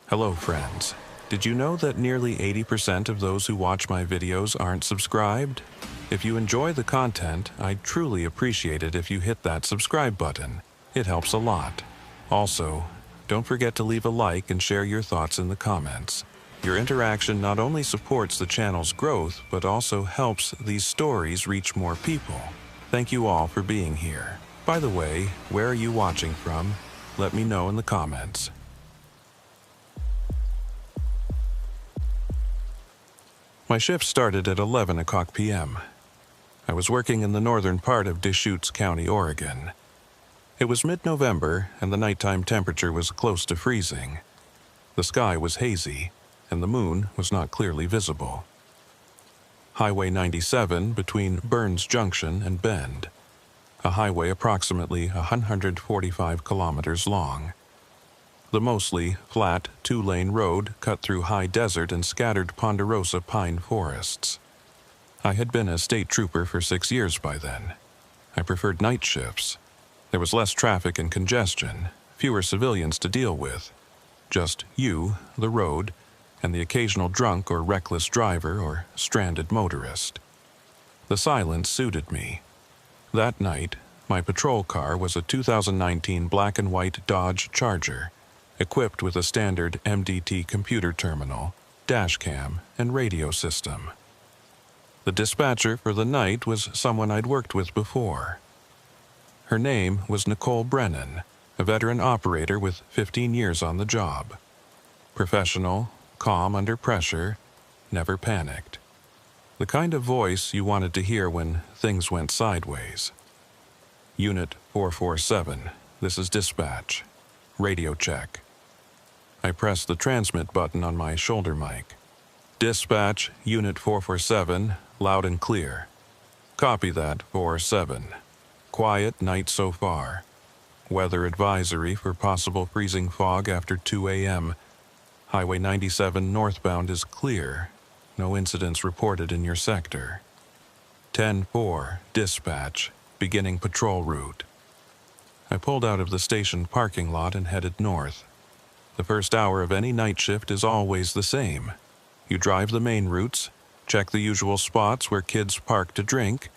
Hello, friends. Did you know that nearly 80% of those who watch my videos aren't subscribed? If you enjoy the content, I'd truly appreciate it if you hit that subscribe button. It helps a lot. Also, don't forget to leave a like and share your thoughts in the comments. Your interaction not only supports the channel's growth, but also helps these stories reach more people. Thank you all for being here. By the way, where are you watching from? Let me know in the comments. My shift started at 11 o'clock p.m. I was working in the northern part of Deschutes County, Oregon. It was mid-November, and the nighttime temperature was close to freezing. The sky was hazy, and the moon was not clearly visible. Highway 97 between Burns Junction and Bend, a highway approximately 145 kilometers long. The mostly flat, two-lane road cut through high desert and scattered ponderosa pine forests. I had been a state trooper for 6 years by then. I preferred night shifts. There was less traffic and congestion, fewer civilians to deal with. Just you, the road, and the occasional drunk or reckless driver or stranded motorist. The silence suited me. That night, my patrol car was a 2019 black and white Dodge Charger, equipped with a standard MDT computer terminal, dash cam, and radio system. The dispatcher for the night was someone I'd worked with before. Her name was Nicole Brennan, a veteran operator with 15 years on the job. Professional, calm under pressure, never panicked. The kind of voice you wanted to hear when things went sideways. Unit 447, this is dispatch. Radio check. I pressed the transmit button on my shoulder mic. Dispatch, Unit 447, loud and clear. Copy that, 47. Quiet night so far. Weather advisory for possible freezing fog after 2 a.m. Highway 97 northbound is clear. No incidents reported in your sector. 10-4, dispatch, beginning patrol route. I pulled out of the station parking lot and headed north. The first hour of any night shift is always the same. You drive the main routes, check the usual spots where kids park to drink,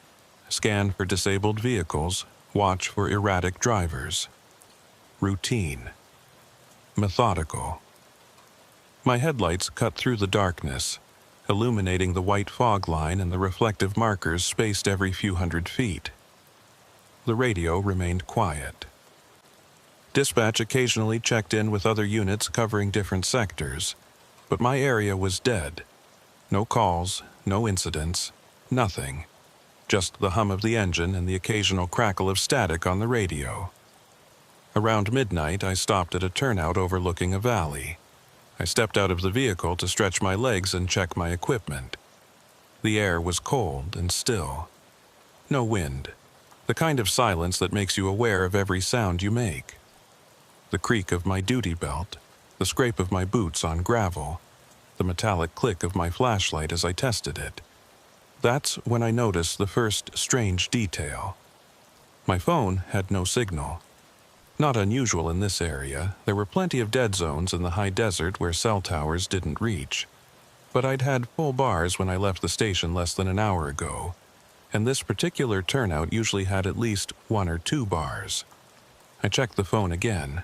scan for disabled vehicles, watch for erratic drivers. Routine. Methodical. My headlights cut through the darkness, illuminating the white fog line and the reflective markers spaced every few hundred feet. The radio remained quiet. Dispatch occasionally checked in with other units covering different sectors, but my area was dead. No calls, no incidents, nothing. Just the hum of the engine and the occasional crackle of static on the radio. Around midnight, I stopped at a turnout overlooking a valley. I stepped out of the vehicle to stretch my legs and check my equipment. The air was cold and still. No wind. The kind of silence that makes you aware of every sound you make. The creak of my duty belt, the scrape of my boots on gravel, the metallic click of my flashlight as I tested it. That's when I noticed the first strange detail. My phone had no signal. Not unusual in this area, there were plenty of dead zones in the high desert where cell towers didn't reach. But I'd had full bars when I left the station less than an hour ago, and this particular turnout usually had at least 1 or 2 bars. I checked the phone again.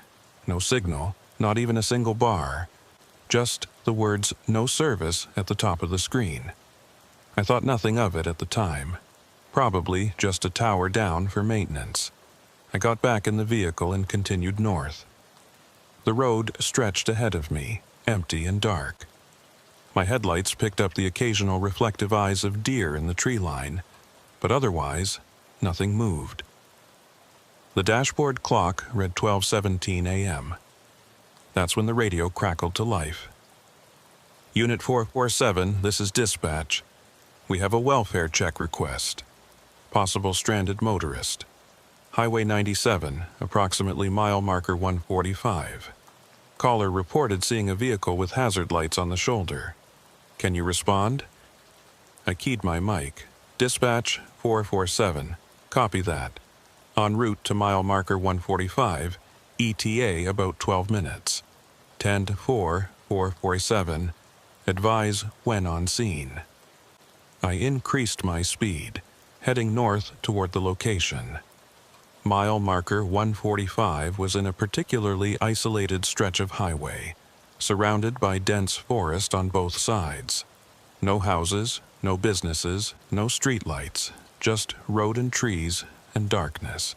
No signal, not even a single bar. Just the words "no service" at the top of the screen. I thought nothing of it at the time. Probably just a tower down for maintenance. I got back in the vehicle and continued north. The road stretched ahead of me, empty and dark. My headlights picked up the occasional reflective eyes of deer in the tree line, but otherwise, nothing moved. The dashboard clock read 12:17 a.m. That's when the radio crackled to life. Unit 447, this is dispatch. We have a welfare check request. Possible stranded motorist. Highway 97, approximately mile marker 145. Caller reported seeing a vehicle with hazard lights on the shoulder. Can you respond? I keyed my mic. Dispatch 447. Copy that. En route to mile marker 145, ETA about 12 minutes. 10 to 4, 447, advise when on scene. I increased my speed, heading north toward the location. Mile marker 145 was in a particularly isolated stretch of highway, surrounded by dense forest on both sides. No houses, no businesses, no streetlights, just road and trees and darkness.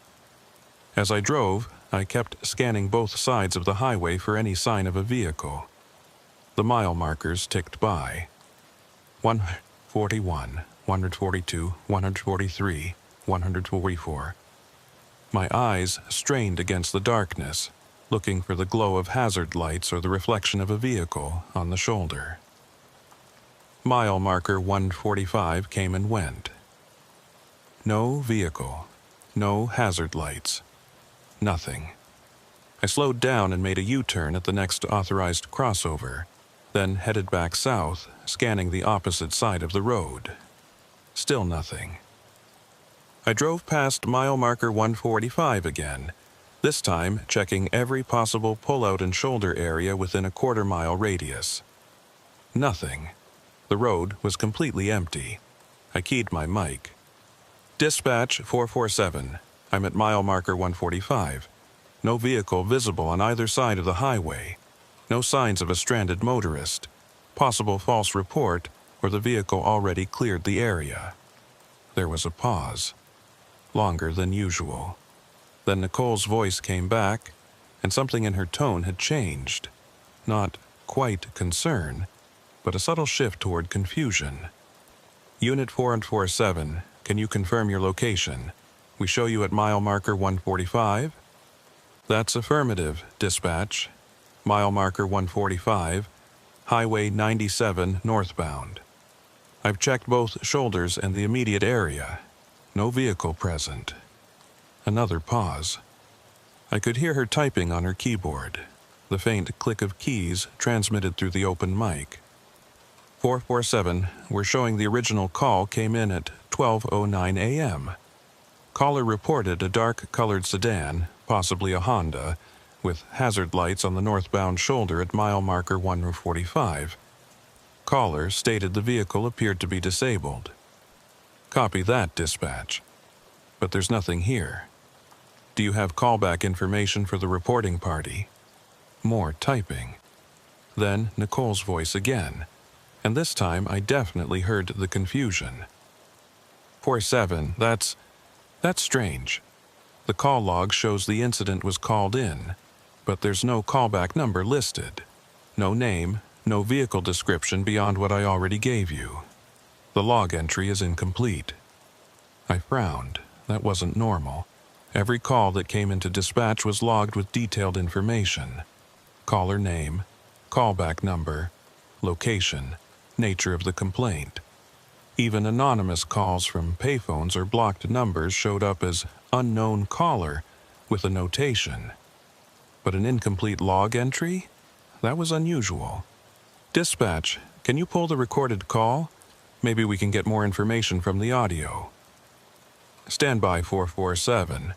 As I drove, I kept scanning both sides of the highway for any sign of a vehicle. The mile markers ticked by. 141, 142, 143, 144. My eyes strained against the darkness, looking for the glow of hazard lights or the reflection of a vehicle on the shoulder. Mile marker 145 came and went. No vehicle, no hazard lights, nothing. I slowed down and made a U-turn at the next authorized crossover, then headed back south, scanning the opposite side of the road. Still nothing. I drove past mile marker 145 again, this time checking every possible pull-out and shoulder area within a quarter-mile radius. Nothing. The road was completely empty. I keyed my mic. Dispatch 447. I'm at mile marker 145. No vehicle visible on either side of the highway. No signs of a stranded motorist. Possible false report, or the vehicle already cleared the area. There was a pause. Longer than usual. Then Nicole's voice came back, and something in her tone had changed. Not quite concern, but a subtle shift toward confusion. Unit 447, can you confirm your location? We show you at mile marker 145? That's affirmative, dispatch. Mile marker 145, Highway 97 northbound. I've checked both shoulders and the immediate area. No vehicle present. Another pause. I could hear her typing on her keyboard, the faint click of keys transmitted through the open mic. 447, we're showing the original call came in at 12:09 a.m. Caller reported a dark-colored sedan, possibly a Honda, with hazard lights on the northbound shoulder at mile marker 145. Caller stated the vehicle appeared to be disabled. Copy that, dispatch. But there's nothing here. Do you have callback information for the reporting party? More typing. Then Nicole's voice again, and this time I definitely heard the confusion. 47, that's strange. The call log shows the incident was called in, but there's no callback number listed. No name, no vehicle description beyond what I already gave you. The log entry is incomplete. I frowned. That wasn't normal. Every call that came into dispatch was logged with detailed information. Caller name, callback number, location, nature of the complaint. Even anonymous calls from payphones or blocked numbers showed up as unknown caller with a notation. But an incomplete log entry? That was unusual. Dispatch, can you pull the recorded call? Maybe we can get more information from the audio. Standby 447.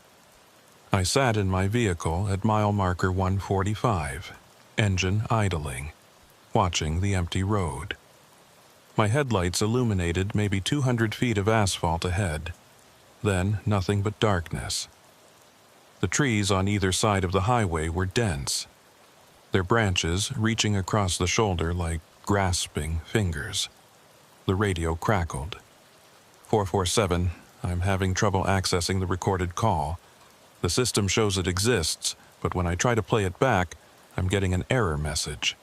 I sat in my vehicle at mile marker 145, engine idling, watching the empty road. My headlights illuminated maybe 200 feet of asphalt ahead, then nothing but darkness. The trees on either side of the highway were dense, their branches reaching across the shoulder like grasping fingers. The radio crackled. 447, I'm having trouble accessing the recorded call. The system shows it exists, but when I try to play it back, I'm getting an error message.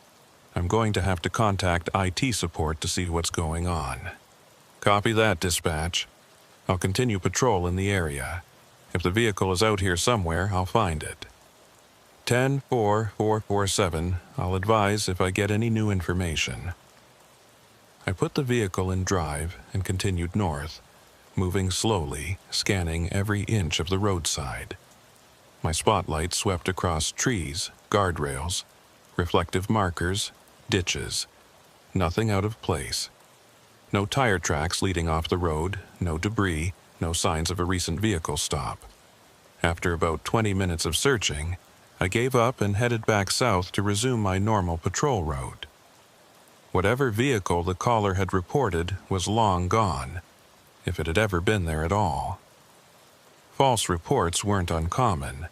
I'm going to have to contact IT support to see what's going on. Copy that, dispatch. I'll continue patrol in the area. If the vehicle is out here somewhere, I'll find it. 10-4-447, I'll advise if I get any new information. I put the vehicle in drive and continued north, moving slowly, scanning every inch of the roadside. My spotlight swept across trees, guardrails, reflective markers, ditches. Nothing out of place. No tire tracks leading off the road, no debris, no signs of a recent vehicle stop. After about 20 minutes of searching, I gave up and headed back south to resume my normal patrol route. Whatever vehicle the caller had reported was long gone, if it had ever been there at all. False reports weren't uncommon.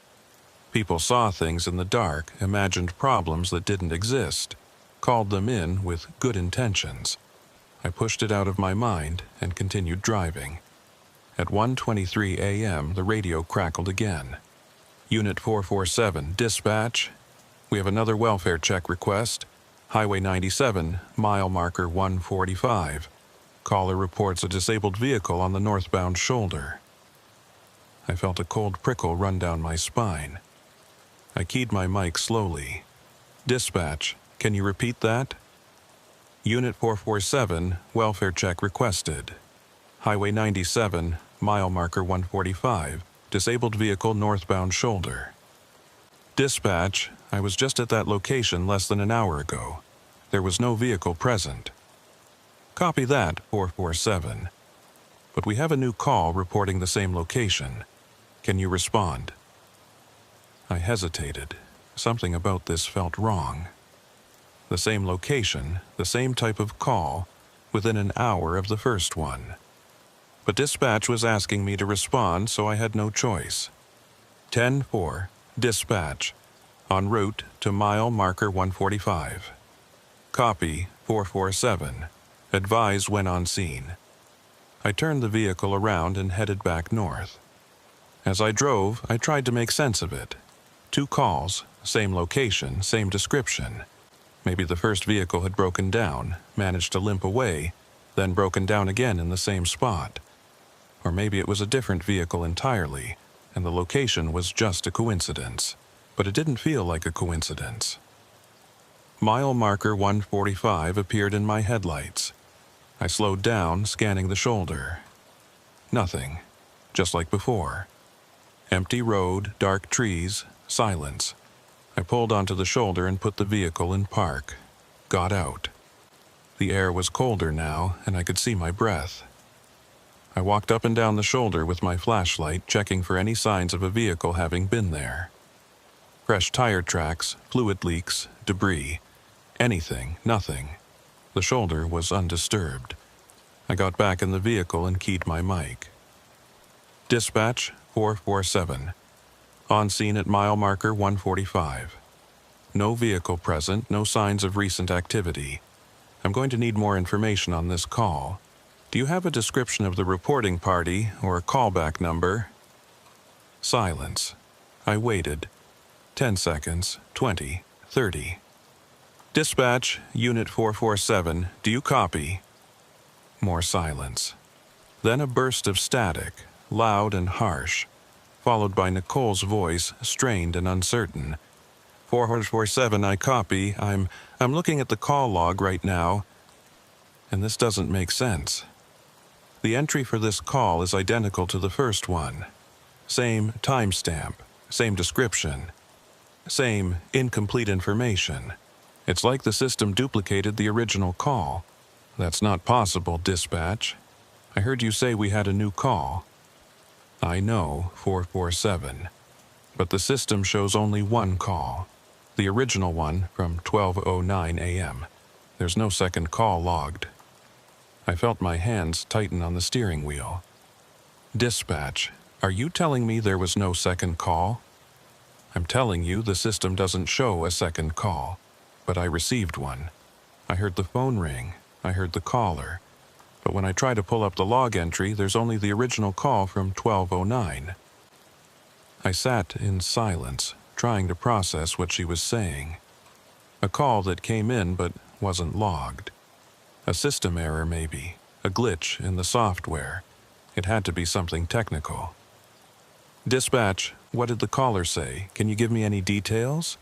People saw things in the dark, imagined problems that didn't exist, called them in with good intentions. I pushed it out of my mind and continued driving. At 1:23 a.m., the radio crackled again. Unit 447, dispatch. We have another welfare check request. Highway 97, mile marker 145. Caller reports a disabled vehicle on the northbound shoulder. I felt a cold prickle run down my spine. I keyed my mic slowly. Dispatch, can you repeat that? Unit 447, welfare check requested. Highway 97, mile marker 145, disabled vehicle northbound shoulder. Dispatch, I was just at that location less than an hour ago. There was no vehicle present. Copy that, 447. But we have a new call reporting the same location. Can you respond? I hesitated. Something about this felt wrong. The same location, the same type of call, within an hour of the first one. But dispatch was asking me to respond, so I had no choice. 10-4, dispatch, en route to mile marker 145. Copy, 447. Advise when on scene. I turned the vehicle around and headed back north. As I drove, I tried to make sense of it. 2 calls, same location, same description. Maybe the first vehicle had broken down, managed to limp away, then broken down again in the same spot. Or maybe it was a different vehicle entirely, and the location was just a coincidence. But it didn't feel like a coincidence. Mile marker 145 appeared in my headlights. I slowed down, scanning the shoulder. Nothing, just like before. Empty road, dark trees, silence. I pulled onto the shoulder and put the vehicle in park. Got out. The air was colder now, and I could see my breath. I walked up and down the shoulder with my flashlight, checking for any signs of a vehicle having been there. Fresh tire tracks, fluid leaks, debris. Anything, nothing. The shoulder was undisturbed. I got back in the vehicle and keyed my mic. Dispatch 447. On scene at mile marker 145. No vehicle present, no signs of recent activity. I'm going to need more information on this call. Do you have a description of the reporting party or a callback number? Silence. I waited. 10 seconds, 20, 30. Dispatch, Unit 447, do you copy? More silence. Then a burst of static, loud and harsh, followed by Nicole's voice, strained and uncertain. 447, I copy. I'm looking at the call log right now, and this doesn't make sense. The entry for this call is identical to the first one. Same timestamp, same description, same incomplete information. It's like the system duplicated the original call. That's not possible, dispatch. I heard you say we had a new call. I know, 447. But the system shows only one call. The original one from 12:09 a.m. There's no second call logged. I felt my hands tighten on the steering wheel. Dispatch, are you telling me there was no second call? I'm telling you the system doesn't show a second call, but I received one. I heard the phone ring. I heard the caller. But when I try to pull up the log entry, there's only the original call from 12:09. I sat in silence, trying to process what she was saying. A call that came in but wasn't logged. A system error maybe, a glitch in the software. It had to be something technical. Dispatch, what did the caller say? Can you give me any details?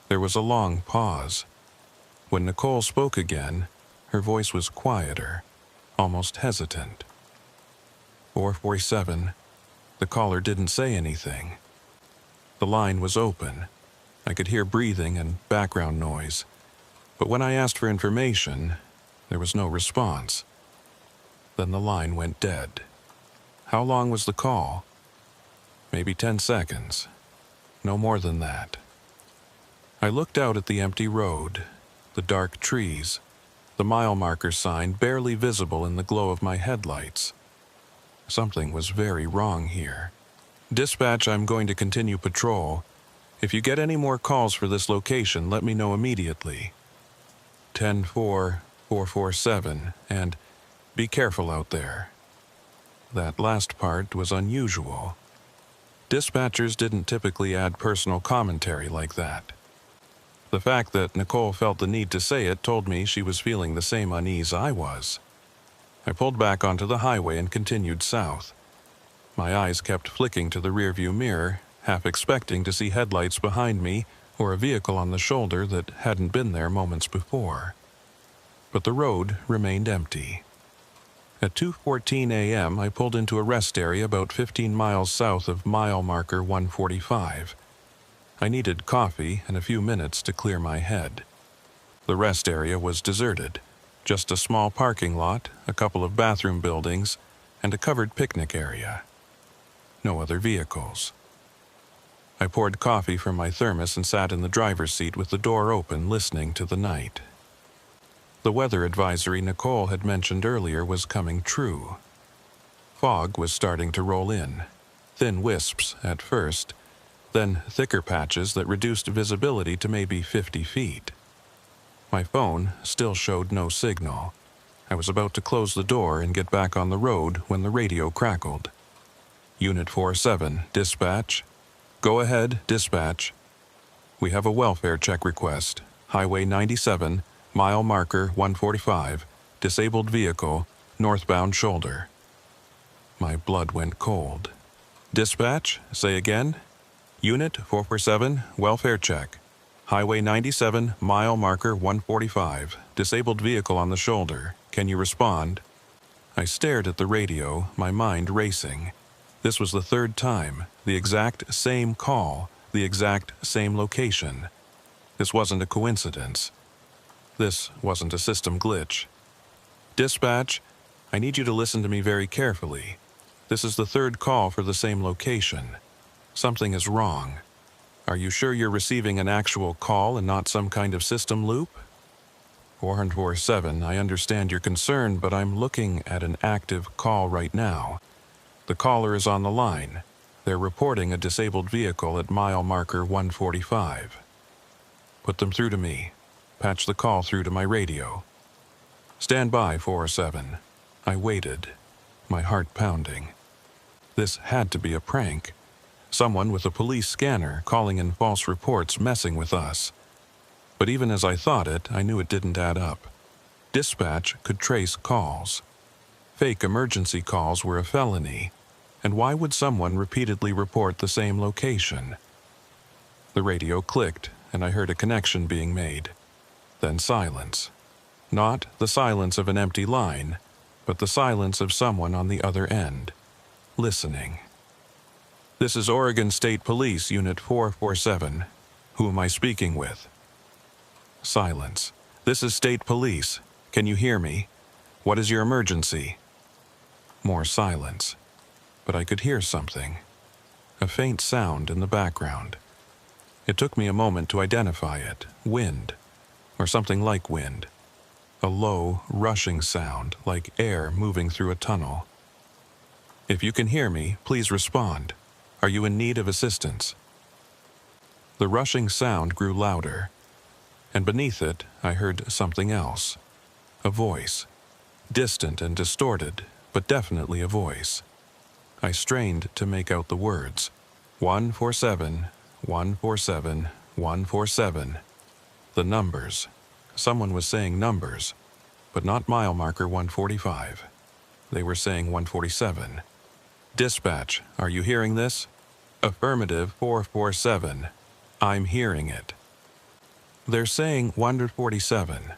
There was a long pause. When Nicole spoke again, her voice was quieter, almost hesitant. 447. The caller didn't say anything. The line was open. I could hear breathing and background noise. But when I asked for information, there was no response. Then the line went dead. How long was the call? Maybe 10 seconds. No more than that. I looked out at the empty road, the dark trees, the mile marker sign barely visible in the glow of my headlights. Something was very wrong here. Dispatch, I'm going to continue patrol. If you get any more calls for this location, let me know immediately. 10-4-447, and be careful out there. That last part was unusual. Dispatchers didn't typically add personal commentary like that. The fact that Nicole felt the need to say it told me she was feeling the same unease I was. I pulled back onto the highway and continued south. My eyes kept flicking to the rearview mirror, half expecting to see headlights behind me or a vehicle on the shoulder that hadn't been there moments before. But the road remained empty. At 2:14 a.m., I pulled into a rest area about 15 miles south of mile marker 145. I needed coffee and a few minutes to clear my head. The rest area was deserted. Just a small parking lot, a couple of bathroom buildings, and a covered picnic area. No other vehicles. I poured coffee from my thermos and sat in the driver's seat with the door open, listening to the night. The weather advisory Nicole had mentioned earlier was coming true. Fog was starting to roll in, thin wisps at first, then thicker patches that reduced visibility to maybe 50 feet. My phone still showed no signal. I was about to close the door and get back on the road when the radio crackled. Unit 47, dispatch. Go ahead, dispatch. We have a welfare check request. Highway 97, mile marker 145, disabled vehicle, northbound shoulder. My blood went cold. Dispatch, say again. Unit 447, welfare check. Highway 97, mile marker 145, disabled vehicle on the shoulder. Can you respond? I stared at the radio, my mind racing. This was the third time, the exact same call, the exact same location. This wasn't a coincidence. This wasn't a system glitch. Dispatch, I need you to listen to me very carefully. This is the third call for the same location. Something is wrong. Are you sure you're receiving an actual call and not some kind of system loop? 447, I understand your concern, but I'm looking at an active call right now. The caller is on the line. They're reporting a disabled vehicle at mile marker 145. Put them through to me. Patch the call through to my radio. Stand by, 407. I waited, my heart pounding. This had to be a prank. Someone with a police scanner calling in false reports messing with us. But even as I thought it, I knew it didn't add up. Dispatch could trace calls. Fake emergency calls were a felony. And why would someone repeatedly report the same location? The radio clicked, and I heard a connection being made. Then silence. Not the silence of an empty line, but the silence of someone on the other end, listening. This is Oregon State Police, Unit 447. Who am I speaking with? Silence. This is State Police. Can you hear me? What is your emergency? More silence. But I could hear something. A faint sound in the background. It took me a moment to identify it. Wind. Or something like wind. A low, rushing sound, like air moving through a tunnel. If you can hear me, please respond. Are you in need of assistance? The rushing sound grew louder, and beneath it I heard something else. A voice. Distant and distorted, but definitely a voice. I strained to make out the words. 147, 147, 147. The numbers. Someone was saying numbers, but not mile marker 145. They were saying 147. Dispatch, are you hearing this? Affirmative, 447. I'm hearing it. They're saying 147.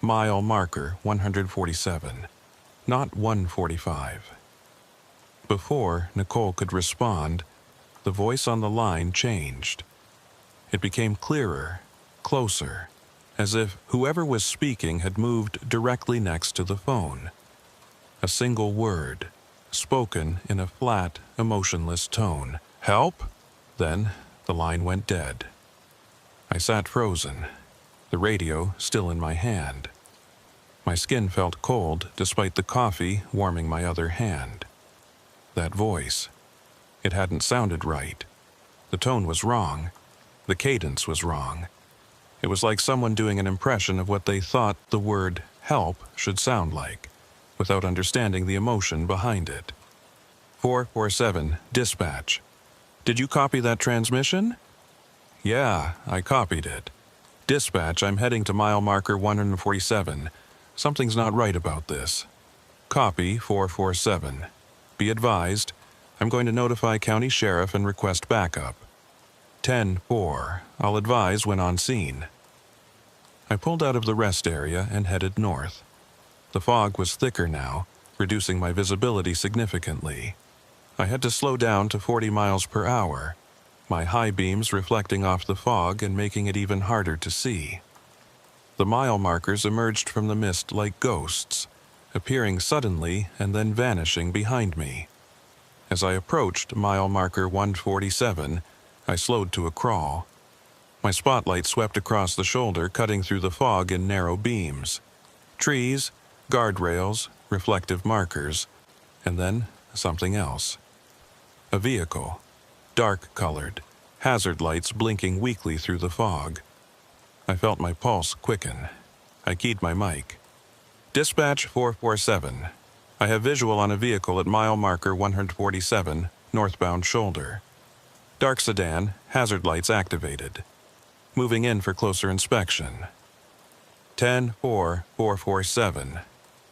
Mile marker 147, not 145. Before Nicole could respond, the voice on the line changed. It became clearer, closer, as if whoever was speaking had moved directly next to the phone. A single word, spoken in a flat, emotionless tone. Help? Then The line went dead. I sat frozen, the radio still in my hand. My skin felt cold despite the coffee warming my other hand. That voice. It hadn't sounded right. The tone was wrong. The cadence was wrong. It was like someone doing an impression of what they thought the word help should sound like, without understanding the emotion behind it. 447, dispatch. Did you copy that transmission? Yeah, I copied it. Dispatch, I'm heading to mile marker 147. Something's not right about this. Copy 447. Be advised, I'm going to notify county sheriff and request backup. 10-4. I'll advise when on scene. I pulled out of the rest area and headed north. The fog was thicker now, reducing my visibility significantly. I had to slow down to 40 miles per hour, my high beams reflecting off the fog and making it even harder to see. The mile markers emerged from the mist like ghosts, appearing suddenly and then vanishing behind me. As I approached mile marker 147, I slowed to a crawl. My spotlight swept across the shoulder, cutting through the fog in narrow beams. Trees, guardrails, reflective markers, and then something else. A vehicle, dark-colored, hazard lights blinking weakly through the fog. I felt my pulse quicken. I keyed my mic. Dispatch 447. I have visual on a vehicle at mile marker 147, northbound shoulder. Dark sedan, hazard lights activated. Moving in for closer inspection. 10-4-447.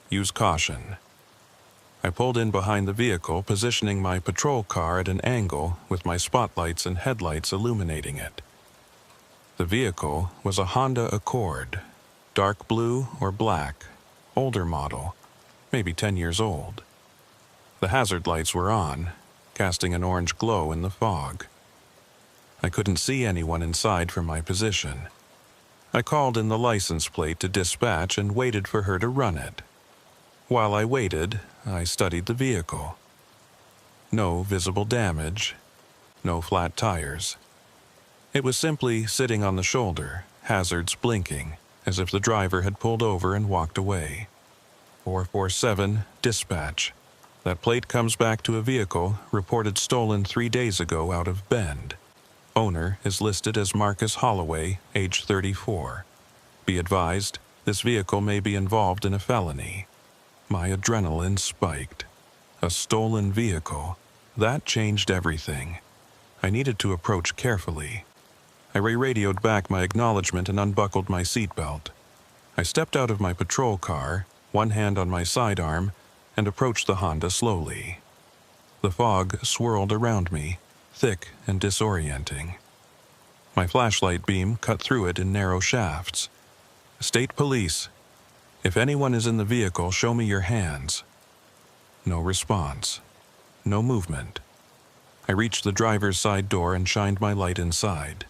Use caution. I pulled in behind the vehicle, positioning my patrol car at an angle with my spotlights and headlights illuminating it. The vehicle was a Honda Accord, dark blue or black, older model, maybe 10 years old. The hazard lights were on, casting an orange glow in the fog. I couldn't see anyone inside from my position. I called in the license plate to dispatch and waited for her to run it. While I waited, I studied the vehicle. No visible damage, no flat tires. It was simply sitting on the shoulder, hazards blinking, as if the driver had pulled over and walked away. 447, dispatch. That plate comes back to a vehicle reported stolen 3 days ago out of Bend. Owner is listed as Marcus Holloway, age 34. Be advised, this vehicle may be involved in a felony. My adrenaline spiked. A stolen vehicle. That changed everything. I needed to approach carefully. I re-radioed back my acknowledgement and unbuckled my seatbelt. I stepped out of my patrol car, one hand on my sidearm, and approached the Honda slowly. The fog swirled around me, thick and disorienting. My flashlight beam cut through it in narrow shafts. State Police. If anyone is in the vehicle, show me your hands. No response. No movement. I reached the driver's side door and shined my light inside.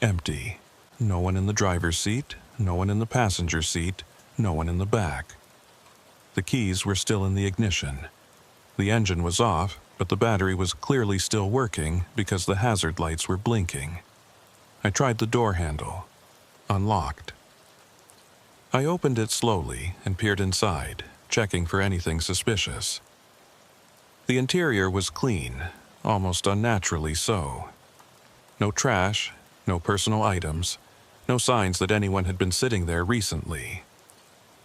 Empty. No one in the driver's seat, no one in the passenger seat, no one in the back. The keys were still in the ignition. The engine was off, but the battery was clearly still working because the hazard lights were blinking. I tried the door handle. Unlocked. I opened it slowly and peered inside, checking for anything suspicious. The interior was clean, almost unnaturally so. No trash, no personal items, no signs that anyone had been sitting there recently.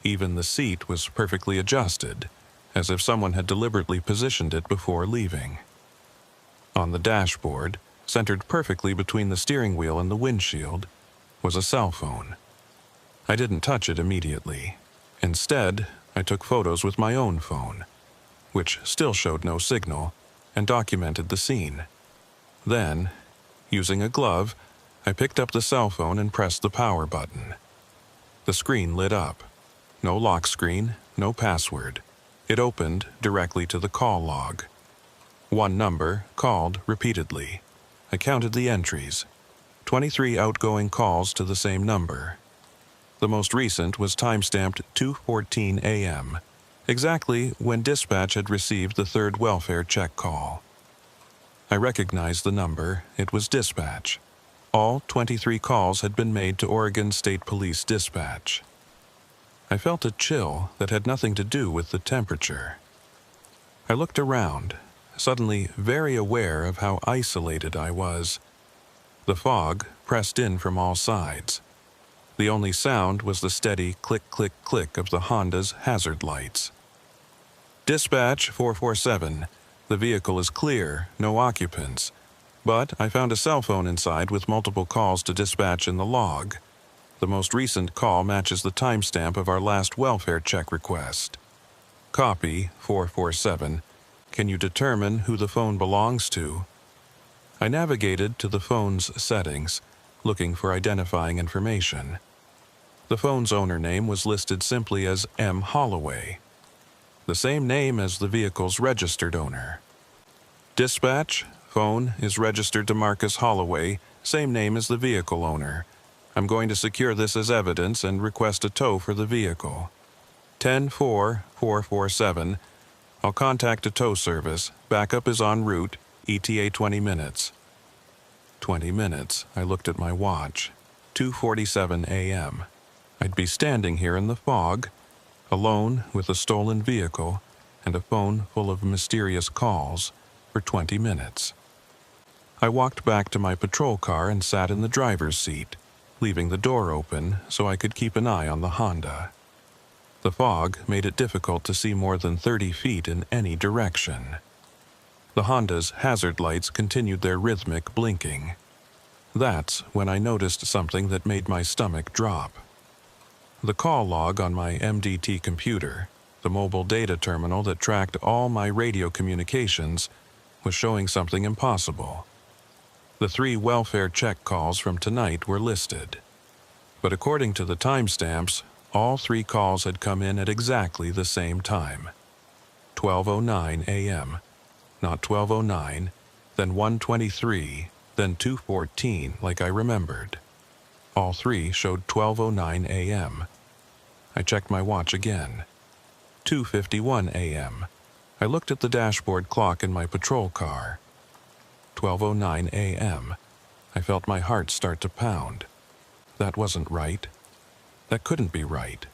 Even the seat was perfectly adjusted, as if someone had deliberately positioned it before leaving. On the dashboard, centered perfectly between the steering wheel and the windshield, was a cell phone. I didn't touch it immediately. Instead, I took photos with my own phone, which still showed no signal, and documented the scene. Then, using a glove, I picked up the cell phone and pressed the power button. The screen lit up. No lock screen, no password. It opened directly to the call log. One number called repeatedly. I counted the entries. 23 outgoing calls to the same number. The most recent was timestamped 2:14 a.m., exactly when dispatch had received the third welfare check call. I recognized the number. It was dispatch. All 23 calls had been made to Oregon State Police Dispatch. I felt a chill that had nothing to do with the temperature. I looked around, suddenly very aware of how isolated I was. The fog pressed in from all sides. The only sound was the steady click-click-click of the Honda's hazard lights. Dispatch 447. The vehicle is clear, no occupants. But I found a cell phone inside with multiple calls to dispatch in the log. The most recent call matches the timestamp of our last welfare check request. Copy 447. Can you determine who the phone belongs to? I navigated to the phone's settings, looking for identifying information. The phone's owner name was listed simply as M. Holloway, the same name as the vehicle's registered owner. Dispatch, phone is registered to Marcus Holloway, same name as the vehicle owner. I'm going to secure this as evidence and request a tow for the vehicle. 10-4-447. I'll contact a tow service. Backup is en route. ETA 20 minutes. 20 minutes. I looked at my watch. 2:47 a.m. I'd be standing here in the fog, alone with a stolen vehicle and a phone full of mysterious calls for 20 minutes. I walked back to my patrol car and sat in the driver's seat, leaving the door open so I could keep an eye on the Honda. The fog made it difficult to see more than 30 feet in any direction. The Honda's hazard lights continued their rhythmic blinking. That's when I noticed something that made my stomach drop. The call log on my MDT computer, the mobile data terminal that tracked all my radio communications, was showing something impossible. The 3 welfare check calls from tonight were listed. But according to the timestamps, all 3 calls had come in at exactly the same time. 12:09 a.m., not 12:09, then 1:23, then 2:14 like I remembered. All 3 showed 12:09 a.m. I checked my watch again. 2:51 a.m. I looked at the dashboard clock in my patrol car. 12:09 a.m. I felt my heart start to pound. That wasn't right. That couldn't be right.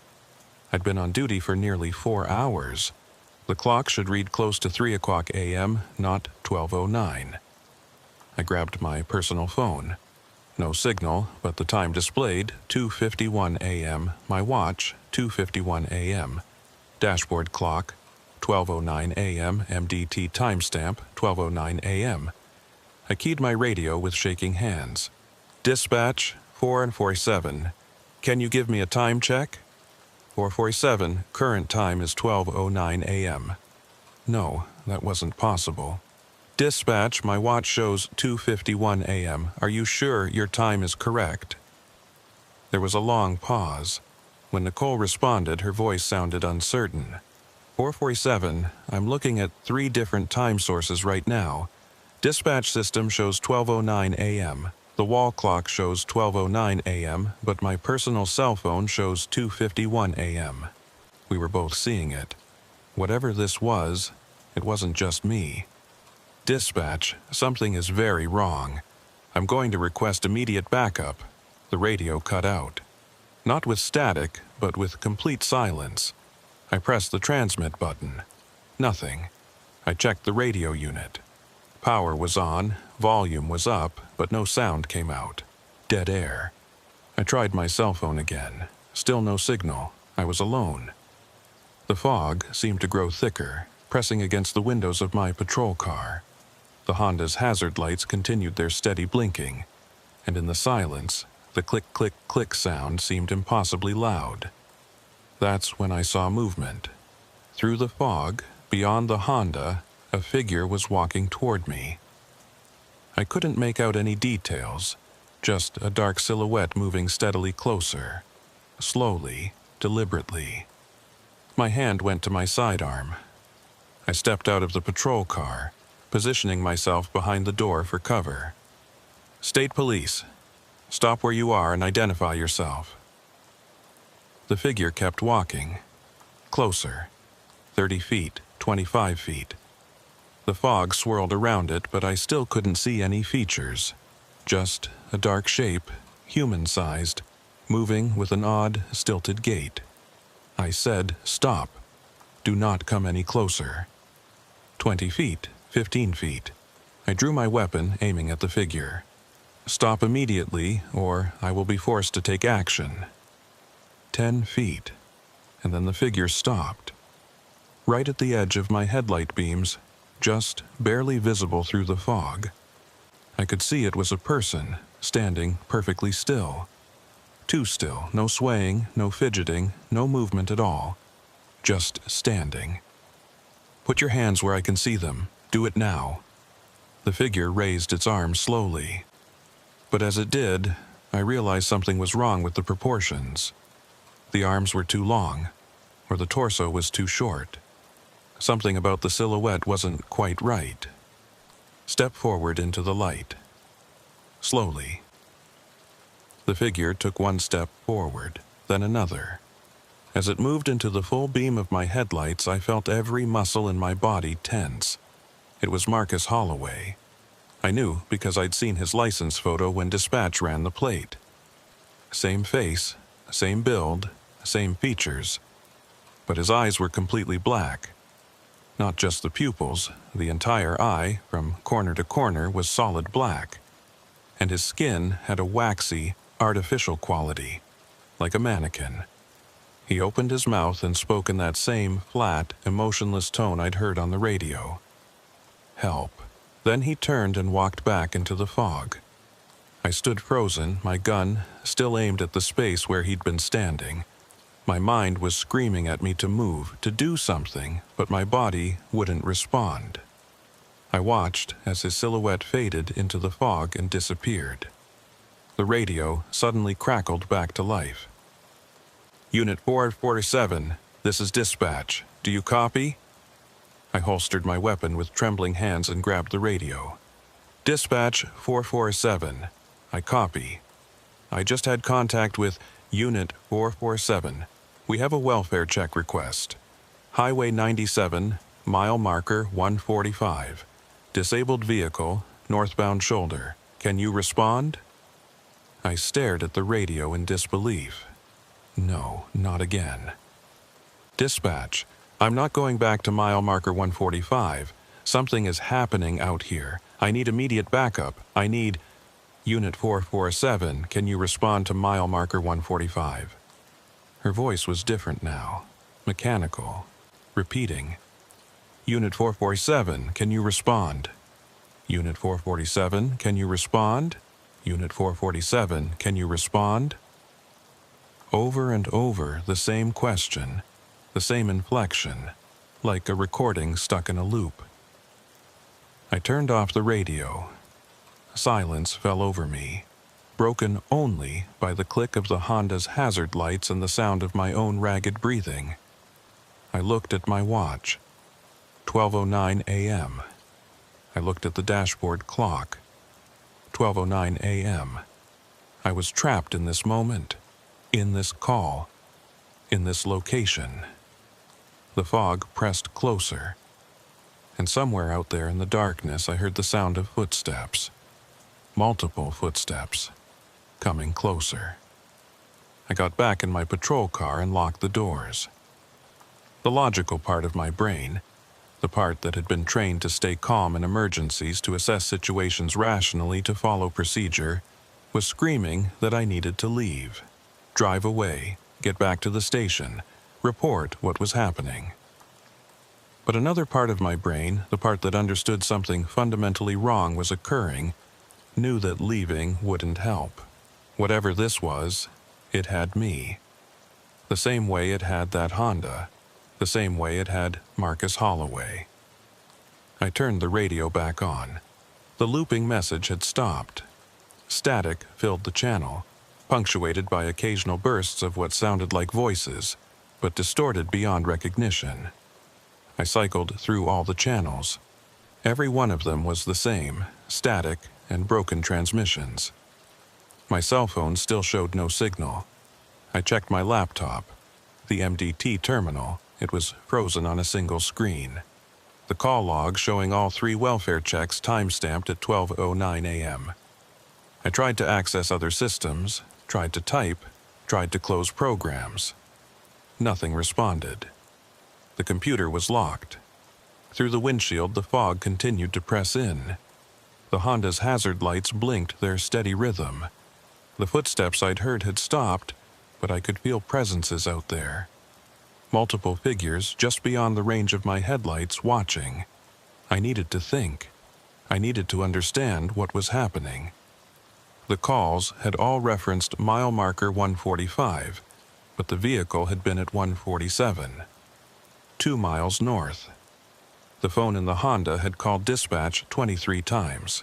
I'd been on duty for nearly 4 hours. The clock should read close to 3 o'clock a.m., not 12:09. I grabbed my personal phone. No signal, but the time displayed 2:51 a.m., my watch 2:51 a.m., dashboard clock 12:09 a.m., MDT timestamp 12:09 a.m. I keyed my radio with shaking hands. Dispatch 447. Can you give me a time check? 447, current time is 12:09 a.m. No, that wasn't possible. Dispatch, my watch shows 2:51 a.m. Are you sure your time is correct? There was a long pause. When Nicole responded, her voice sounded uncertain. 447, I'm looking at 3 different time sources right now. Dispatch system shows 12:09 a.m. The wall clock shows 12:09 a.m., but my personal cell phone shows 2:51 a.m. We were both seeing it. Whatever this was, it wasn't just me. Dispatch, something is very wrong. I'm going to request immediate backup. The radio cut out. Not with static, but with complete silence. I pressed the transmit button. Nothing. I checked the radio unit. Power was on, volume was up, but no sound came out. Dead air. I tried my cell phone again. Still no signal. I was alone. The fog seemed to grow thicker, pressing against the windows of my patrol car. The Honda's hazard lights continued their steady blinking, and in the silence, the click-click-click sound seemed impossibly loud. That's when I saw movement. Through the fog, beyond the Honda, a figure was walking toward me. I couldn't make out any details, just a dark silhouette moving steadily closer, slowly, deliberately. My hand went to my sidearm. I stepped out of the patrol car, positioning myself behind the door for cover. State Police, stop where you are and identify yourself. The figure kept walking. Closer. 30 feet, 25 feet. The fog swirled around it, but I still couldn't see any features. Just a dark shape, human-sized, moving with an odd, stilted gait. I said, "Stop. Do not come any closer." 20 feet, 15 feet. I drew my weapon, aiming at the figure. "Stop immediately, or I will be forced to take action." 10 feet, and then the figure stopped. Right at the edge of my headlight beams, just barely visible through the fog. I could see it was a person, standing perfectly still. Too still, no swaying, no fidgeting, no movement at all. Just standing. "Put your hands where I can see them. Do it now." The figure raised its arms slowly. But as it did, I realized something was wrong with the proportions. The arms were too long, or the torso was too short. Something about the silhouette wasn't quite right. Step forward into the light. Slowly. The figure took one step forward, then another. As it moved into the full beam of my headlights, I felt every muscle in my body tense. It was Marcus Holloway. I knew because I'd seen his license photo when dispatch ran the plate. Same face, same build, same features. But his eyes were completely black. Not just the pupils, the entire eye, from corner to corner, was solid black. And his skin had a waxy, artificial quality, like a mannequin. He opened his mouth and spoke in that same flat, emotionless tone I'd heard on the radio. "Help." Then he turned and walked back into the fog. I stood frozen, my gun still aimed at the space where he'd been standing. My mind was screaming at me to move, to do something, but my body wouldn't respond. I watched as his silhouette faded into the fog and disappeared. The radio suddenly crackled back to life. "Unit 447, this is dispatch. Do you copy?" I holstered my weapon with trembling hands and grabbed the radio. "Dispatch 447. I copy. I just had contact with Unit 447. We have a welfare check request. Highway 97, mile marker 145. Disabled vehicle, northbound shoulder. Can you respond?" I stared at the radio in disbelief. No, not again. "Dispatch, I'm not going back to mile marker 145. Something is happening out here. I need immediate backup. I need... Unit 447, can you respond to mile marker 145? Her voice was different now. Mechanical. Repeating. "Unit 447, can you respond? Unit 447, can you respond? Unit 447, can you respond?" Over and over, the same question. The same inflection, like a recording stuck in a loop. I turned off the radio. Silence fell over me, broken only by the click of the Honda's hazard lights and the sound of my own ragged breathing. I looked at my watch. 12:09 a.m. I looked at the dashboard clock. 12:09 a.m. I was trapped in this moment, in this call, in this location. The fog pressed closer, and somewhere out there in the darkness I heard the sound of footsteps. Multiple footsteps, coming closer. I got back in my patrol car and locked the doors. The logical part of my brain, the part that had been trained to stay calm in emergencies, to assess situations rationally, to follow procedure, was screaming that I needed to leave, drive away, get back to the station, report what was happening. But another part of my brain, the part that understood something fundamentally wrong was occurring, knew that leaving wouldn't help. Whatever this was, it had me. The same way it had that Honda. The same way it had Marcus Holloway. I turned the radio back on. The looping message had stopped. Static filled the channel, punctuated by occasional bursts of what sounded like voices, but distorted beyond recognition. I cycled through all the channels. Every one of them was the same, static and broken transmissions. My cell phone still showed no signal. I checked my laptop. The MDT terminal, it was frozen on a single screen. The call log showing all 3 welfare checks time-stamped at 12:09 a.m. I tried to access other systems, tried to type, tried to close programs. Nothing responded. The computer was locked. Through the windshield, the fog continued to press in. The Honda's hazard lights blinked their steady rhythm. The footsteps I'd heard had stopped, but I could feel presences out there. Multiple figures just beyond the range of my headlights watching. I needed to think. I needed to understand what was happening. The calls had all referenced mile marker 145, but the vehicle had been at 147. 2 miles north. The phone in the Honda had called dispatch 23 times.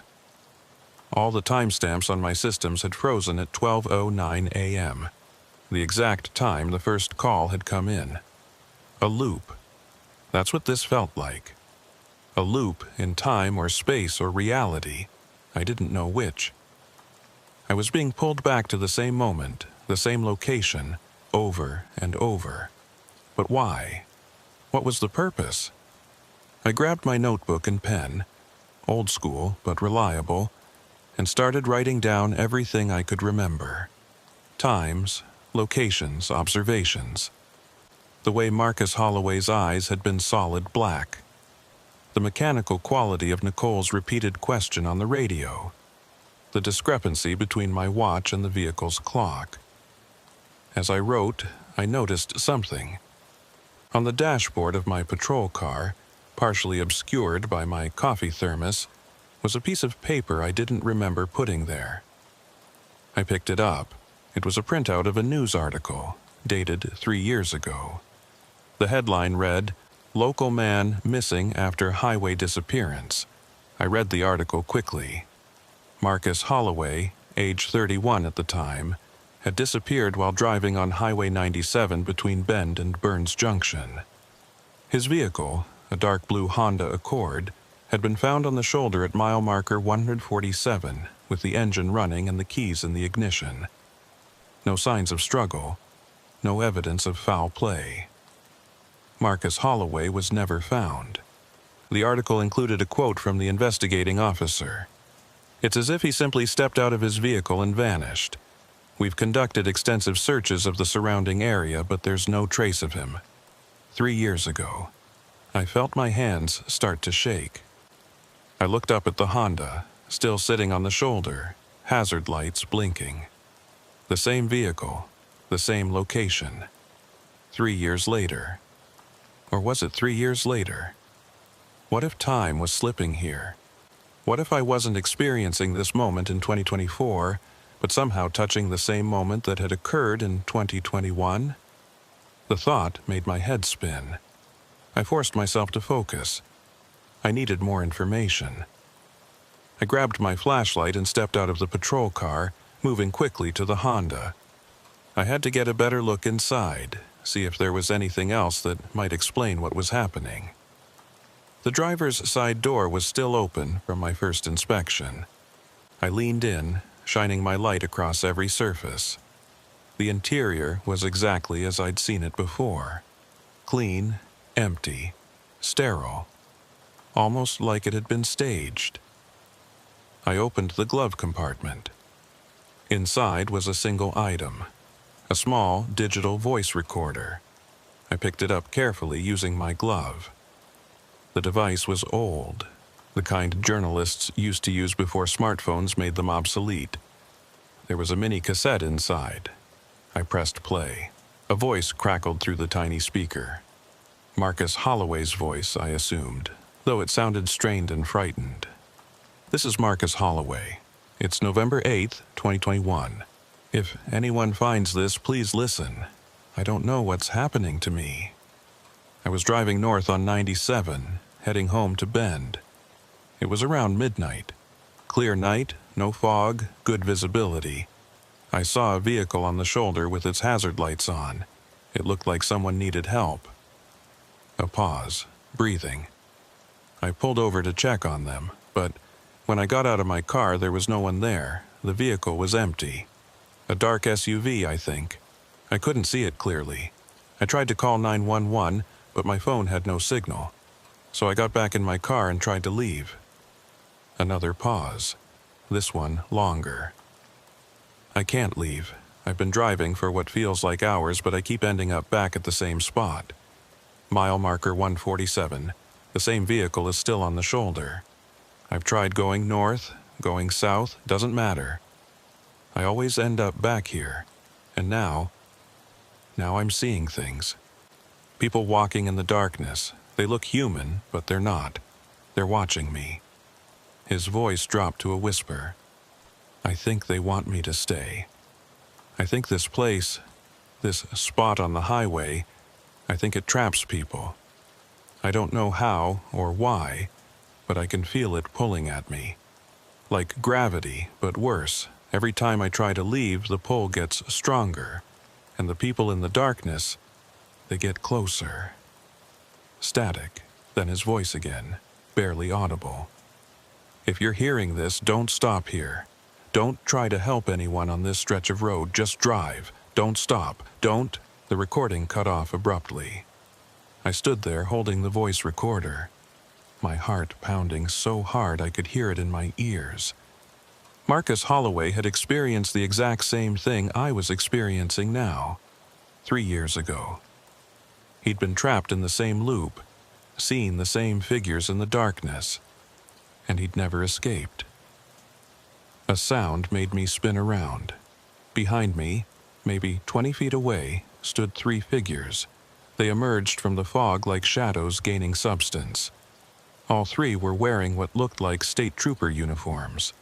All the timestamps on my systems had frozen at 12:09 a.m., the exact time the first call had come in. A loop. That's what this felt like. A loop in time or space or reality. I didn't know which. I was being pulled back to the same moment, the same location, over and over. But why? What was the purpose? I grabbed my notebook and pen, old school but reliable, and started writing down everything I could remember. Times, locations, observations. The way Marcus Holloway's eyes had been solid black. The mechanical quality of Nicole's repeated question on the radio. The discrepancy between my watch and the vehicle's clock. As I wrote, I noticed something. On the dashboard of my patrol car, partially obscured by my coffee thermos, was a piece of paper I didn't remember putting there. I picked it up. It was a printout of a news article, dated 3 years ago. The headline read, "Local Man Missing After Highway Disappearance." I read the article quickly. Marcus Holloway, age 31 at the time, had disappeared while driving on Highway 97 between Bend and Burns Junction. His vehicle, a dark blue Honda Accord, had been found on the shoulder at mile marker 147, with the engine running and the keys in the ignition. No signs of struggle, no evidence of foul play. Marcus Holloway was never found. The article included a quote from the investigating officer. "It's as if he simply stepped out of his vehicle and vanished. We've conducted extensive searches of the surrounding area, but there's no trace of him. 3 years ago." I felt my hands start to shake. I looked up at the Honda, still sitting on the shoulder, hazard lights blinking. The same vehicle, the same location. 3 years later. Or was it 3 years later? What if time was slipping here? What if I wasn't experiencing this moment in 2024, but somehow touching the same moment that had occurred in 2021? The thought made my head spin. I forced myself to focus. I needed more information. I grabbed my flashlight and stepped out of the patrol car, moving quickly to the Honda. I had to get a better look inside, see if there was anything else that might explain what was happening. The driver's side door was still open from my first inspection. I leaned in, shining my light across every surface. The interior was exactly as I'd seen it before. Clean, empty, sterile. Almost like it had been staged. I opened the glove compartment. Inside was a single item, a small digital voice recorder. I picked it up carefully using my glove. The device was old, the kind journalists used to use before smartphones made them obsolete. There was a mini cassette inside. I pressed play. A voice crackled through the tiny speaker. Marcus Holloway's voice, I assumed, though it sounded strained and frightened. "This is Marcus Holloway. It's November 8th, 2021. If anyone finds this, please listen. I don't know what's happening to me." I was driving north on 97, heading home to Bend. It was around midnight. Clear night, no fog, good visibility. I saw a vehicle on the shoulder with its hazard lights on. It looked like someone needed help. A pause, breathing. I pulled over to check on them, but when I got out of my car, there was no one there. The vehicle was empty. A dark SUV, I think. I couldn't see it clearly. I tried to call 911, but my phone had no signal. so I got back in my car and tried to leave. Another pause, this one longer. I can't leave. I've been driving for what feels like hours, but I keep ending up back at the same spot. Mile marker 147. The same vehicle is still on the shoulder. I've tried going north, going south, doesn't matter. I always end up back here. And now I'm seeing things. People walking in the darkness. They look human, but they're not. They're watching me. His voice dropped to a whisper. I think they want me to stay. I think this place, this spot on the highway, I think it traps people. I don't know how or why, but I can feel it pulling at me. Like gravity, but worse. Every time I try to leave, the pull gets stronger, and the people in the darkness, they get closer. Static, then his voice again, barely audible. If you're hearing this, don't stop here. Don't try to help anyone on this stretch of road, just drive. Don't stop. Don't. The recording cut off abruptly. I stood there holding the voice recorder, my heart pounding so hard I could hear it in my ears. Marcus Holloway had experienced the exact same thing I was experiencing now, 3 years ago. He'd been trapped in the same loop, seen the same figures in the darkness, and he'd never escaped. A sound made me spin around. Behind me, maybe 20 feet away, stood 3 figures. They emerged from the fog like shadows gaining substance. All 3 were wearing what looked like state trooper uniforms.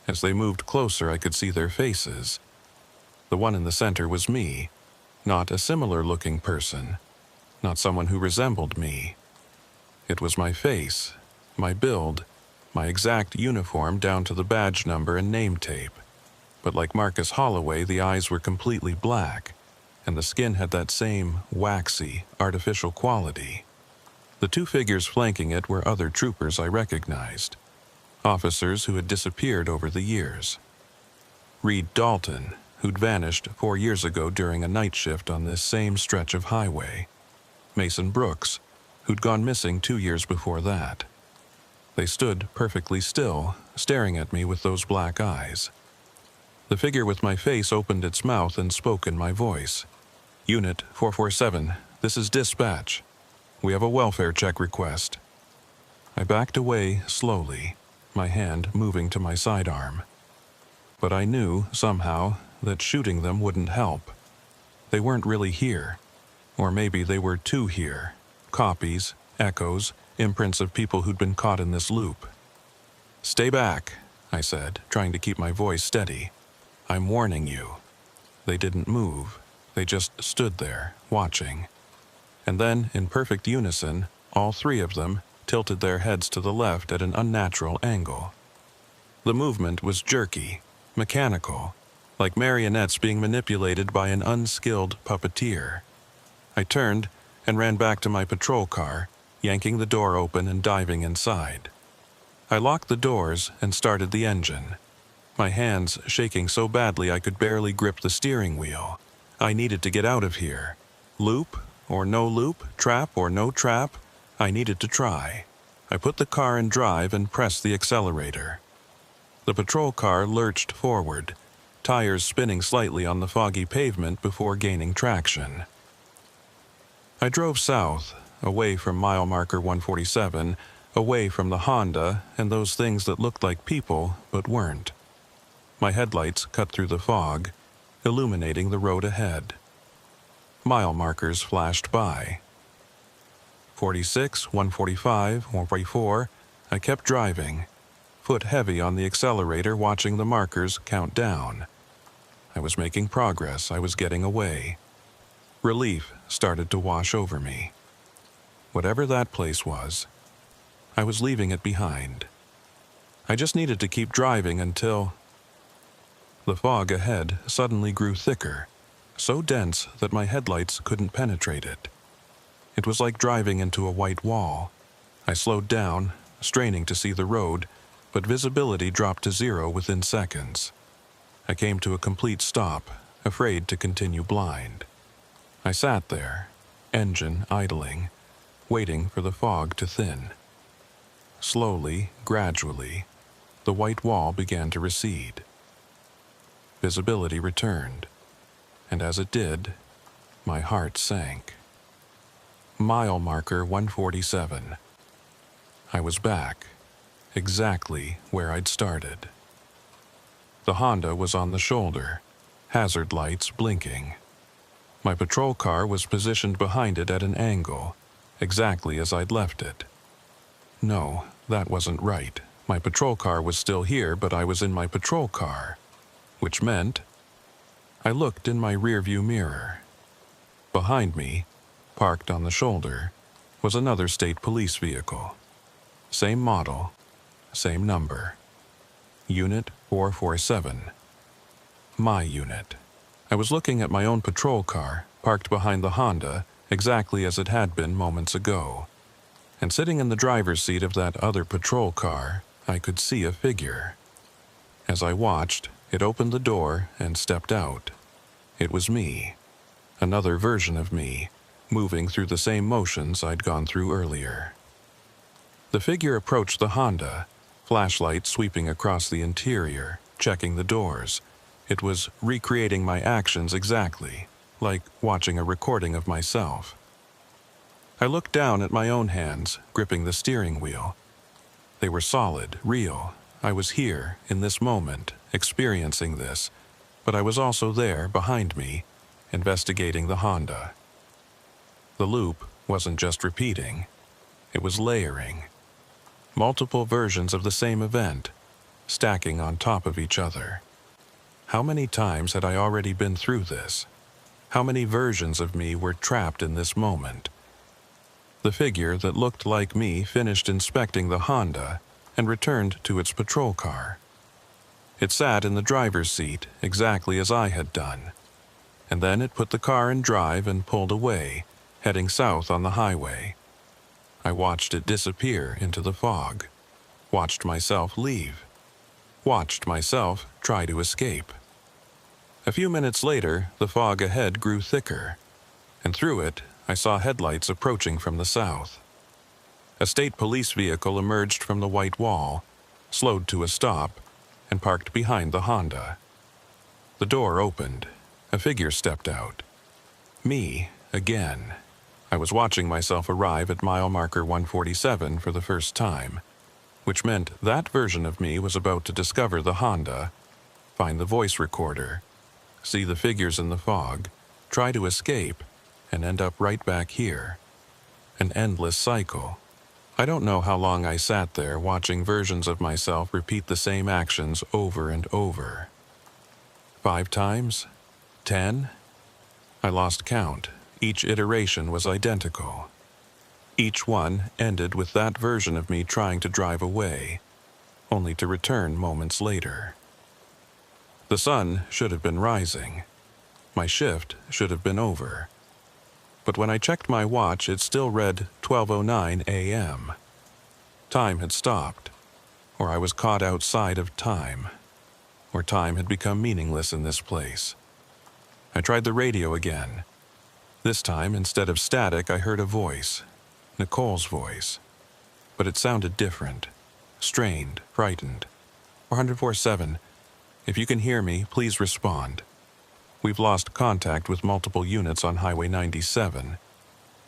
As they moved closer, I could see their faces. The one in the center was me, not a similar-looking person, not someone who resembled me. It was my face, my build, my exact uniform down to the badge number and name tape. But like Marcus Holloway, the eyes were completely black, and the skin had that same waxy, artificial quality. The 2 figures flanking it were other troopers I recognized, officers who had disappeared over the years. Reed Dalton, who'd vanished 4 years ago during a night shift on this same stretch of highway. Mason Brooks, who'd gone missing 2 years before that. They stood perfectly still, staring at me with those black eyes. The figure with my face opened its mouth and spoke in my voice. Unit 447, this is dispatch. We have a welfare check request. I backed away slowly, my hand moving to my sidearm. But I knew, somehow, that shooting them wouldn't help. They weren't really here. Or maybe they were too here. Copies, echoes, imprints of people who'd been caught in this loop. Stay back, I said, trying to keep my voice steady. I'm warning you. They didn't move. They just stood there, watching. And then, in perfect unison, all 3 of them tilted their heads to the left at an unnatural angle. The movement was jerky, mechanical, like marionettes being manipulated by an unskilled puppeteer. I turned and ran back to my patrol car, yanking the door open and diving inside. I locked the doors and started the engine, my hands shaking so badly I could barely grip the steering wheel. I needed to get out of here. Loop or no loop, trap or no trap, I needed to try. I put the car in drive and pressed the accelerator. The patrol car lurched forward, tires spinning slightly on the foggy pavement before gaining traction. I drove south, away from mile marker 147, away from the Honda and those things that looked like people but weren't. My headlights cut through the fog, illuminating the road ahead. Mile markers flashed by. 46, 145, 144, I kept driving, foot heavy on the accelerator, watching the markers count down. I was making progress, I was getting away. Relief started to wash over me. Whatever that place was, I was leaving it behind. I just needed to keep driving until... The fog ahead suddenly grew thicker, so dense that my headlights couldn't penetrate it. It was like driving into a white wall. I slowed down, straining to see the road, but visibility dropped to 0 within seconds. I came to a complete stop, afraid to continue blind. I sat there, engine idling, waiting for the fog to thin. Slowly, gradually, the white wall began to recede. Visibility returned, and as it did, my heart sank. Mile marker 147. I was back, exactly where I'd started. The Honda was on the shoulder, hazard lights blinking. My patrol car was positioned behind it at an angle, exactly as I'd left it. No, that wasn't right. My patrol car was still here, but I was in my patrol car, which meant I looked in my rearview mirror. Behind me, parked on the shoulder, was another state police vehicle. Same model, same number. Unit 447. My unit. I was looking at my own patrol car, parked behind the Honda, exactly as it had been moments ago. And sitting in the driver's seat of that other patrol car, I could see a figure. As I watched, it opened the door and stepped out. It was me. Another version of me, moving through the same motions I'd gone through earlier. The figure approached the Honda, flashlight sweeping across the interior, checking the doors. It was recreating my actions exactly, like watching a recording of myself. I looked down at my own hands, gripping the steering wheel. They were solid, real. I was here, in this moment, experiencing this, but I was also there, behind me, investigating the Honda. The loop wasn't just repeating, it was layering. Multiple versions of the same event, stacking on top of each other. How many times had I already been through this? How many versions of me were trapped in this moment? The figure that looked like me finished inspecting the Honda and returned to its patrol car. It sat in the driver's seat exactly as I had done, and then it put the car in drive and pulled away, heading south on the highway. I watched it disappear into the fog, watched myself leave, watched myself try to escape. A few minutes later, the fog ahead grew thicker, and through it, I saw headlights approaching from the south. A state police vehicle emerged from the white wall, slowed to a stop, and parked behind the Honda. The door opened. A figure stepped out. Me, again. I was watching myself arrive at mile marker 147 for the first time, which meant that version of me was about to discover the Honda, find the voice recorder, see the figures in the fog, try to escape, and end up right back here. An endless cycle. I don't know how long I sat there watching versions of myself repeat the same actions over and over. 5 times? 10? I lost count. Each iteration was identical. Each one ended with that version of me trying to drive away, only to return moments later. The sun should have been rising. My shift should have been over. But when I checked my watch, it still read 12:09 a.m. Time had stopped, or I was caught outside of time, or time had become meaningless in this place. I tried the radio again. This time, instead of static, I heard a voice, Nicole's voice. But it sounded different, strained, frightened. 447, if you can hear me, please respond. We've lost contact with multiple units on Highway 97.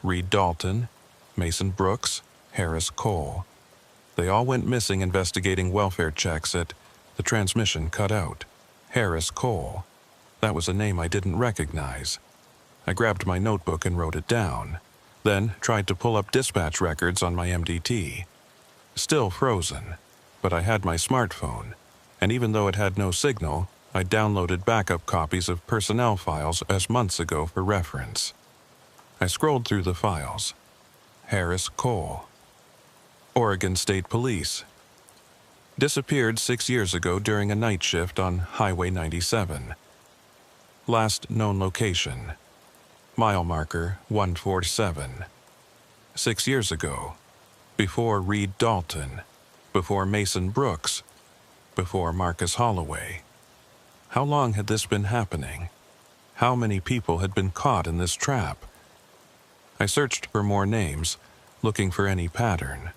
Reed Dalton, Mason Brooks, Harris Cole. They all went missing investigating welfare checks at the transmission cut out. Harris Cole. That was a name I didn't recognize. I grabbed my notebook and wrote it down, then tried to pull up dispatch records on my MDT. Still frozen, but I had my smartphone, and even though it had no signal, I downloaded backup copies of personnel files as months ago for reference. I scrolled through the files. Harris Cole. Oregon State Police. Disappeared 6 years ago during a night shift on Highway 97. Last known location. Mile marker 147. 6 years ago. Before Reed Dalton. Before Mason Brooks. Before Marcus Holloway. How long had this been happening? How many people had been caught in this trap? I searched for more names, looking for any pattern.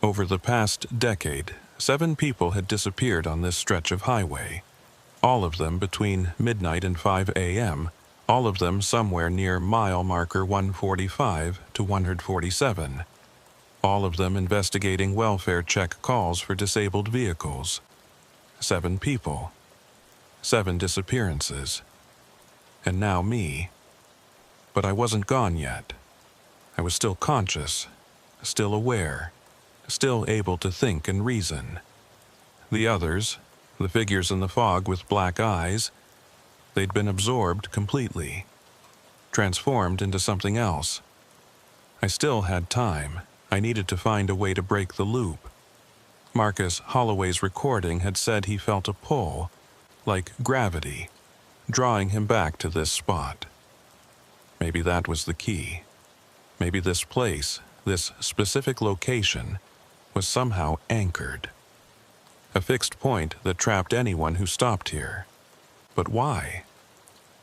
Over the past decade, 7 people had disappeared on this stretch of highway, all of them between midnight and 5 a.m., all of them somewhere near mile marker 145 to 147, all of them investigating welfare check calls for disabled vehicles. 7 people. 7 disappearances. And now me. But I wasn't gone yet. I was still conscious, still aware, still able to think and reason. The others, the figures in the fog with black eyes, they'd been absorbed completely, transformed into something else. I still had time. I needed to find a way to break the loop. Marcus Holloway's recording had said he felt a pull, like gravity, drawing him back to this spot. Maybe that was the key. Maybe this place, this specific location, was somehow anchored. A fixed point that trapped anyone who stopped here. But why?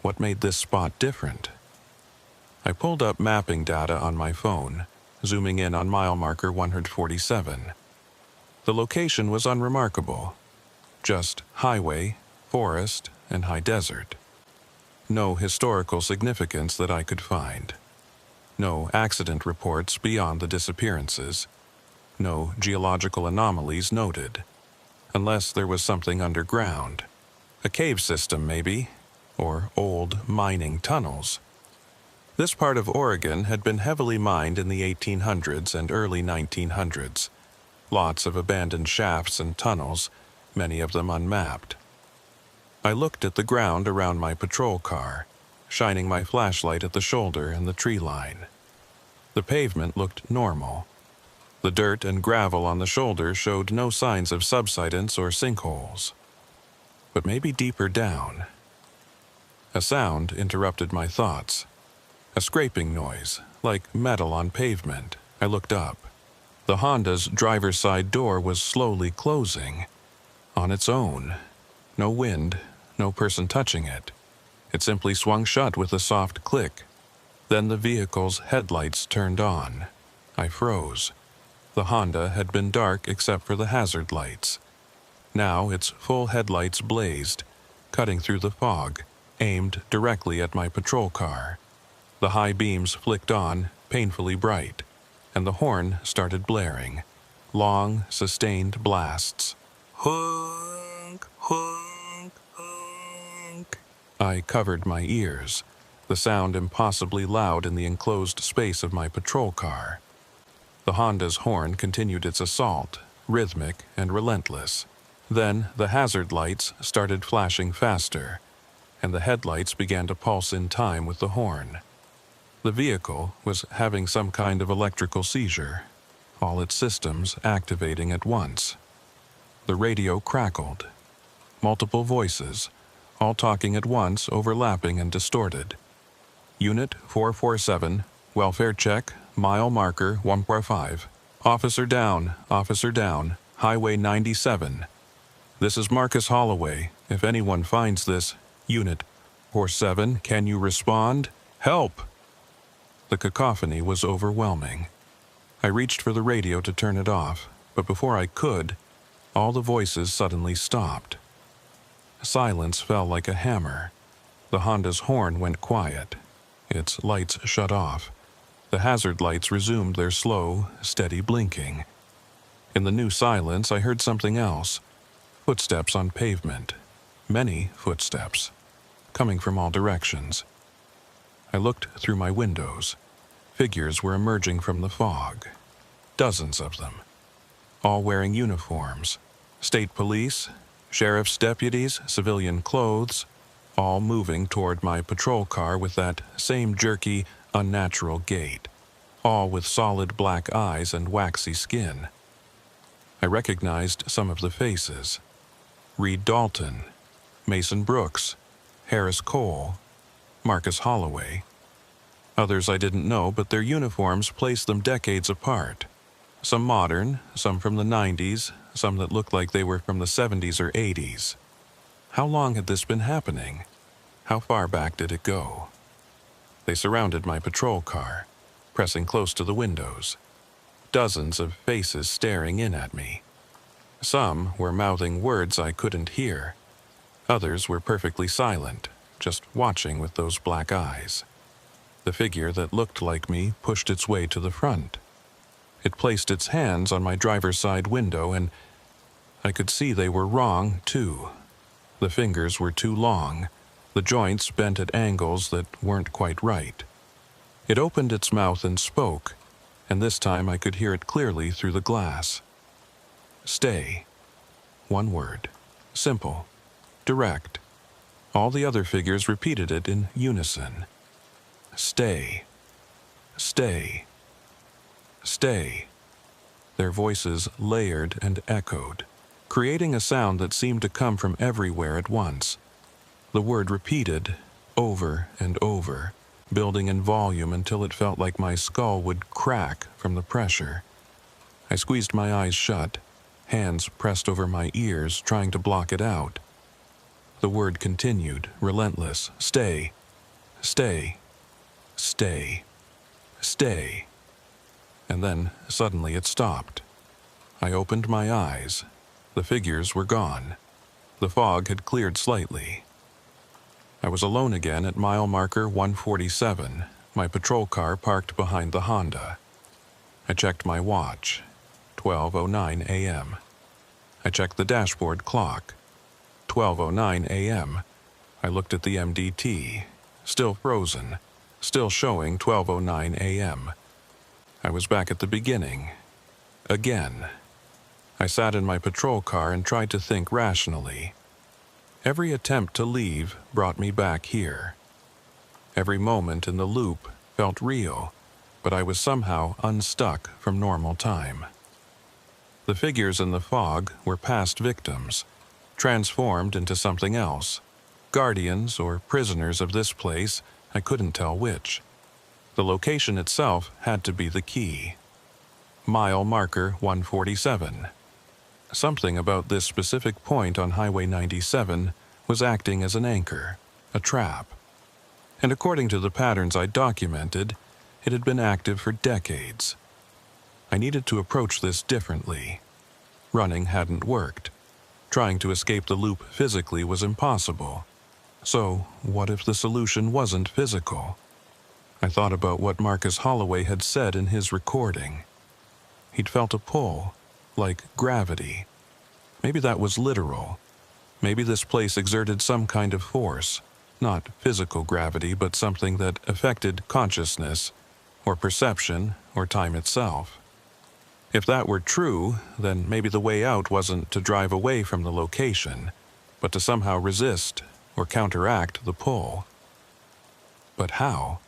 What made this spot different? I pulled up mapping data on my phone, zooming in on mile marker 147. The location was unremarkable. Just highway, forest, and high desert. No historical significance that I could find. No accident reports beyond the disappearances. No geological anomalies noted. Unless there was something underground. A cave system, maybe, or old mining tunnels. This part of Oregon had been heavily mined in the 1800s and early 1900s. Lots of abandoned shafts and tunnels, many of them unmapped. I looked at the ground around my patrol car, shining my flashlight at the shoulder and the tree line. The pavement looked normal. The dirt and gravel on the shoulder showed no signs of subsidence or sinkholes. But maybe deeper down. A sound interrupted my thoughts. A scraping noise, like metal on pavement. I looked up. The Honda's driver's side door was slowly closing. On its own. No wind, no person touching it. It simply swung shut with a soft click. Then the vehicle's headlights turned on. I froze. The Honda had been dark except for the hazard lights. Now its full headlights blazed, cutting through the fog, aimed directly at my patrol car. The high beams flicked on, painfully bright, and the horn started blaring. Long, sustained blasts. Honk, honk, honk. I covered my ears, the sound impossibly loud in the enclosed space of my patrol car. The Honda's horn continued its assault, rhythmic and relentless. Then the hazard lights started flashing faster, and the headlights began to pulse in time with the horn. The vehicle was having some kind of electrical seizure, all its systems activating at once. The radio crackled. Multiple voices, all talking at once, overlapping and distorted. Unit 447, welfare check, mile marker 145. Officer down, highway 97. This is Marcus Holloway. If anyone finds this, Unit 47, can you respond? Help! The cacophony was overwhelming. I reached for the radio to turn it off, but before I could, all the voices suddenly stopped. Silence fell like a hammer. The Honda's horn went quiet. Its lights shut off. The hazard lights resumed their slow, steady blinking. In the new silence, I heard something else. Footsteps on pavement. Many footsteps. Coming from all directions. I looked through my windows. Figures were emerging from the fog. Dozens of them. All wearing uniforms. State police, sheriff's deputies, civilian clothes, all moving toward my patrol car with that same jerky, unnatural gait. All with solid black eyes and waxy skin. I recognized some of the faces. Reed Dalton, Mason Brooks, Harris Cole, Marcus Holloway. Others I didn't know, but their uniforms placed them decades apart. Some modern, some from the 90s, some that looked like they were from the 70s or 80s. How long had this been happening? How far back did it go? They surrounded my patrol car. pressing close to the windows. Dozens of faces staring in at me. Some were mouthing words I couldn't hear. Others were perfectly silent, just watching with those black eyes. The figure that looked like me pushed its way to the front. It placed its hands on my driver's side window, and I could see they were wrong, too. The fingers were too long, the joints bent at angles that weren't quite right. It opened its mouth and spoke, and this time I could hear it clearly through the glass. Stay. One word. Simple. Direct. All the other figures repeated it in unison. Stay. Stay. Stay. Their voices layered and echoed, creating a sound that seemed to come from everywhere at once. The word repeated, over and over, building in volume until it felt like my skull would crack from the pressure. I squeezed my eyes shut, hands pressed over my ears, trying to block it out. The word continued, relentless. Stay. Stay. Stay. Stay. And then, suddenly, it stopped. I opened my eyes. The figures were gone. The fog had cleared slightly. I was alone again at mile marker 147, my patrol car parked behind the Honda. I checked my watch. 12:09 a.m. I checked the dashboard clock. 12:09 a.m. I looked at the MDT. Still frozen. Still showing 12:09 a.m. I was back at the beginning. Again. I sat in my patrol car and tried to think rationally. Every attempt to leave brought me back here. Every moment in the loop felt real, but I was somehow unstuck from normal time. The figures in the fog were past victims, transformed into something else. Guardians or prisoners of this place, I couldn't tell which. The location itself had to be the key. Mile marker 147. Something about this specific point on Highway 97 was acting as an anchor, a trap. And according to the patterns I documented, it had been active for decades. I needed to approach this differently. Running hadn't worked. Trying to escape the loop physically was impossible. So, what if the solution wasn't physical? I thought about what Marcus Holloway had said in his recording. He'd felt a pull, like gravity. Maybe that was literal. Maybe this place exerted some kind of force, not physical gravity, but something that affected consciousness, or perception, or time itself. If that were true, then maybe the way out wasn't to drive away from the location, but to somehow resist or counteract the pull. But how?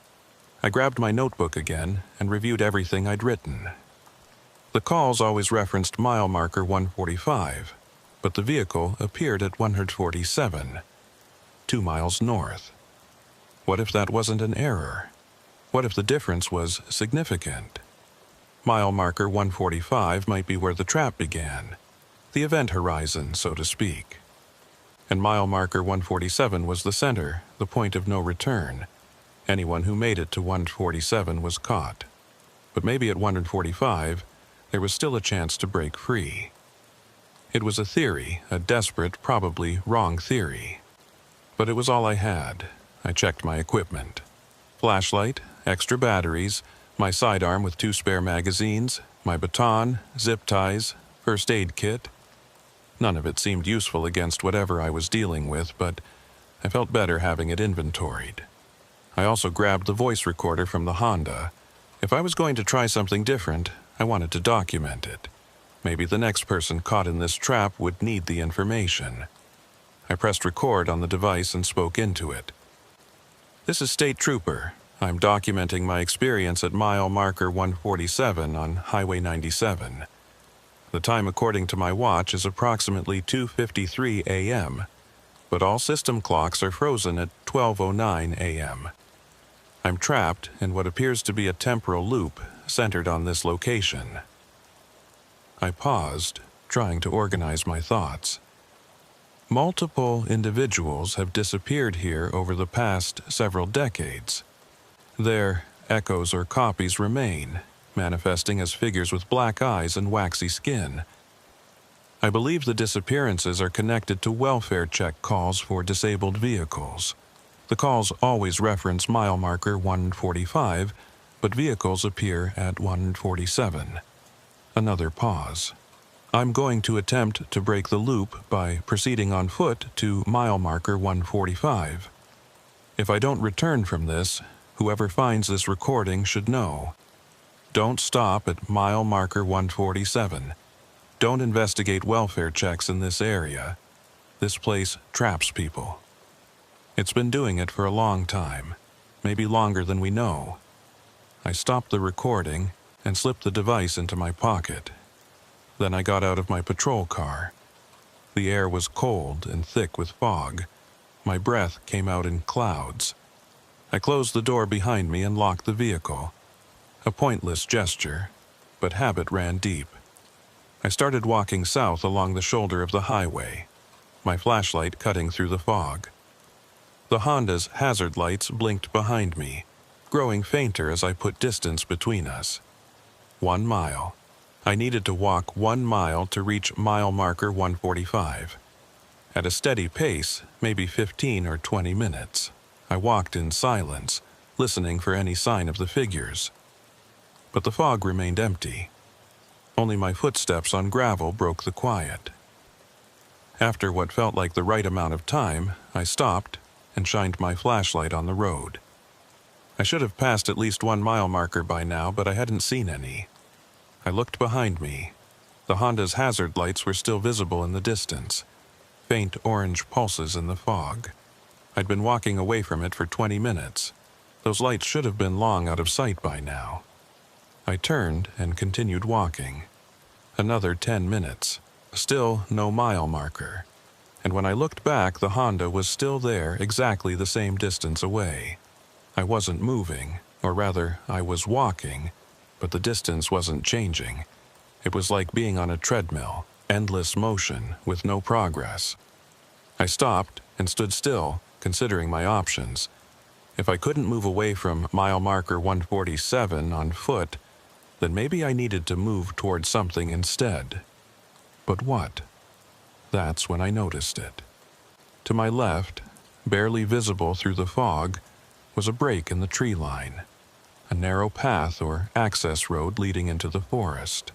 I grabbed my notebook again and reviewed everything I'd written. The calls always referenced mile marker 145, but the vehicle appeared at 147, 2 miles north. What if that wasn't an error? What if the difference was significant? Mile marker 145 might be where the trap began, the event horizon, so to speak. And mile marker 147 was the center, the point of no return. Anyone who made it to 147 was caught. But maybe at 145, there was still a chance to break free. It was a theory, a desperate, probably wrong theory. But it was all I had. I checked my equipment. Flashlight, extra batteries, my sidearm with 2 spare magazines, my baton, zip ties, first aid kit. None of it seemed useful against whatever I was dealing with, but I felt better having it inventoried. I also grabbed the voice recorder from the Honda. If I was going to try something different, I wanted to document it. Maybe the next person caught in this trap would need the information. I pressed record on the device and spoke into it. This is State Trooper. I'm documenting my experience at mile marker 147 on Highway 97. The time according to my watch is approximately 2:53 a.m., but all system clocks are frozen at 12:09 a.m. I'm trapped in what appears to be a temporal loop centered on this location. I paused, trying to organize my thoughts. Multiple individuals have disappeared here over the past several decades. Their echoes or copies remain, manifesting as figures with black eyes and waxy skin. I believe the disappearances are connected to welfare check calls for disabled vehicles. The calls always reference mile marker 145, but vehicles appear at 147. Another pause. I'm going to attempt to break the loop by proceeding on foot to mile marker 145. If I don't return from this, whoever finds this recording should know. Don't stop at mile marker 147. Don't investigate welfare checks in this area. This place traps people. It's been doing it for a long time, maybe longer than we know. I stopped the recording and slipped the device into my pocket. Then I got out of my patrol car. The air was cold and thick with fog. My breath came out in clouds. I closed the door behind me and locked the vehicle. A pointless gesture, but habit ran deep. I started walking south along the shoulder of the highway, my flashlight cutting through the fog. The Honda's hazard lights blinked behind me, growing fainter as I put distance between us. 1 mile. I needed to walk 1 mile to reach mile marker 145. At a steady pace, maybe 15 or 20 minutes, I walked in silence, listening for any sign of the figures. But the fog remained empty. Only my footsteps on gravel broke the quiet. After what felt like the right amount of time, I stopped and shined my flashlight on the road. I should have passed at least 1 mile marker by now, but I hadn't seen any. I looked behind me. The Honda's hazard lights were still visible in the distance, faint orange pulses in the fog. I'd been walking away from it for 20 minutes. Those lights should have been long out of sight by now. I turned and continued walking. Another 10 minutes. Still no mile marker. And when I looked back, the Honda was still there, exactly the same distance away. I wasn't moving, or rather, I was walking, but the distance wasn't changing. It was like being on a treadmill, endless motion, with no progress. I stopped and stood still, considering my options. If I couldn't move away from mile marker 147 on foot, then maybe I needed to move toward something instead. But what? That's when I noticed it. To my left, barely visible through the fog, was a break in the tree line, a narrow path or access road leading into the forest.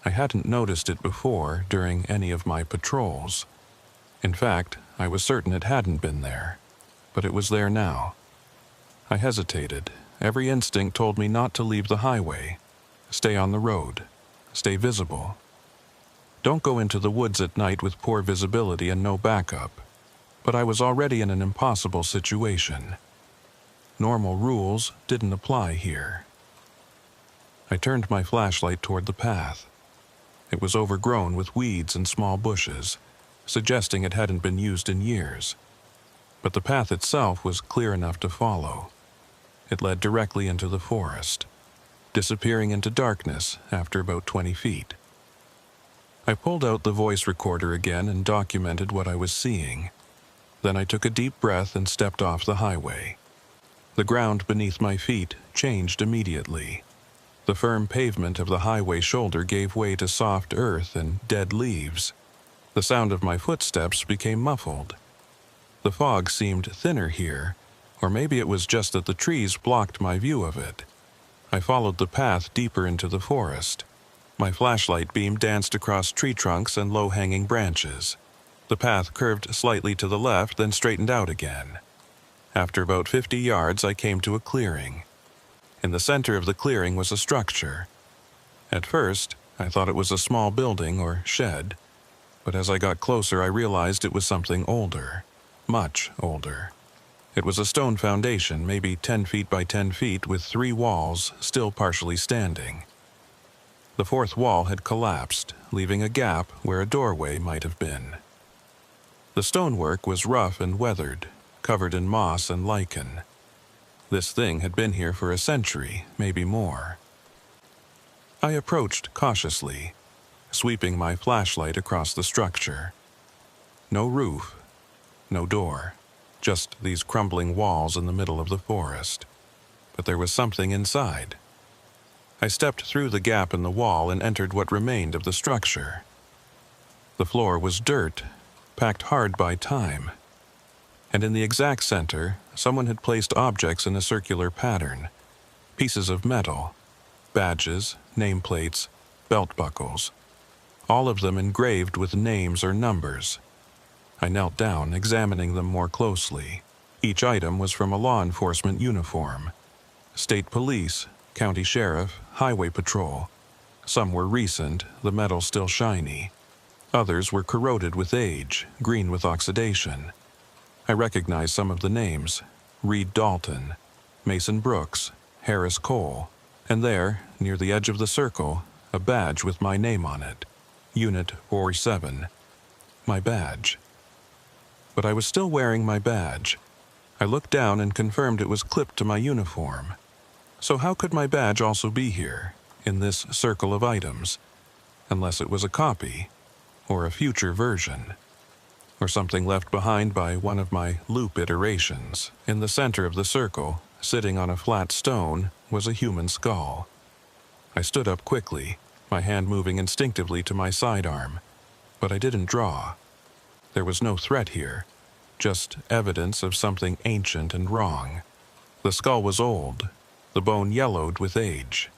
I hadn't noticed it before during any of my patrols. In fact, I was certain it hadn't been there, but it was there now. I hesitated. Every instinct told me not to leave the highway. Stay on the road. Stay visible. Don't go into the woods at night with poor visibility and no backup. But I was already in an impossible situation. Normal rules didn't apply here. I turned my flashlight toward the path. It was overgrown with weeds and small bushes, suggesting it hadn't been used in years. But the path itself was clear enough to follow. It led directly into the forest, disappearing into darkness after about 20 feet. I pulled out the voice recorder again and documented what I was seeing. Then I took a deep breath and stepped off the highway. The ground beneath my feet changed immediately. The firm pavement of the highway shoulder gave way to soft earth and dead leaves. The sound of my footsteps became muffled. The fog seemed thinner here, or maybe it was just that the trees blocked my view of it. I followed the path deeper into the forest. My flashlight beam danced across tree trunks and low-hanging branches. The path curved slightly to the left, then straightened out again. After about 50 yards, I came to a clearing. In the center of the clearing was a structure. At first, I thought it was a small building or shed, but as I got closer, I realized it was something older, much older. It was a stone foundation, maybe 10 feet by 10 feet, with 3 walls still partially standing. The 4th wall had collapsed, leaving a gap where a doorway might have been. The stonework was rough and weathered, covered in moss and lichen. This thing had been here for a century, maybe more. I approached cautiously, sweeping my flashlight across the structure. No roof, no door. Just these crumbling walls in the middle of the forest. but there was something inside. I stepped through the gap in the wall and entered what remained of the structure. The floor was dirt, packed hard by time, and in the exact center, someone had placed objects in a circular pattern, pieces of metal, badges, nameplates, belt buckles, all of them engraved with names or numbers. I knelt down, examining them more closely. Each item was from a law enforcement uniform. State police, county sheriff, highway patrol. Some were recent, the metal still shiny. Others were corroded with age, green with oxidation. I recognized some of the names: Reed Dalton, Mason Brooks, Harris Cole, and there, near the edge of the circle, a badge with my name on it. Unit 47. My badge. But I was still wearing my badge. I looked down and confirmed it was clipped to my uniform. So how could my badge also be here, in this circle of items, unless it was a copy, or a future version, or something left behind by one of my loop iterations? In the center of the circle, sitting on a flat stone, was a human skull. I stood up quickly, my hand moving instinctively to my sidearm, but I didn't draw. There was no threat here, just evidence of something ancient and wrong. The skull was old, the bone yellowed with age.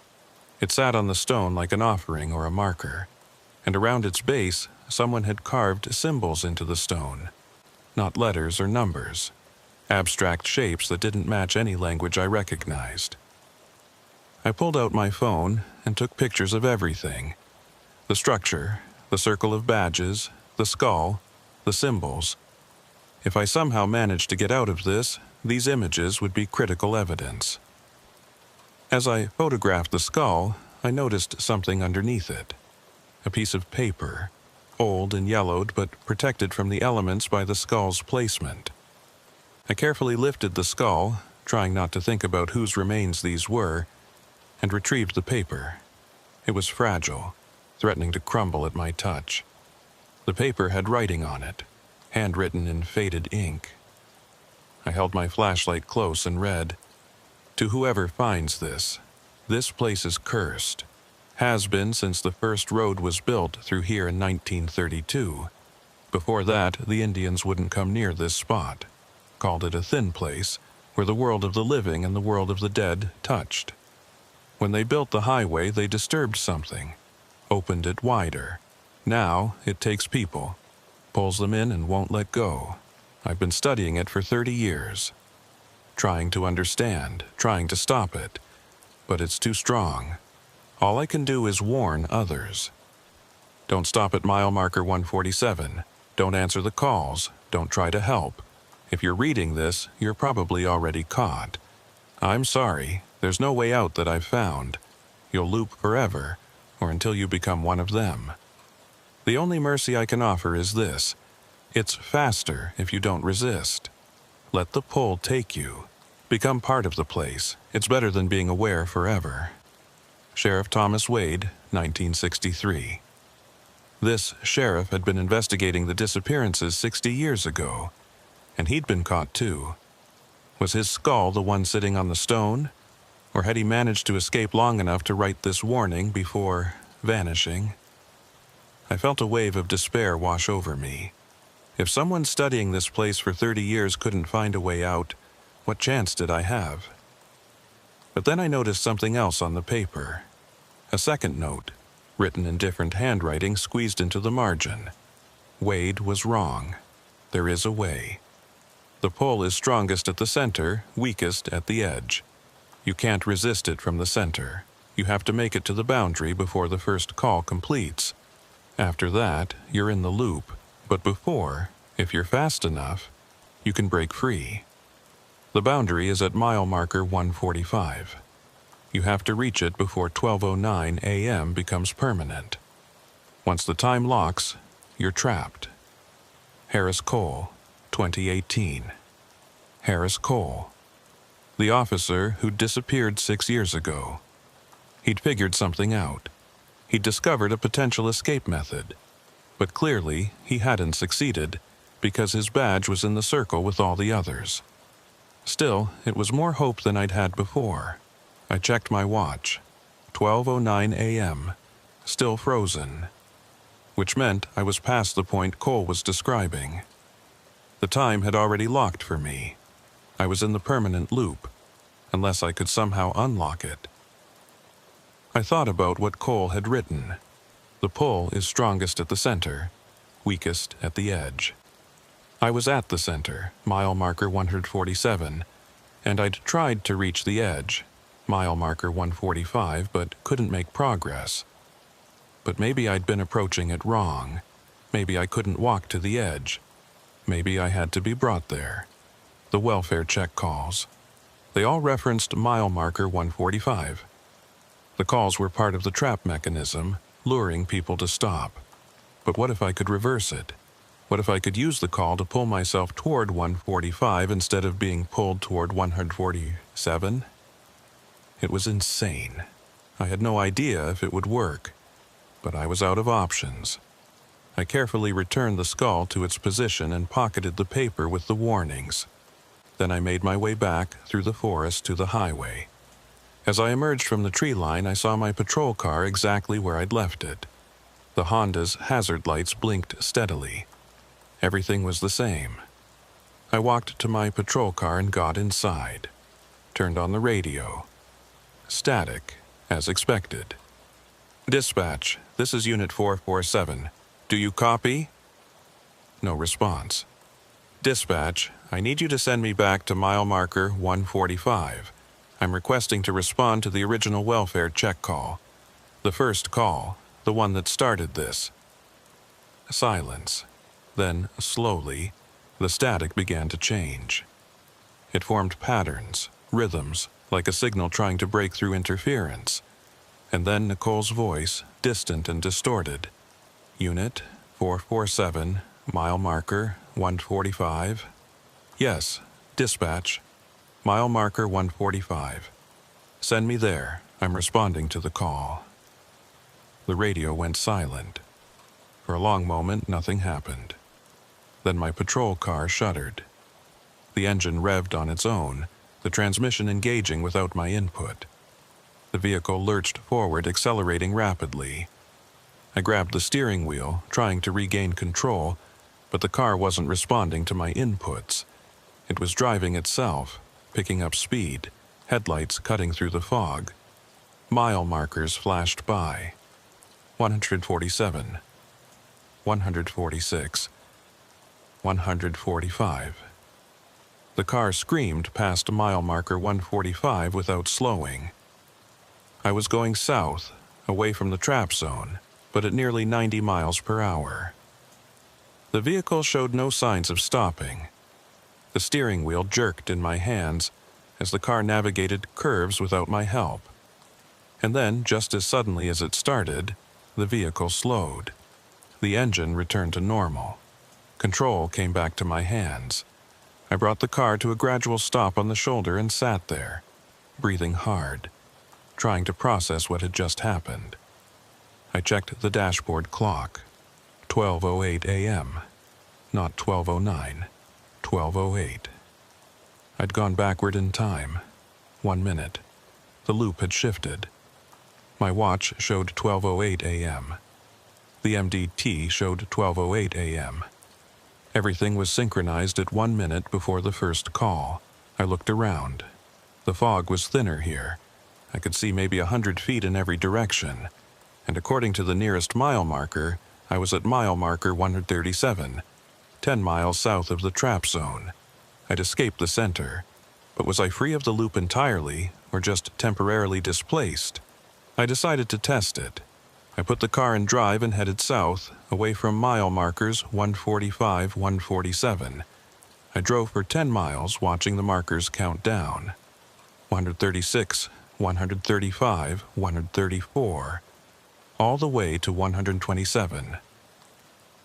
It sat on the stone like an offering or a marker, and around its base, someone had carved symbols into the stone. Not letters or numbers, abstract shapes that didn't match any language I recognized. I pulled out my phone and took pictures of everything. The structure, the circle of badges, the skull, the symbols. If I somehow managed to get out of this, these images would be critical evidence. As I photographed the skull, I noticed something underneath it. A piece of paper, old and yellowed but protected from the elements by the skull's placement. I carefully lifted the skull, trying not to think about whose remains these were, and retrieved the paper. It was fragile, threatening to crumble at my touch. The paper had writing on it, handwritten in faded ink. I held my flashlight close and read, "To whoever finds this, this place is cursed. Has been since the first road was built through here in 1932. Before that, the Indians wouldn't come near this spot. Called it a thin place, where the world of the living and the world of the dead touched. When they built the highway, they disturbed something, opened it wider. Now it takes people, pulls them in and won't let go. I've been studying it for 30 years. Trying to understand, trying to stop it, but it's too strong. All I can do is warn others. Don't stop at mile marker 147. Don't answer the calls. Don't try to help. If you're reading this, you're probably already caught. I'm sorry, there's no way out that I've found. You'll loop forever, or until you become one of them. The only mercy I can offer is this. It's faster if you don't resist. Let the pull take you. Become part of the place. It's better than being aware forever." Sheriff Thomas Wade, 1963. This sheriff had been investigating the disappearances 60 years ago, and he'd been caught too. Was his skull the one sitting on the stone, or had he managed to escape long enough to write this warning before vanishing? I felt a wave of despair wash over me. If someone studying this place for 30 years couldn't find a way out, what chance did I have? But then I noticed something else on the paper. A second note, written in different handwriting, squeezed into the margin. Wade was wrong. There is a way. The pull is strongest at the center, weakest at the edge. You can't resist it from the center. You have to make it to the boundary before the first call completes. After that, you're in the loop. But before, if you're fast enough, you can break free. The boundary is at mile marker 145. You have to reach it before 12:09 a.m. becomes permanent. Once the time locks, you're trapped. Harris Cole, 2018. Harris Cole, the officer who disappeared 6 years ago. He'd figured something out. He'd discovered a potential escape method. But clearly, he hadn't succeeded, because his badge was in the circle with all the others. Still, it was more hope than I'd had before. I checked my watch. 12:09 a.m. Still frozen. Which meant I was past the point Cole was describing. The time had already locked for me. I was in the permanent loop, unless I could somehow unlock it. I thought about what Cole had written. The pull is strongest at the center, weakest at the edge. I was at the center, mile marker 147, and I'd tried to reach the edge, mile marker 145, but couldn't make progress. But maybe I'd been approaching it wrong. Maybe I couldn't walk to the edge. Maybe I had to be brought there. The welfare check calls. They all referenced mile marker 145. The calls were part of the trap mechanism, luring people to stop. But what if I could reverse it? What if I could use the call to pull myself toward 145 instead of being pulled toward 147? It was insane. I had no idea if it would work, but I was out of options. I carefully returned the skull to its position and pocketed the paper with the warnings. Then I made my way back through the forest to the highway. As I emerged from the tree line, I saw my patrol car exactly where I'd left it. The Honda's hazard lights blinked steadily. Everything was the same. I walked to my patrol car and got inside. Turned on the radio. Static, as expected. "Dispatch, this is Unit 447. Do you copy?" No response. "Dispatch, I need you to send me back to mile marker 145. I'm requesting to respond to the original welfare check call. The first call, the one that started this." Silence. Then, slowly, the static began to change. It formed patterns, rhythms, like a signal trying to break through interference. And then Nicole's voice, distant and distorted. "Unit 447, mile marker 145. Yes, dispatch. Mile marker 145. Send me there. I'm responding to the call." The radio went silent. For a long moment, nothing happened. Then my patrol car shuddered. The engine revved on its own, the transmission engaging without my input. The vehicle lurched forward, accelerating rapidly. I grabbed the steering wheel, trying to regain control, but the car wasn't responding to my inputs. It was driving itself, picking up speed, headlights cutting through the fog. Mile markers flashed by. 147. 146. 145. The car screamed past mile marker 145 without slowing. I was going south, away from the trap zone, but at nearly 90 miles per hour. The vehicle showed no signs of stopping. The steering wheel jerked in my hands as the car navigated curves without my help. And then, just as suddenly as it started, the vehicle slowed. The engine returned to normal. Control came back to my hands. I brought the car to a gradual stop on the shoulder and sat there, breathing hard, trying to process what had just happened. I checked the dashboard clock. 12:08 a.m. Not 12:09. 12:08. I'd gone backward in time. 1 minute. The loop had shifted. My watch showed 12:08 a.m. The MDT showed 12:08 a.m. Everything was synchronized at 1 minute before the first call. I looked around. The fog was thinner here. I could see maybe 100 feet in every direction. And according to the nearest mile marker, I was at mile marker 137, 10 miles south of the trap zone. I'd escaped the center. But was I free of the loop entirely, or just temporarily displaced? I decided to test it. I put the car in drive and headed south, away from mile markers 145, 147. I drove for 10 miles, watching the markers count down. 136, 135, 134. All the way to 127.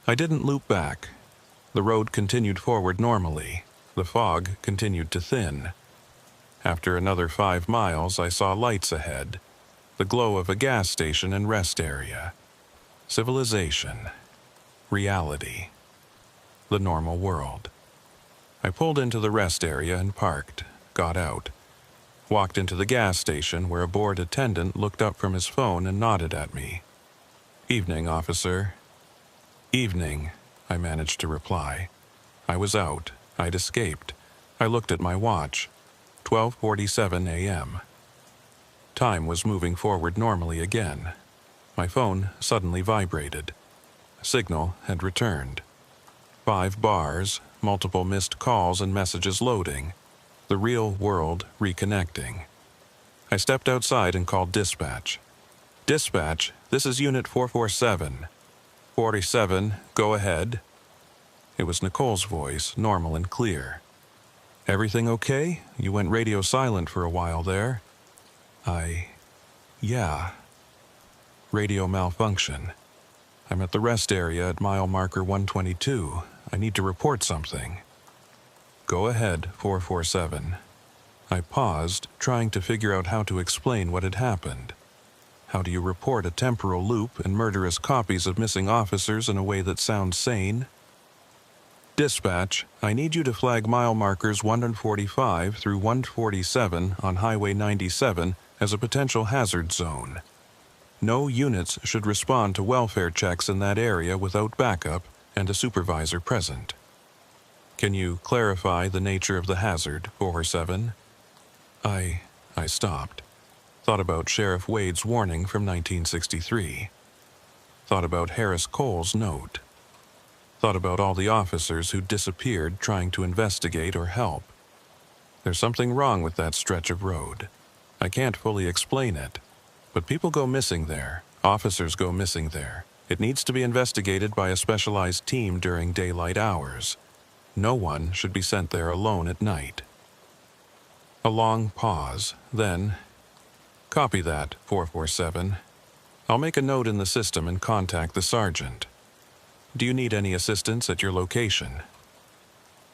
I didn't loop back. The road continued forward normally. The fog continued to thin. After another 5 miles, I saw lights ahead. The glow of a gas station and rest area. Civilization. Reality. The normal world. I pulled into the rest area and parked, got out, walked into the gas station where a bored attendant looked up from his phone and nodded at me. "Evening, officer." "Evening," I managed to reply. I was out. I'd escaped. I looked at my watch. 12:47 a.m. Time was moving forward normally again. My phone suddenly vibrated. Signal had returned. 5 bars, multiple missed calls and messages loading. The real world reconnecting. I stepped outside and called dispatch. "Dispatch, this is Unit 447. 47, go ahead." It was Nicole's voice, normal and clear. "Everything okay? You went radio silent for a while there." Yeah. "Radio malfunction. I'm at the rest area at mile marker 122. I need to report something." "Go ahead, 447. I paused, trying to figure out how to explain what had happened. How do you report a temporal loop and murderous copies of missing officers in a way that sounds sane? "Dispatch, I need you to flag mile markers 145 through 147 on Highway 97 as a potential hazard zone. No units should respond to welfare checks in that area without backup and a supervisor present. Can you clarify the nature of the hazard, 447? I stopped. Thought about Sheriff Wade's warning from 1963. Thought about Harris Cole's note. Thought about all the officers who disappeared trying to investigate or help. There's something wrong with that stretch of road. I can't fully explain it, but people go missing there. Officers go missing there. It needs to be investigated by a specialized team during daylight hours. No one should be sent there alone at night." A long pause, then, "Copy that, 447. I'll make a note in the system and contact the sergeant. Do you need any assistance at your location?"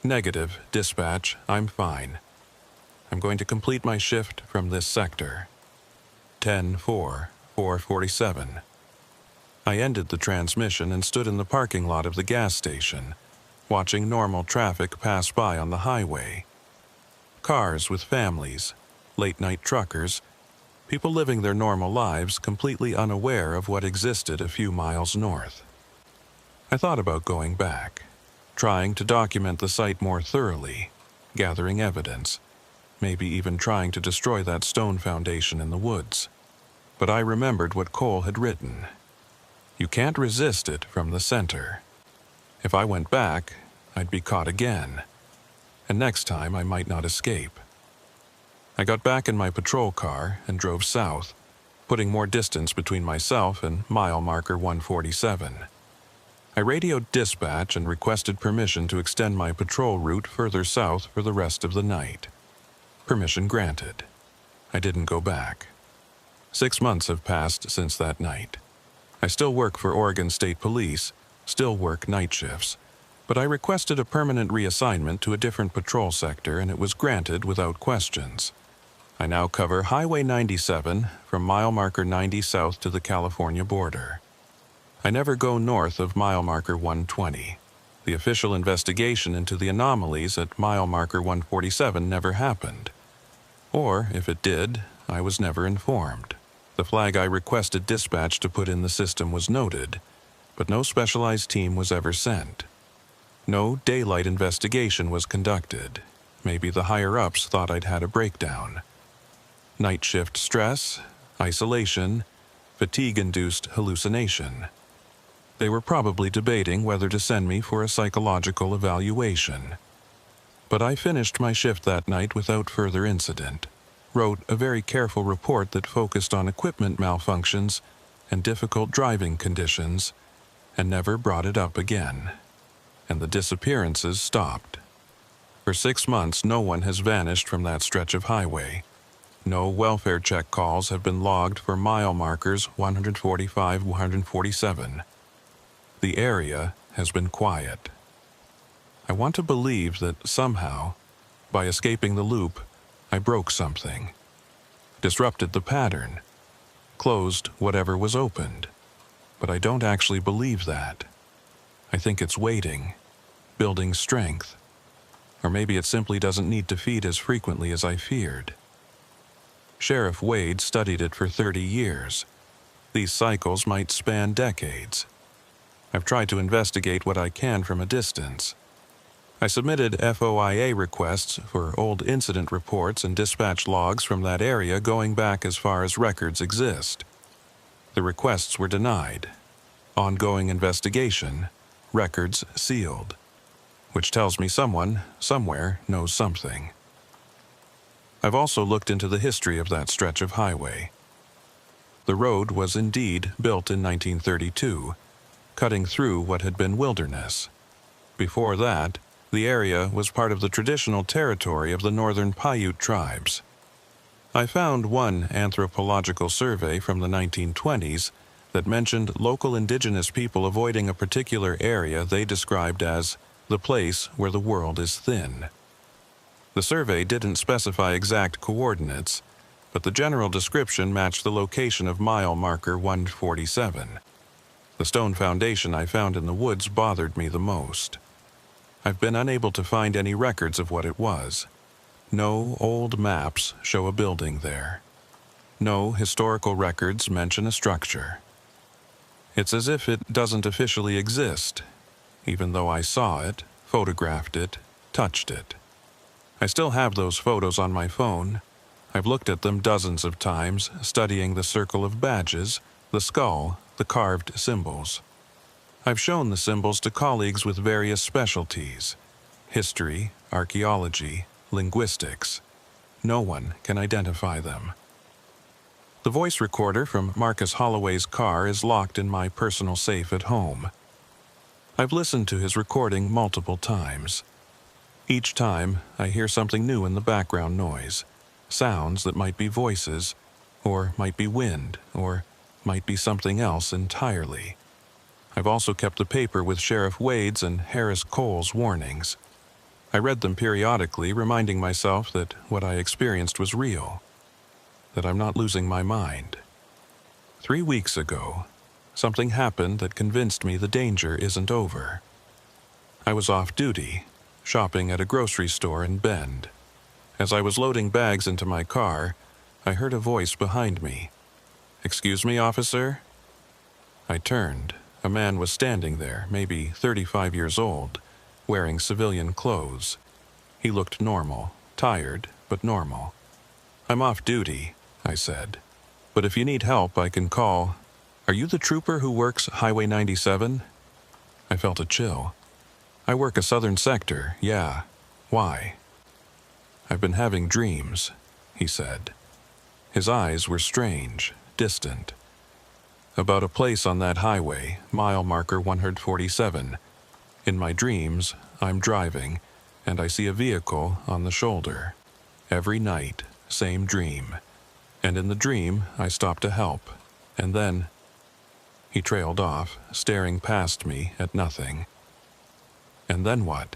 "Negative, dispatch. I'm fine. I'm going to complete my shift from this sector." 10-4, 447. I ended the transmission and stood in the parking lot of the gas station, watching normal traffic pass by on the highway. Cars with families, late-night truckers, people living their normal lives completely unaware of what existed a few miles north. I thought about going back, trying to document the site more thoroughly, gathering evidence, maybe even trying to destroy that stone foundation in the woods. But I remembered what Cole had written. You can't resist it from the center. If I went back, I'd be caught again, and next time I might not escape. I got back in my patrol car and drove south, putting more distance between myself and mile marker 147. I radioed dispatch and requested permission to extend my patrol route further south for the rest of the night. Permission granted. I didn't go back. 6 months have passed since that night. I still work for Oregon State Police, still work night shifts, but I requested a permanent reassignment to a different patrol sector and it was granted without questions. I now cover Highway 97 from mile marker 90 south to the California border. I never go north of mile marker 120. The official investigation into the anomalies at mile marker 147 never happened. Or, if it did, I was never informed. The flag I requested dispatch to put in the system was noted, but no specialized team was ever sent. No daylight investigation was conducted. Maybe the higher-ups thought I'd had a breakdown. Night shift stress, isolation, fatigue-induced hallucination. They were probably debating whether to send me for a psychological evaluation. But I finished my shift that night without further incident, wrote a very careful report that focused on equipment malfunctions and difficult driving conditions, and never brought it up again. And the disappearances stopped. For 6 months, no one has vanished from that stretch of highway. No welfare check calls have been logged for mile markers 145-147. The area has been quiet. I want to believe that somehow, by escaping the loop, I broke something, disrupted the pattern, closed whatever was opened. But I don't actually believe that. I think it's waiting, building strength. Or maybe it simply doesn't need to feed as frequently as I feared. Sheriff Wade studied it for 30 years. These cycles might span decades. I've tried to investigate what I can from a distance. I submitted FOIA requests for old incident reports and dispatch logs from that area going back as far as records exist. The requests were denied. Ongoing investigation, records sealed. Which tells me someone, somewhere, knows something. I've also looked into the history of that stretch of highway. The road was indeed built in 1932, cutting through what had been wilderness. Before that, the area was part of the traditional territory of the northern Paiute tribes. I found one anthropological survey from the 1920s that mentioned local indigenous people avoiding a particular area they described as the place where the world is thin. The survey didn't specify exact coordinates, but the general description matched the location of mile marker 147. The stone foundation I found in the woods bothered me the most. I've been unable to find any records of what it was. No old maps show a building there. No historical records mention a structure. It's as if it doesn't officially exist, even though I saw it, photographed it, touched it. I still have those photos on my phone. I've looked at them dozens of times, studying the circle of badges, the skull, the carved symbols. I've shown the symbols to colleagues with various specialties: history, archaeology, linguistics. No one can identify them. The voice recorder from Marcus Holloway's car is locked in my personal safe at home. I've listened to his recording multiple times. Each time, I hear something new in the background noise, sounds that might be voices, or might be wind, or might be something else entirely. I've also kept the paper with Sheriff Wade's and Harris Cole's warnings. I read them periodically, reminding myself that what I experienced was real, that I'm not losing my mind. 3 weeks ago, something happened that convinced me the danger isn't over. I was off duty, shopping at a grocery store in Bend. As I was loading bags into my car, I heard a voice behind me. "Excuse me, officer?" I turned. A man was standing there, maybe 35 years old, wearing civilian clothes. He looked normal, tired, but normal. "I'm off duty," I said. "But if you need help, I can call. Are you the trooper who works Highway 97? I felt a chill. "I work a southern sector, yeah. Why?" "I've been having dreams," he said. His eyes were strange, distant. "About a place on that highway, mile marker 147. In my dreams, I'm driving, and I see a vehicle on the shoulder. Every night, same dream. And in the dream, I stop to help. And then..." He trailed off, staring past me at nothing. "And then what?"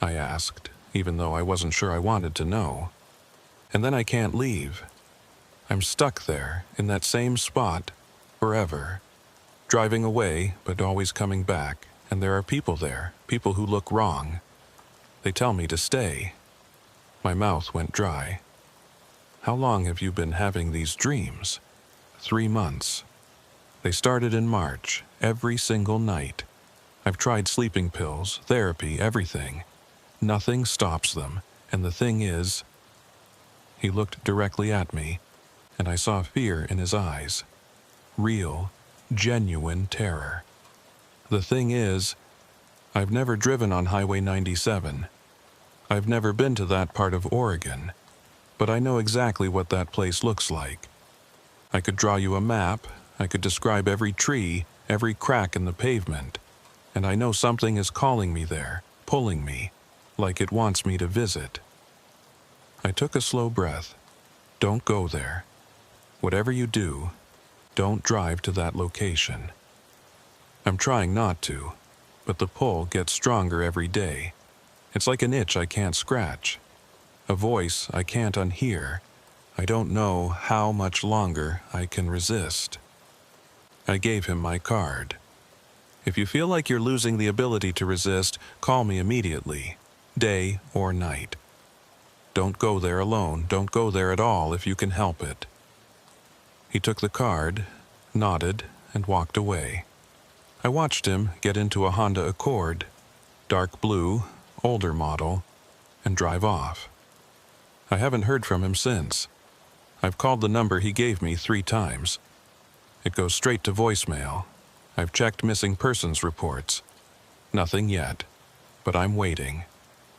I asked, even though I wasn't sure I wanted to know. "And then I can't leave. I'm stuck there, in that same spot, forever. Driving away, but always coming back, and there are people there, people who look wrong. They tell me to stay." My mouth went dry. "How long have you been having these dreams?" 3 months. They started in March, every single night. I've tried sleeping pills, therapy, everything. Nothing stops them, and the thing is..." He looked directly at me, and I saw fear in his eyes. Real, genuine terror. "The thing is, I've never driven on Highway 97. I've never been to that part of Oregon, but I know exactly what that place looks like. I could draw you a map, I could describe every tree, every crack in the pavement, and I know something is calling me there, pulling me, like it wants me to visit." I took a slow breath. "Don't go there. Whatever you do, don't drive to that location." I'm trying not to, but the pull gets stronger every day. It's like an itch I can't scratch, a voice I can't unhear. I don't know how much longer I can resist. I gave him my card. "If you feel like you're losing the ability to resist, call me immediately. day or night. Don't go there alone. Don't go there at all if you can help it. He took the card, nodded, and walked away. I watched him get into a Honda Accord, dark blue, older model, and drive off. I haven't heard from him since. I've called the number he gave me 3 times. It goes straight to voicemail. I've checked missing persons reports. Nothing yet, but I'm waiting,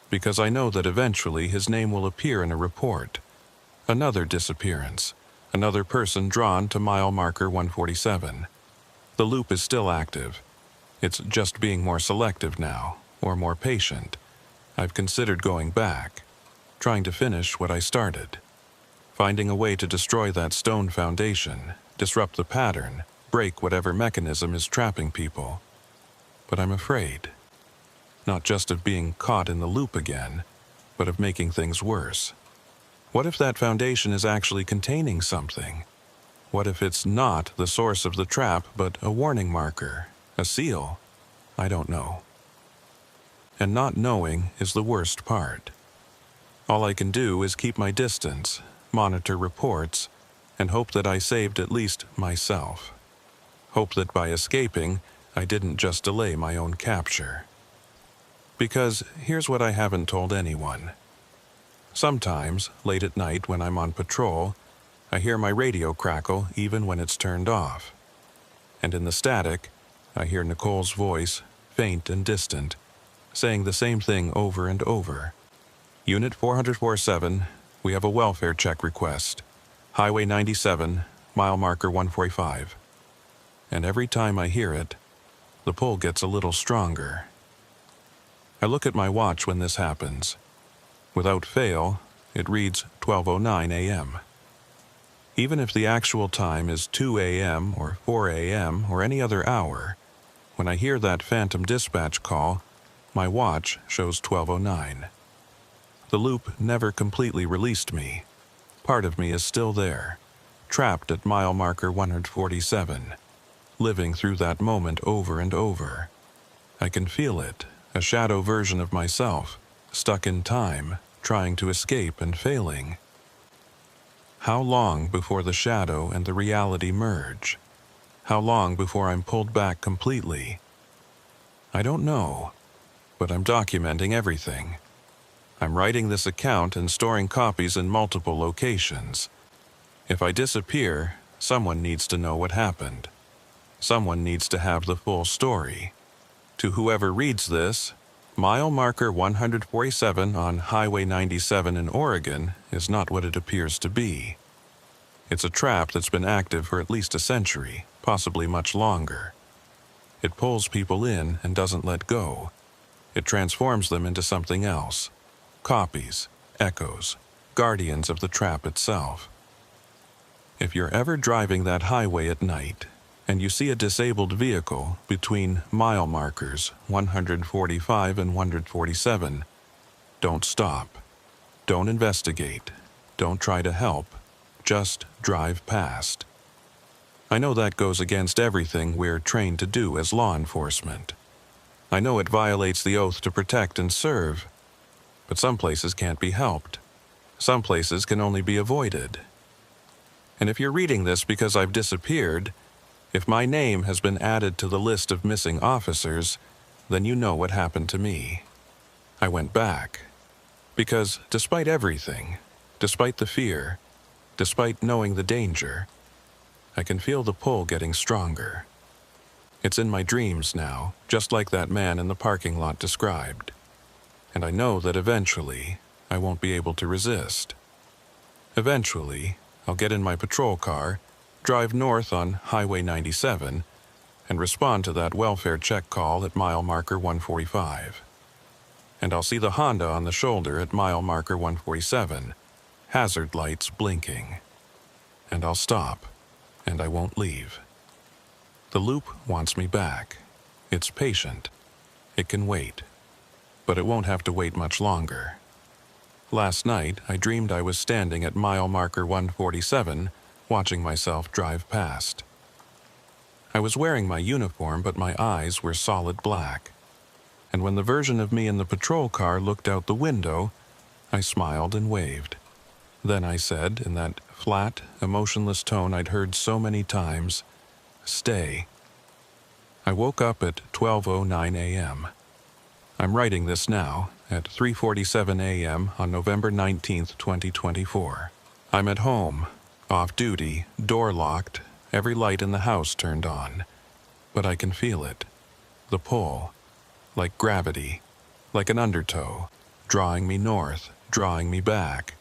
because I know that eventually his name will appear in a report. Another disappearance, another person drawn to mile marker 147. The loop is still active. It's just being more selective now, or more patient. I've considered going back, trying to finish what I started. Finding a way to destroy that stone foundation, disrupt the pattern, break whatever mechanism is trapping people. But I'm afraid. Not just of being caught in the loop again, but of making things worse. What if that foundation is actually containing something? What if it's not the source of the trap, but a warning marker, a seal? I don't know. And not knowing is the worst part. All I can do is keep my distance, monitor reports, and hope that I saved at least myself. Hope that by escaping, I didn't just delay my own capture. Because here's what I haven't told anyone. Sometimes, late at night when I'm on patrol, I hear my radio crackle even when it's turned off. And in the static, I hear Nicole's voice, faint and distant, saying the same thing over and over. Unit 447, we have a welfare check request. Highway 97, mile marker 145. And every time I hear it, the pull gets a little stronger. I look at my watch when this happens. Without fail, it reads 12:09 a.m. Even if the actual time is 2 a.m. or 4 a.m. or any other hour, when I hear that phantom dispatch call, my watch shows 12:09. The loop never completely released me. Part of me is still there, trapped at mile marker 147, living through that moment over and over. I can feel it, a shadow version of myself, stuck in time, trying to escape and failing. How long before the shadow and the reality merge? How long before I'm pulled back completely? I don't know, but I'm documenting everything. I'm writing this account and storing copies in multiple locations. If I disappear, someone needs to know what happened. Someone needs to have the full story. To whoever reads this, mile marker 147 on Highway 97 in Oregon is not what it appears to be. It's a trap that's been active for at least a century, possibly much longer. It pulls people in and doesn't let go. It transforms them into something else. Copies, echoes, guardians of the trap itself. If you're ever driving that highway at night, and you see a disabled vehicle between mile markers 145 and 147, don't stop. Don't investigate. Don't try to help. Just drive past. I know that goes against everything we're trained to do as law enforcement. I know it violates the oath to protect and serve, but some places can't be helped. Some places can only be avoided. And if you're reading this because I've disappeared, if my name has been added to the list of missing officers, then you know what happened to me. I went back. Because despite everything, despite the fear, despite knowing the danger, I can feel the pull getting stronger. It's in my dreams now, just like that man in the parking lot described. And I know that eventually, I won't be able to resist. Eventually, I'll get in my patrol car, drive north on Highway 97, and respond to that welfare check call at mile marker 145. And I'll see the Honda on the shoulder at mile marker 147, hazard lights blinking. And I'll stop, and I won't leave. The loop wants me back. It's patient. It can wait. But it won't have to wait much longer. Last night, I dreamed I was standing at mile marker 147, watching myself drive past. I was wearing my uniform, but my eyes were solid black. and when the version of me in the patrol car looked out the window, I smiled and waved. Then I said, in that flat, emotionless tone I'd heard so many times, "Stay." I woke up at 12:09 a.m. I'm writing this now, at 3:47 a.m. on November 19th, 2024. I'm at home, off duty, door locked, every light in the house turned on. But I can feel it. The pull. Like gravity. Like an undertow. Drawing me north, drawing me back.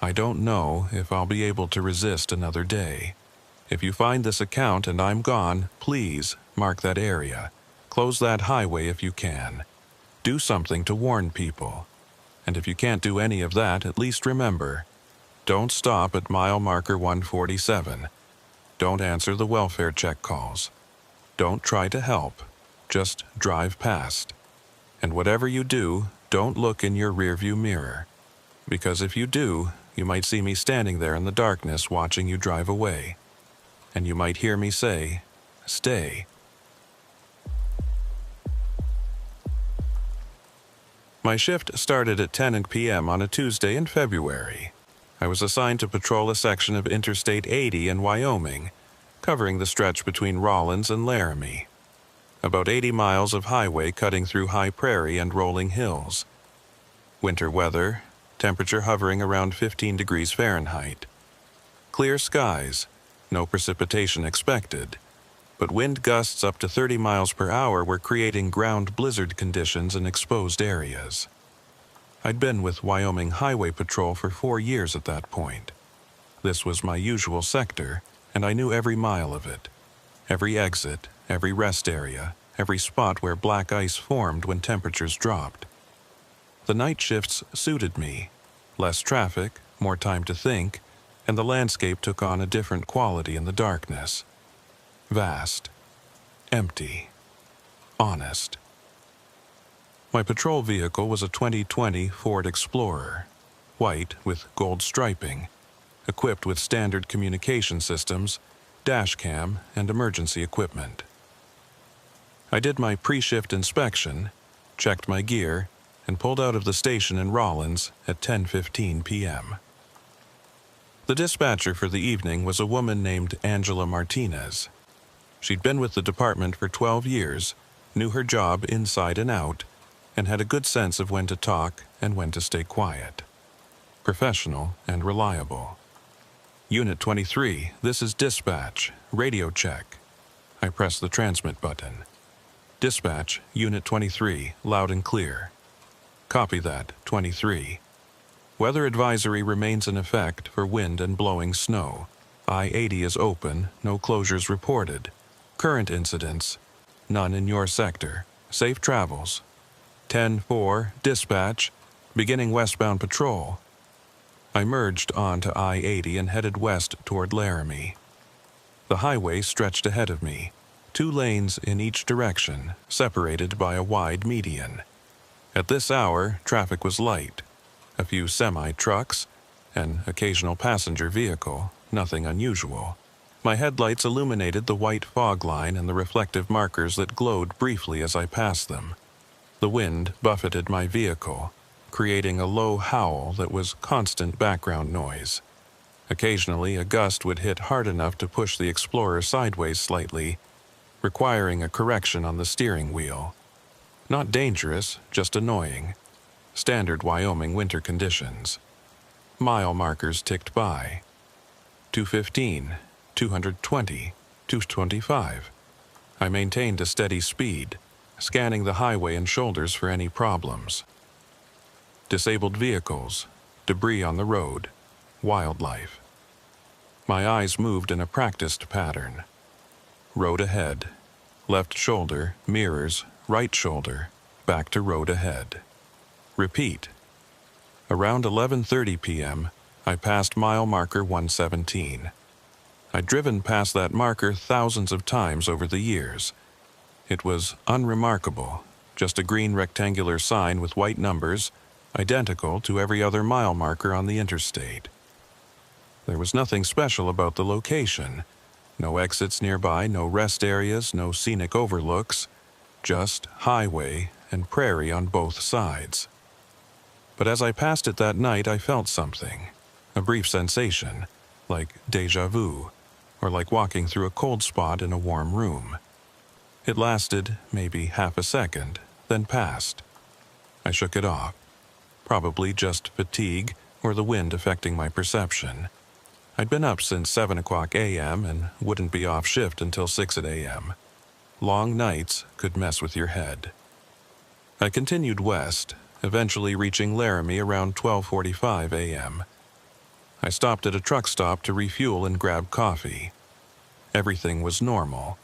I don't know if I'll be able to resist another day. If you find this account and I'm gone, please mark that area. Close that highway if you can. Do something to warn people. And if you can't do any of that, at least remember, don't stop at mile marker 147. Don't answer the welfare check calls. Don't try to help. Just drive past. And whatever you do, don't look in your rearview mirror. Because if you do, you might see me standing there in the darkness watching you drive away. And you might hear me say, "Stay." My shift started at 10 p.m. on a Tuesday in February. I was assigned to patrol a section of Interstate 80 in Wyoming, covering the stretch between Rawlins and Laramie. About 80 miles of highway cutting through high prairie and rolling hills. Winter weather, temperature hovering around 15 degrees Fahrenheit. Clear skies, no precipitation expected, but wind gusts up to 30 miles per hour were creating ground blizzard conditions in exposed areas. I'd been with Wyoming Highway Patrol for 4 years at that point. This was my usual sector, and I knew every mile of it. Every exit, every rest area, every spot where black ice formed when temperatures dropped. The night shifts suited me. Less traffic, more time to think, and the landscape took on a different quality in the darkness. Vast. Empty. Honest. My patrol vehicle was a 2020 Ford Explorer, white with gold striping, equipped with standard communication systems, dash cam, and emergency equipment. I did my pre-shift inspection, checked my gear, and pulled out of the station in Rawlins at 10:15 p.m. The dispatcher for the evening was a woman named Angela Martinez. She'd been with the department for 12 years, knew her job inside and out, and had a good sense of when to talk and when to stay quiet. Professional and reliable. Unit 23, this is dispatch, radio check. I pressed the transmit button. Dispatch, Unit 23, loud and clear. Copy that, 23. Weather advisory remains in effect for wind and blowing snow. I-80 is open, no closures reported. Current incidents, none in your sector. Safe travels. 10-4, dispatch, beginning westbound patrol. I merged onto I-80 and headed west toward Laramie. The highway stretched ahead of me, 2 lanes in each direction, separated by a wide median. At this hour, traffic was light. A few semi-trucks, an occasional passenger vehicle, nothing unusual. My headlights illuminated the white fog line and the reflective markers that glowed briefly as I passed them. The wind buffeted my vehicle, creating a low howl that was constant background noise. Occasionally, a gust would hit hard enough to push the Explorer sideways slightly, requiring a correction on the steering wheel. Not dangerous, just annoying. Standard Wyoming winter conditions. Mile markers ticked by. 215, 220, 225. I maintained a steady speed, scanning the highway and shoulders for any problems. Disabled vehicles, debris on the road, wildlife. My eyes moved in a practiced pattern. Road ahead. Left shoulder, mirrors, right shoulder, back to road ahead. Repeat. Around 11:30 p.m., I passed mile marker 117. I'd driven past that marker thousands of times over the years. It was unremarkable, just a green rectangular sign with white numbers, identical to every other mile marker on the interstate. There was nothing special about the location. No exits nearby, no rest areas, no scenic overlooks, just highway and prairie on both sides. But as I passed it that night, I felt something, a brief sensation, like déjà vu, or like walking through a cold spot in a warm room. It lasted maybe half a second, then passed. I shook it off. Probably just fatigue or the wind affecting my perception. I'd been up since 7 o'clock a.m. and wouldn't be off shift until 6 a.m. Long nights could mess with your head. I continued west, eventually reaching Laramie around 12:45 a.m. I stopped at a truck stop to refuel and grab coffee. Everything was normal.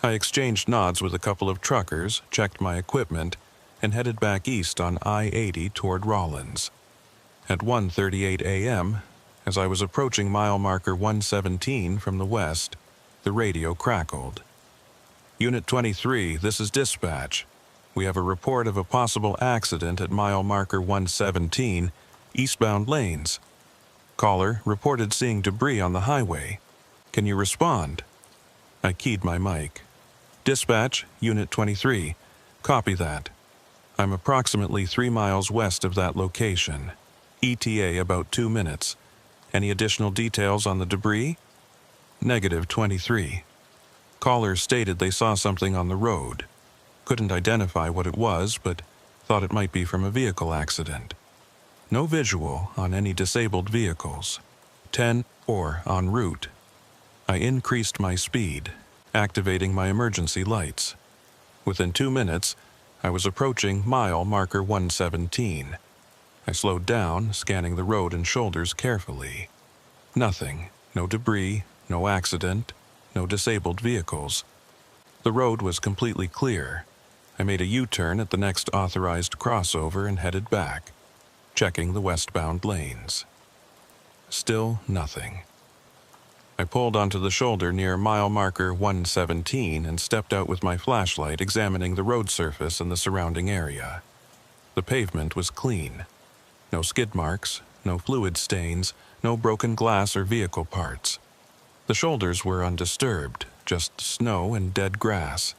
I exchanged nods with a couple of truckers, checked my equipment, and headed back east on I-80 toward Rawlins. At 1:38 a.m., as I was approaching mile marker 117 from the west, the radio crackled. Unit 23, this is dispatch. We have a report of a possible accident at mile marker 117, eastbound lanes. Caller reported seeing debris on the highway. Can you respond? I keyed my mic. Dispatch, Unit 23. Copy that. I'm approximately 3 miles west of that location. ETA about 2 minutes. Any additional details on the debris? Negative 23. Caller stated they saw something on the road. Couldn't identify what it was, but thought it might be from a vehicle accident. No visual on any disabled vehicles. 10 or en route. I increased my speed, activating my emergency lights. Within 2 minutes, I was approaching mile marker 117. I slowed down, scanning the road and shoulders carefully. Nothing. No debris, no accident, no disabled vehicles. The road was completely clear. I made a U-turn at the next authorized crossover and headed back, checking the westbound lanes. Still nothing. I pulled onto the shoulder near mile marker 117 and stepped out with my flashlight, examining the road surface and the surrounding area. The pavement was clean. No skid marks, no fluid stains, no broken glass or vehicle parts. The shoulders were undisturbed, just snow and dead grass.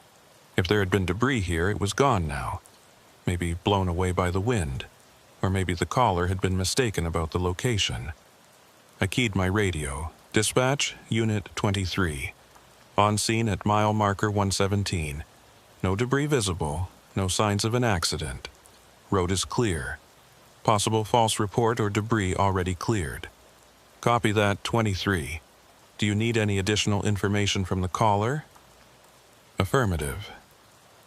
If there had been debris here, it was gone now. Maybe blown away by the wind, or maybe the caller had been mistaken about the location. I keyed my radio. Dispatch, Unit 23. On scene at mile marker 117. No debris visible, no signs of an accident. Road is clear. Possible false report or debris already cleared. Copy that, 23. Do you need any additional information from the caller? Affirmative.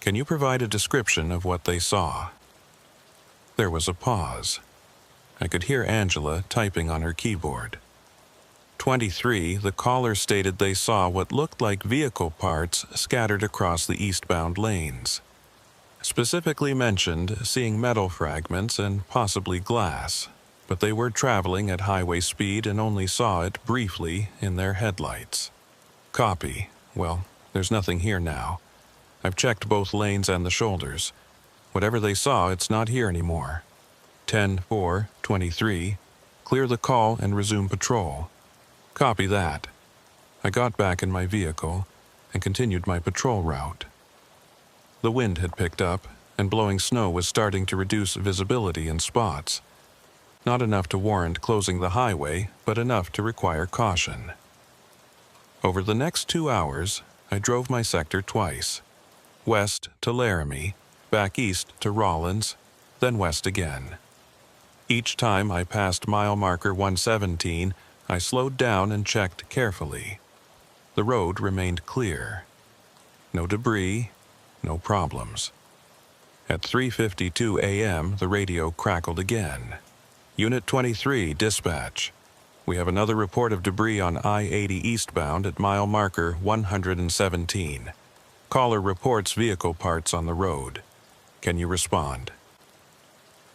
Can you provide a description of what they saw? There was a pause. I could hear Angela typing on her keyboard. 23, the caller stated they saw what looked like vehicle parts scattered across the eastbound lanes. Specifically mentioned seeing metal fragments and possibly glass, but they were traveling at highway speed and only saw it briefly in their headlights. Copy. Well, there's nothing here now. I've checked both lanes and the shoulders. Whatever they saw, it's not here anymore. 10-4-23. Clear the call and resume patrol. Copy that. I got back in my vehicle and continued my patrol route. The wind had picked up, and blowing snow was starting to reduce visibility in spots. Not enough to warrant closing the highway, but enough to require caution. Over the next 2 hours, I drove my sector twice. West to Laramie, back east to Rawlins, then west again. Each time I passed mile marker 117, I slowed down and checked carefully. The road remained clear. No debris, no problems. At 3:52 a.m., the radio crackled again. Unit 23, dispatch. We have another report of debris on I-80 eastbound at mile marker 117. Caller reports vehicle parts on the road. Can you respond?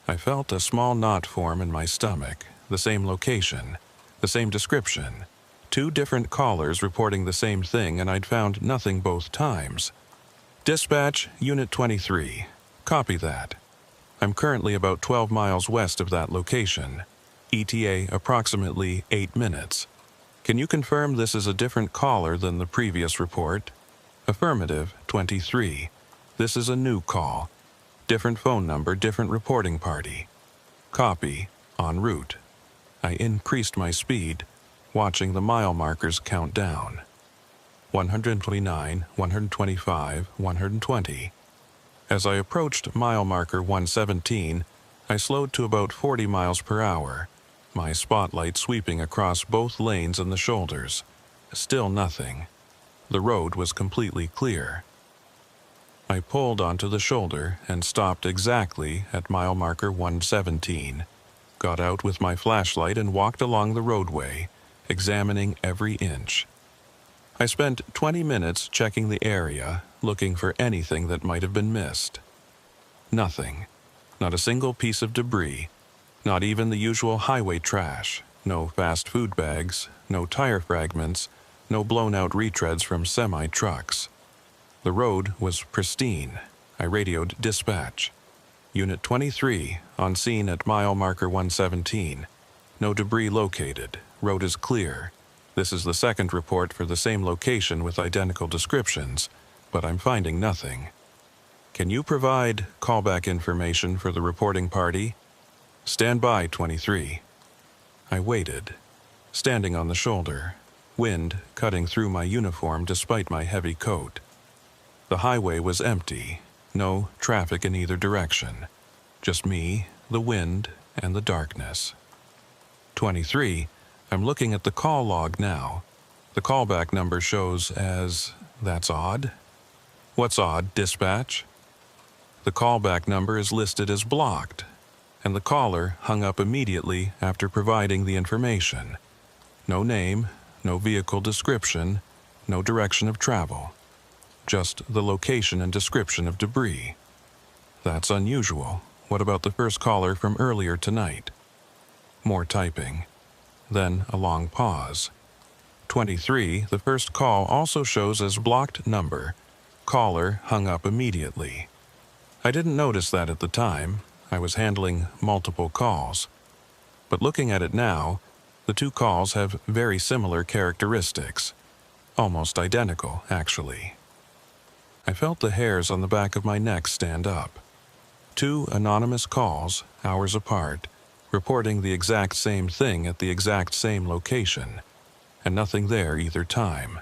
I felt a small knot form in my stomach, the same location, the same description. 2 different callers reporting the same thing, and I'd found nothing both times. Dispatch, Unit 23. Copy that. I'm currently about 12 miles west of that location. ETA approximately 8 minutes. Can you confirm this is a different caller than the previous report? Affirmative, 23. This is a new call. Different phone number, different reporting party. Copy, en route. I increased my speed, watching the mile markers count down. 129, 125, 120. As I approached mile marker 117, I slowed to about 40 miles per hour, my spotlight sweeping across both lanes and the shoulders. Still nothing. The road was completely clear. I pulled onto the shoulder and stopped exactly at mile marker 117, got out with my flashlight and walked along the roadway, examining every inch. I spent 20 minutes checking the area, looking for anything that might have been missed. Nothing. Not a single piece of debris, not even the usual highway trash, no fast food bags, no tire fragments, no blown-out retreads from semi-trucks. The road was pristine. I radioed dispatch. Unit 23, on scene at mile marker 117. No debris located. Road is clear. This is the second report for the same location with identical descriptions, but I'm finding nothing. Can you provide callback information for the reporting party? Stand by, 23. I waited, standing on the shoulder, wind cutting through my uniform despite my heavy coat. The highway was empty, no traffic in either direction. Just me, the wind, and the darkness. 23, I'm looking at the call log now. The callback number shows as, that's odd. What's odd, dispatch? The callback number is listed as blocked, and the caller hung up immediately after providing the information. No name, no vehicle description, no direction of travel. Just the location and description of debris. That's unusual. What about the first caller from earlier tonight? More typing. Then a long pause. 23, the first call also shows as blocked number. Caller hung up immediately. I didn't notice that at the time. I was handling multiple calls. But looking at it now, the two calls have very similar characteristics. Almost identical, actually. I felt the hairs on the back of my neck stand up. Two anonymous calls, hours apart, reporting the exact same thing at the exact same location, and nothing there either time.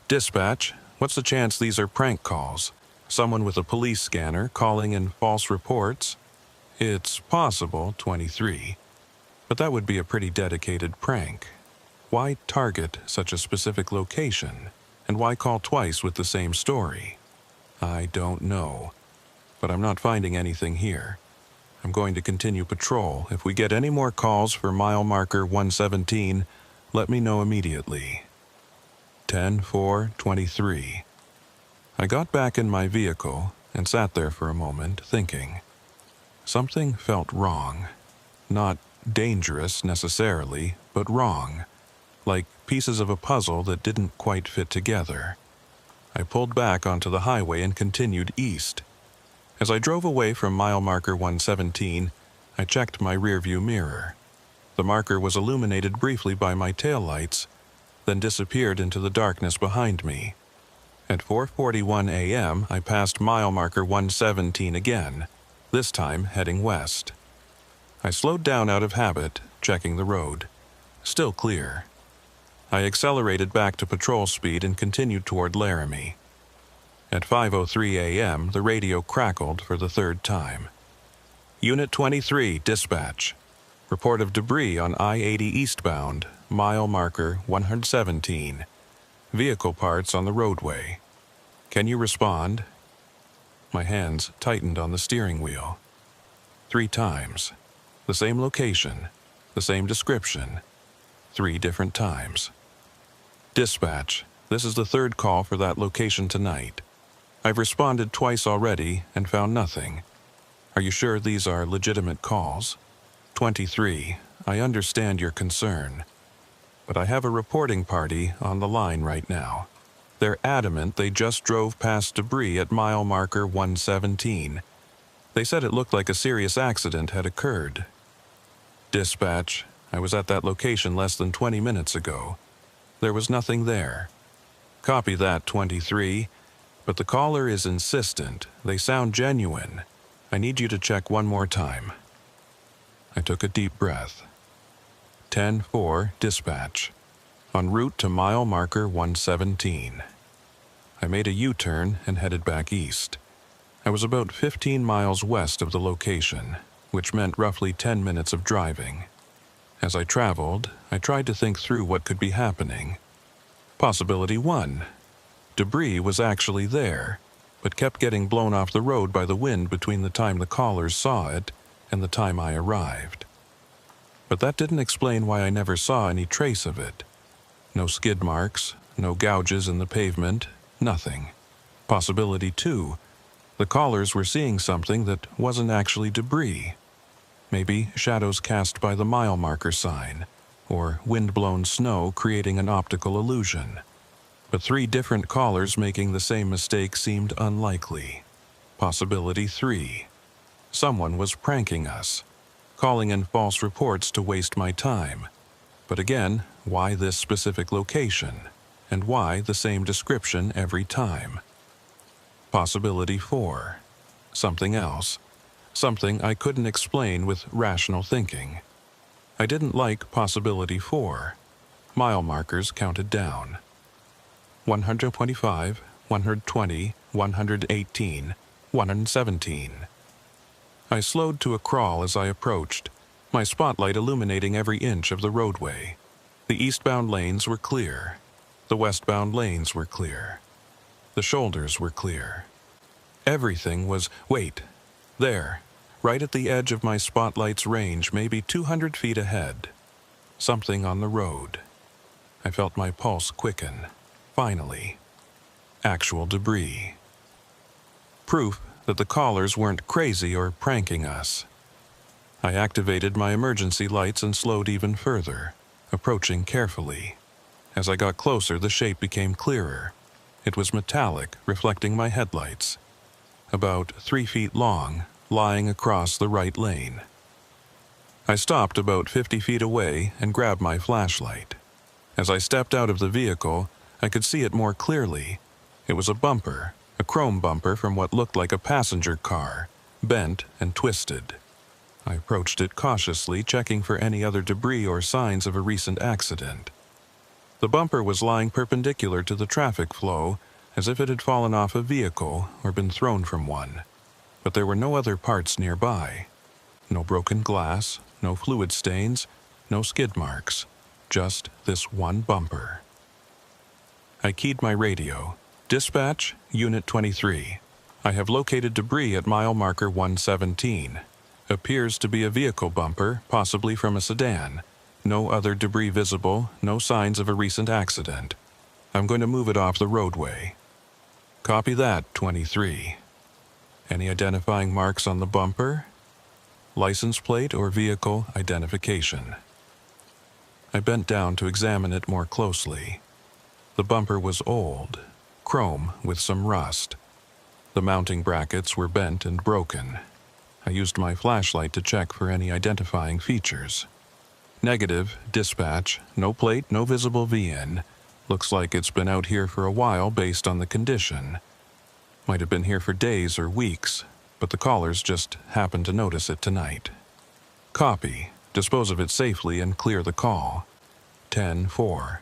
Dispatch, what's the chance these are prank calls? Someone with a police scanner calling in false reports? It's possible, 23. But that would be a pretty dedicated prank. Why target such a specific location? And why call twice with the same story? I don't know. But I'm not finding anything here. I'm going to continue patrol. If we get any more calls for mile marker 117, let me know immediately. 10-4-23. I got back in my vehicle and sat there for a moment, thinking. Something felt wrong. Not dangerous necessarily, but wrong. Like pieces of a puzzle that didn't quite fit together. I pulled back onto the highway and continued east. As I drove away from mile marker 117, I checked my rearview mirror. The marker was illuminated briefly by my taillights, then disappeared into the darkness behind me. At 4:41 a.m., I passed mile marker 117 again, this time heading west. I slowed down out of habit, checking the road. Still clear. I accelerated back to patrol speed and continued toward Laramie. At 5:03 a.m., the radio crackled for the third time. Unit 23, dispatch. Report of debris on I-80 eastbound, mile marker 117. Vehicle parts on the roadway. Can you respond? My hands tightened on the steering wheel. 3 times. The same location, the same description. 3 different times. Dispatch, this is the third call for that location tonight. I've responded twice already and found nothing. Are you sure these are legitimate calls? 23, I understand your concern. But I have a reporting party on the line right now. They're adamant they just drove past debris at mile marker 117. They said it looked like a serious accident had occurred. Dispatch, I was at that location less than 20 minutes ago. There was nothing there. Copy that, 23, But the caller is insistent. They sound genuine. I need you to check one more time. I took a deep breath. 10-4 dispatch. En route to mile marker 117. I made a U-turn and headed back east. I was about 15 miles west of the location, which meant roughly 10 minutes of driving. As I traveled, I tried to think through what could be happening. Possibility 1. Debris was actually there, but kept getting blown off the road by the wind between the time the callers saw it and the time I arrived. But that didn't explain why I never saw any trace of it. No skid marks, no gouges in the pavement, nothing. Possibility 2. The callers were seeing something that wasn't actually debris. Maybe shadows cast by the mile marker sign, or wind-blown snow creating an optical illusion. But 3 different callers making the same mistake seemed unlikely. Possibility 3. Someone was pranking us, calling in false reports to waste my time. But again, why this specific location? And why the same description every time? Possibility 4. Something else. Something I couldn't explain with rational thinking. I didn't like possibility 4. Mile markers counted down. 125, 120, 118, 117. I slowed to a crawl as I approached, my spotlight illuminating every inch of the roadway. The eastbound lanes were clear. The westbound lanes were clear. The shoulders were clear. Everything was, wait, there, right at the edge of my spotlight's range, maybe 200 feet ahead. Something on the road. I felt my pulse quicken. Finally. Actual debris. Proof that the callers weren't crazy or pranking us. I activated my emergency lights and slowed even further, approaching carefully. As I got closer, the shape became clearer. It was metallic, reflecting my headlights. About 3 feet long, lying across the right lane. I stopped about 50 feet away and grabbed my flashlight. As I stepped out of the vehicle, I could see it more clearly. It was a bumper, a chrome bumper from what looked like a passenger car, bent and twisted. I approached it cautiously, checking for any other debris or signs of a recent accident. The bumper was lying perpendicular to the traffic flow, as if it had fallen off a vehicle or been thrown from one. But there were no other parts nearby. No broken glass, no fluid stains, no skid marks. Just this one bumper. I keyed my radio. Dispatch, Unit 23. I have located debris at mile marker 117. Appears to be a vehicle bumper, possibly from a sedan. No other debris visible, no signs of a recent accident. I'm going to move it off the roadway. Copy that, 23. Any identifying marks on the bumper? License plate or vehicle identification. I bent down to examine it more closely. The bumper was old, chrome with some rust. The mounting brackets were bent and broken. I used my flashlight to check for any identifying features. Negative, dispatch, no plate, no visible VIN. Looks like it's been out here for a while based on the condition. Might have been here for days or weeks, but the callers just happened to notice it tonight. Copy. Dispose of it safely and clear the call. 10-4.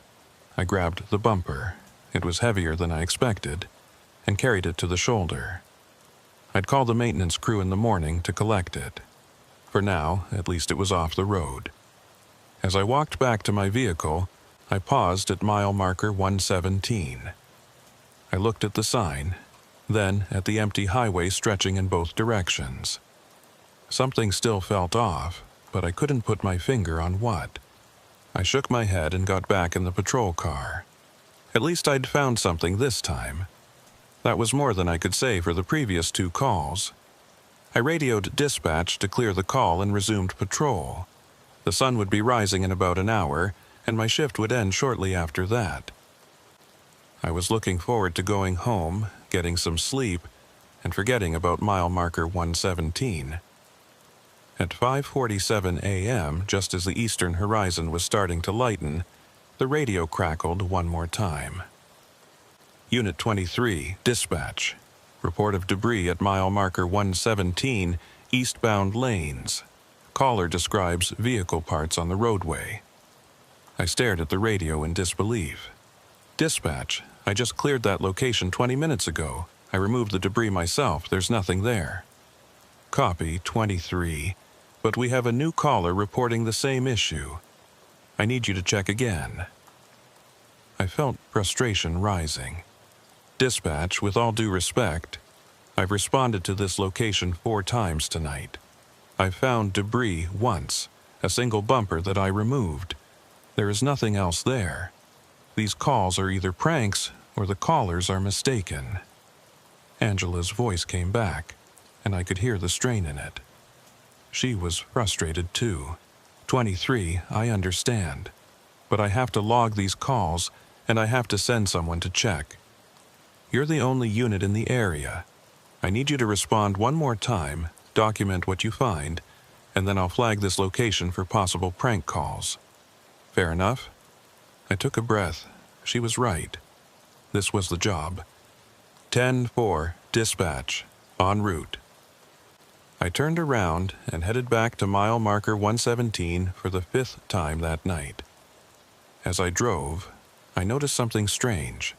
I grabbed the bumper. It was heavier than I expected, and carried it to the shoulder. I'd call the maintenance crew in the morning to collect it. For now, at least it was off the road. As I walked back to my vehicle, I paused at mile marker 117. I looked at the sign, then at the empty highway stretching in both directions. Something still felt off, but I couldn't put my finger on what. I shook my head and got back in the patrol car. At least I'd found something this time. That was more than I could say for the previous 2 calls. I radioed dispatch to clear the call and resumed patrol. The sun would be rising in about an hour, and my shift would end shortly after that. I was looking forward to going home, getting some sleep, and forgetting about mile marker 117. At 5:47 a.m., just as the eastern horizon was starting to lighten, the radio crackled one more time. Unit 23, dispatch. Report of debris at mile marker 117, eastbound lanes. Caller describes vehicle parts on the roadway. I stared at the radio in disbelief. Dispatch, I just cleared that location 20 minutes ago. I removed the debris myself. There's nothing there. Copy 23, but we have a new caller reporting the same issue. I need you to check again. I felt frustration rising. Dispatch, with all due respect, I've responded to this location 4 times tonight. I've found debris once, a single bumper that I removed. There is nothing else there. These calls are either pranks or the callers are mistaken. Angela's voice came back, and I could hear the strain in it. She was frustrated too. 23, I understand. But I have to log these calls, and I have to send someone to check. You're the only unit in the area. I need you to respond one more time, document what you find, and then I'll flag this location for possible prank calls. Fair enough? I took a breath. She was right. This was the job. 10-4, dispatch, en route. I turned around and headed back to mile marker 117 for the 5th time that night. As I drove, I noticed something strange.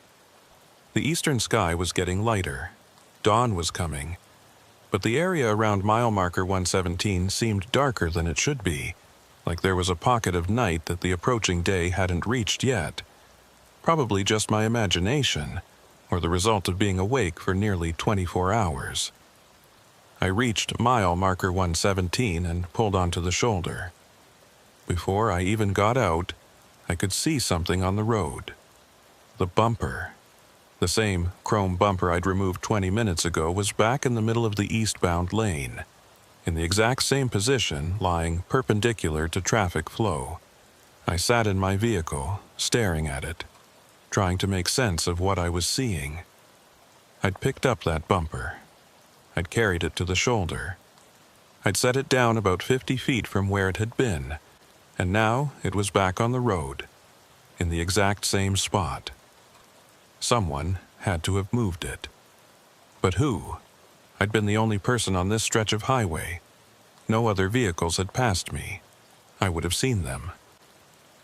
The eastern sky was getting lighter. Dawn was coming, but the area around mile marker 117 seemed darker than it should be, like there was a pocket of night that the approaching day hadn't reached yet. Probably just my imagination, or the result of being awake for nearly 24 hours. I reached mile marker 117 and pulled onto the shoulder. Before I even got out, I could see something on the road. The bumper. The same chrome bumper I'd removed 20 minutes ago was back in the middle of the eastbound lane, in the exact same position, lying perpendicular to traffic flow. I sat in my vehicle, staring at it, trying to make sense of what I was seeing. I'd picked up that bumper. I'd carried it to the shoulder. I'd set it down about 50 feet from where it had been, and now it was back on the road, in the exact same spot. Someone had to have moved it. But who? I'd been the only person on this stretch of highway. No other vehicles had passed me. I would have seen them.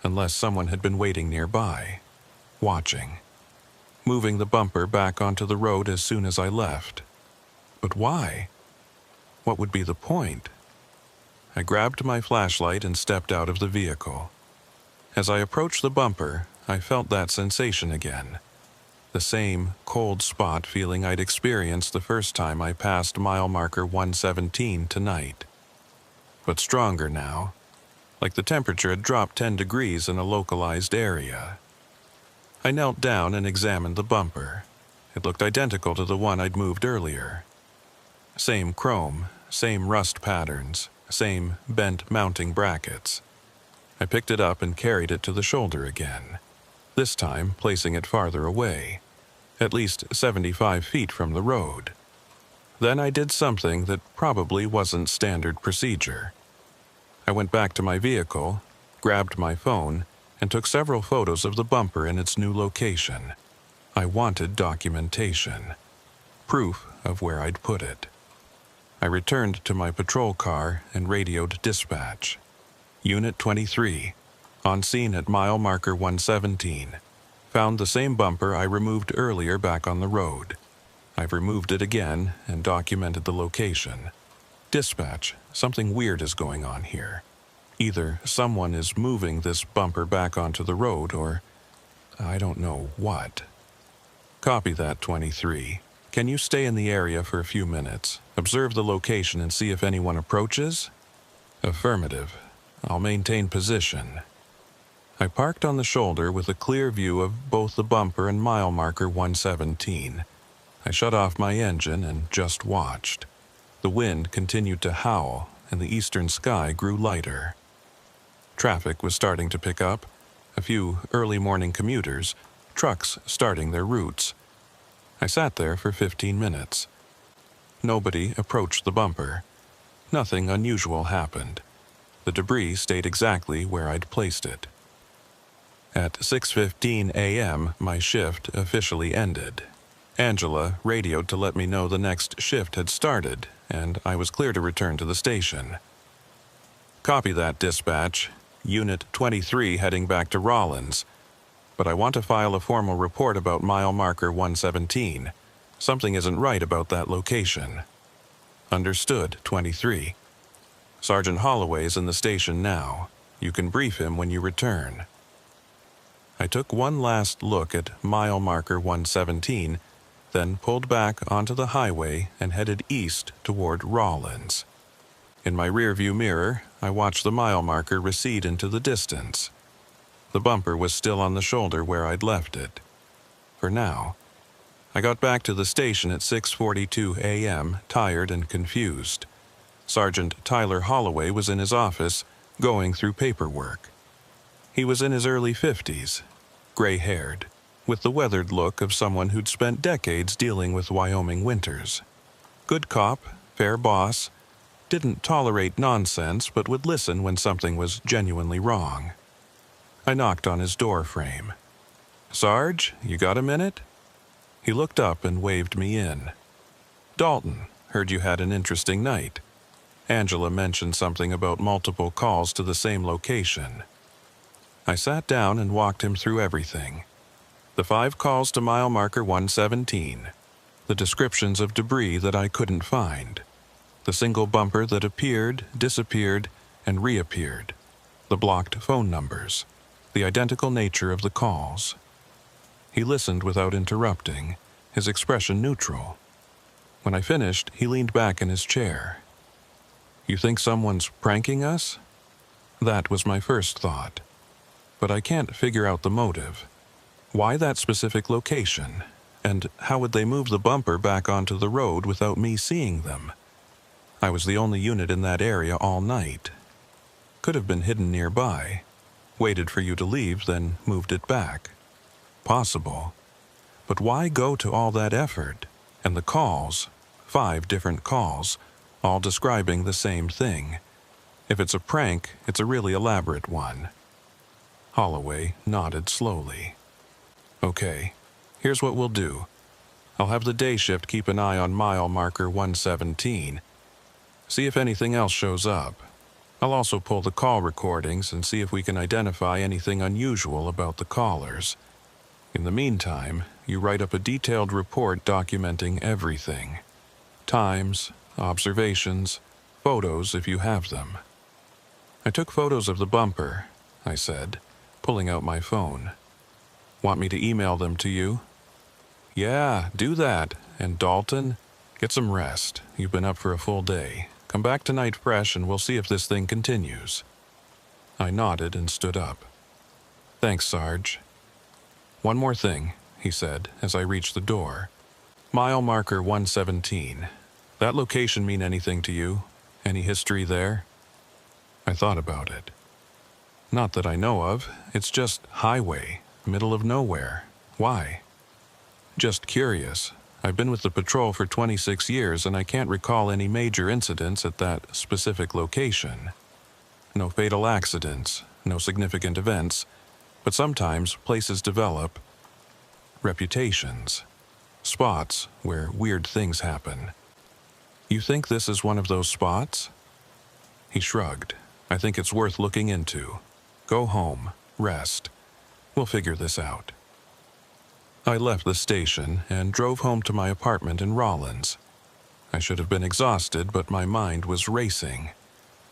Unless someone had been waiting nearby, watching, moving the bumper back onto the road as soon as I left. But why? What would be the point? I grabbed my flashlight and stepped out of the vehicle. As I approached the bumper, I felt that sensation again. The same cold spot feeling I'd experienced the first time I passed mile marker 117 tonight. But stronger now, like the temperature had dropped 10 degrees in a localized area. I knelt down and examined the bumper. It looked identical to the one I'd moved earlier. Same chrome, same rust patterns, same bent mounting brackets. I picked it up and carried it to the shoulder again, this time placing it farther away, at least 75 feet from the road. Then I did something that probably wasn't standard procedure. I went back to my vehicle, grabbed my phone, and took several photos of the bumper in its new location. I wanted documentation, proof of where I'd put it. I returned to my patrol car and radioed dispatch. Unit 23, on scene at mile marker 117. Found the same bumper I removed earlier back on the road. I've removed it again and documented the location. Dispatch, something weird is going on here. Either someone is moving this bumper back onto the road or I don't know what. Copy that, 23. Can you stay in the area for a few minutes, observe the location and see if anyone approaches? Affirmative. I'll maintain position. I parked on the shoulder with a clear view of both the bumper and mile marker 117. I shut off my engine and just watched. The wind continued to howl and the eastern sky grew lighter. Traffic was starting to pick up. A few early morning commuters, trucks starting their routes. I sat there for 15 minutes. Nobody approached the bumper. Nothing unusual happened. The debris stayed exactly where I'd placed it. At 6:15 a.m., my shift officially ended. Angela radioed to let me know the next shift had started, and I was clear to return to the station. Copy that, dispatch. Unit 23 heading back to Rollins. But I want to file a formal report about mile marker 117. Something isn't right about that location. Understood, 23. Sergeant Holloway's in the station now. You can brief him when you return. I took one last look at mile marker 117, then pulled back onto the highway and headed east toward Rollins. In my rearview mirror, I watched the mile marker recede into the distance. The bumper was still on the shoulder where I'd left it. For now. I got back to the station at 6:42 a.m., tired and confused. Sergeant Tyler Holloway was in his office, going through paperwork. He was in his early 50s, gray-haired, with the weathered look of someone who'd spent decades dealing with Wyoming winters. Good cop, fair boss, didn't tolerate nonsense but would listen when something was genuinely wrong. I knocked on his door frame. "Sarge, you got a minute?" He looked up and waved me in. "Dalton, heard you had an interesting night. Angela mentioned something about multiple calls to the same location." I sat down and walked him through everything. The 5 calls to mile marker 117. The descriptions of debris that I couldn't find. The single bumper that appeared, disappeared, and reappeared. The blocked phone numbers. The identical nature of the calls. He listened without interrupting, his expression neutral. When I finished, he leaned back in his chair. "You think someone's pranking us?" That was my first thought. But I can't figure out the motive. Why that specific location? And how would they move the bumper back onto the road without me seeing them? I was the only unit in that area all night. Could have been hidden nearby. Waited for you to leave, then moved it back. Possible. But why go to all that effort? And the calls, 5 different calls, all describing the same thing. If it's a prank, it's a really elaborate one. Holloway nodded slowly. "Okay, here's what we'll do. I'll have the day shift keep an eye on mile marker 117. See if anything else shows up. I'll also pull the call recordings and see if we can identify anything unusual about the callers. In the meantime, you write up a detailed report documenting everything. Times, observations, photos if you have them." I took photos of the bumper, I said, pulling out my phone. "Want me to email them to you?" "Yeah, do that. And Dalton, get some rest. You've been up for a full day. Come back tonight fresh and we'll see if this thing continues." I nodded and stood up. "Thanks, Sarge." "One more thing," he said as I reached the door. "Mile marker 117. That location mean anything to you? Any history there?" I thought about it. "Not that I know of. It's just highway, middle of nowhere. Why?" "Just curious. I've been with the patrol for 26 years and I can't recall any major incidents at that specific location. No fatal accidents, no significant events, but sometimes places develop reputations, spots where weird things happen. You think this is one of those spots?" He shrugged. "I think it's worth looking into. Go home, rest. We'll figure this out." I left the station and drove home to my apartment in Rollins. I should have been exhausted, but my mind was racing.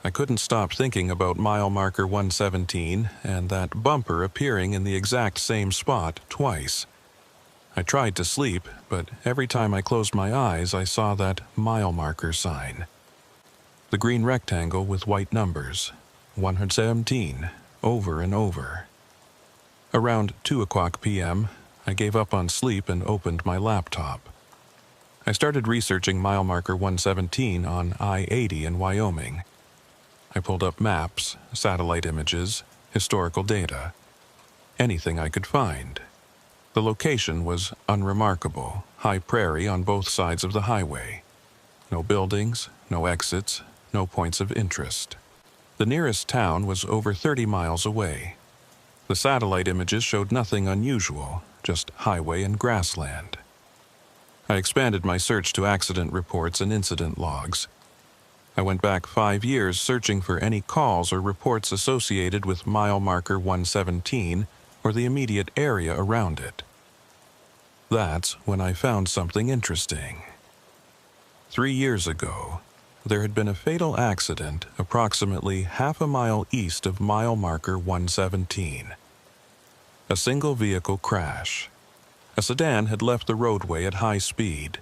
I couldn't stop thinking about mile marker 117 and that bumper appearing in the exact same spot twice. I tried to sleep, but every time I closed my eyes, I saw that mile marker sign. The green rectangle with white numbers, 117, over and over. Around 2:00 p.m., I gave up on sleep and opened my laptop. I started researching mile marker 117 on I-80 in Wyoming. I pulled up maps, satellite images, historical data. Anything I could find. The location was unremarkable, high prairie on both sides of the highway. No buildings, no exits, no points of interest. The nearest town was over 30 miles away. The satellite images showed nothing unusual, just highway and grassland. I expanded my search to accident reports and incident logs. I went back 5 years searching for any calls or reports associated with mile marker 117 or the immediate area around it. That's when I found something interesting. 3 years ago, there had been a fatal accident approximately half a mile east of mile marker 117. A single vehicle crash. A sedan had left the roadway at high speed,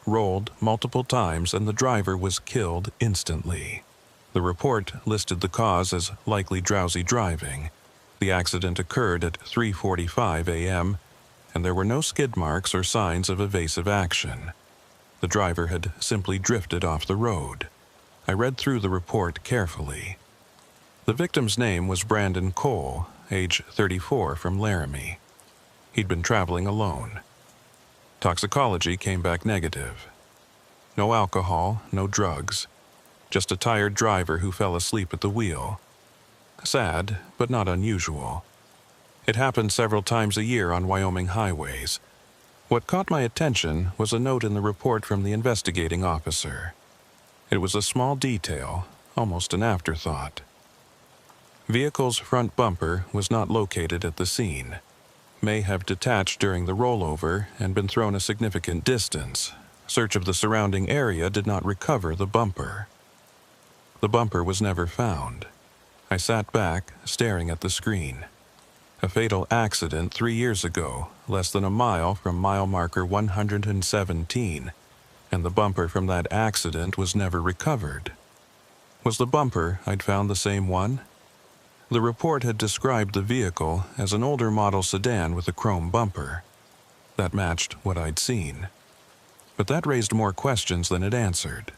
rolled multiple times, and the driver was killed instantly. The report listed the cause as likely drowsy driving. The accident occurred at 3:45 a.m., and there were no skid marks or signs of evasive action. The driver had simply drifted off the road. I read through the report carefully. The victim's name was Brandon Cole, age 34, from Laramie. He'd been traveling alone. Toxicology came back negative. No alcohol, no drugs. Just a tired driver who fell asleep at the wheel. Sad, but not unusual. It happened several times a year on Wyoming highways. What caught my attention was a note in the report from the investigating officer. It was a small detail, almost an afterthought. Vehicle's front bumper was not located at the scene. May have detached during the rollover and been thrown a significant distance. Search of the surrounding area did not recover the bumper. The bumper was never found. I sat back, staring at the screen. A fatal accident 3 years ago, less than a mile from mile marker 117, and the bumper from that accident was never recovered. Was the bumper I'd found the same one? The report had described the vehicle as an older model sedan with a chrome bumper. That matched what I'd seen. But that raised more questions than it answered.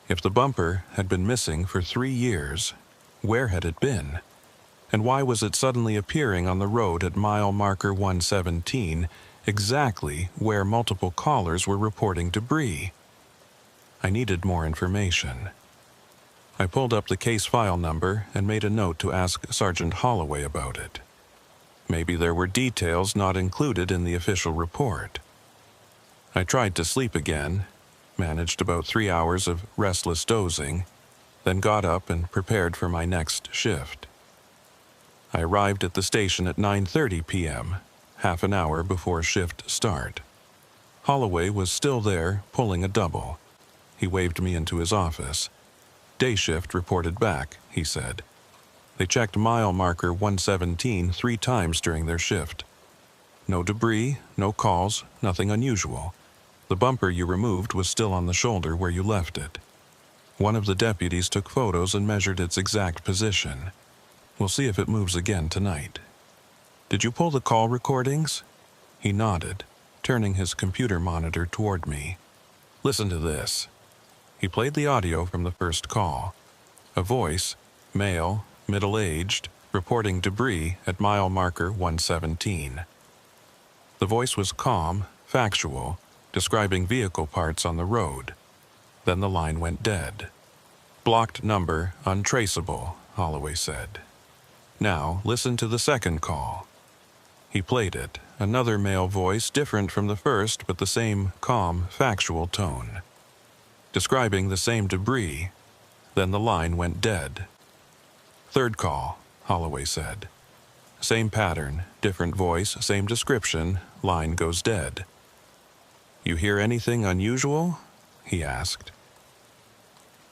If the bumper had been missing for 3 years, where had it been? And why was it suddenly appearing on the road at mile marker 117, exactly where multiple callers were reporting debris? I needed more information. I pulled up the case file number and made a note to ask Sergeant Holloway about it. Maybe there were details not included in the official report. I tried to sleep again, managed about 3 hours of restless dozing, then got up and prepared for my next shift. I arrived at the station at 9:30 p.m., half an hour before shift start. Holloway was still there, pulling a double. He waved me into his office. Day shift reported back, he said. They checked mile marker 117 3 times during their shift. No debris, no calls, nothing unusual. The bumper you removed was still on the shoulder where you left it. One of the deputies took photos and measured its exact position. We'll see if it moves again tonight. Did you pull the call recordings? He nodded, turning his computer monitor toward me. Listen to this. He played the audio from the first call. A voice, male, middle-aged, reporting debris at mile marker 117. The voice was calm, factual, describing vehicle parts on the road. Then the line went dead. Blocked number, untraceable, Holloway said. Now, listen to the second call. He played it, another male voice different from the first but the same calm, factual tone. Describing the same debris, then the line went dead. Third call, Holloway said. Same pattern, different voice, same description, line goes dead. You hear anything unusual? He asked.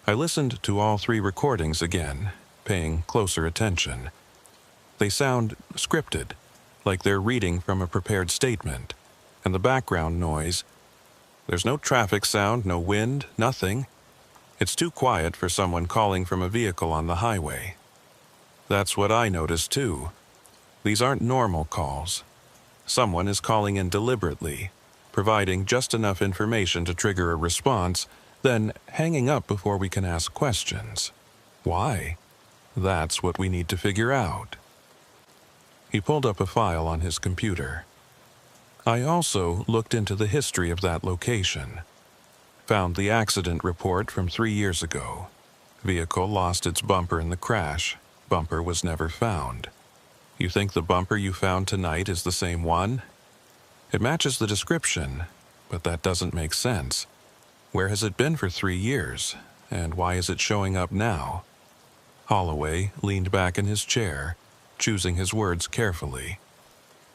I listened to all 3 recordings again, paying closer attention. They sound scripted, like they're reading from a prepared statement, and the background noise. There's no traffic sound, no wind, nothing. It's too quiet for someone calling from a vehicle on the highway. That's what I noticed too. These aren't normal calls. Someone is calling in deliberately, providing just enough information to trigger a response, then hanging up before we can ask questions. Why? That's what we need to figure out. He pulled up a file on his computer. I also looked into the history of that location. Found the accident report from 3 years ago. Vehicle lost its bumper in the crash. Bumper was never found. You think the bumper you found tonight is the same one? It matches the description, but that doesn't make sense. Where has it been for 3 years, and why is it showing up now? Holloway leaned back in his chair, choosing his words carefully.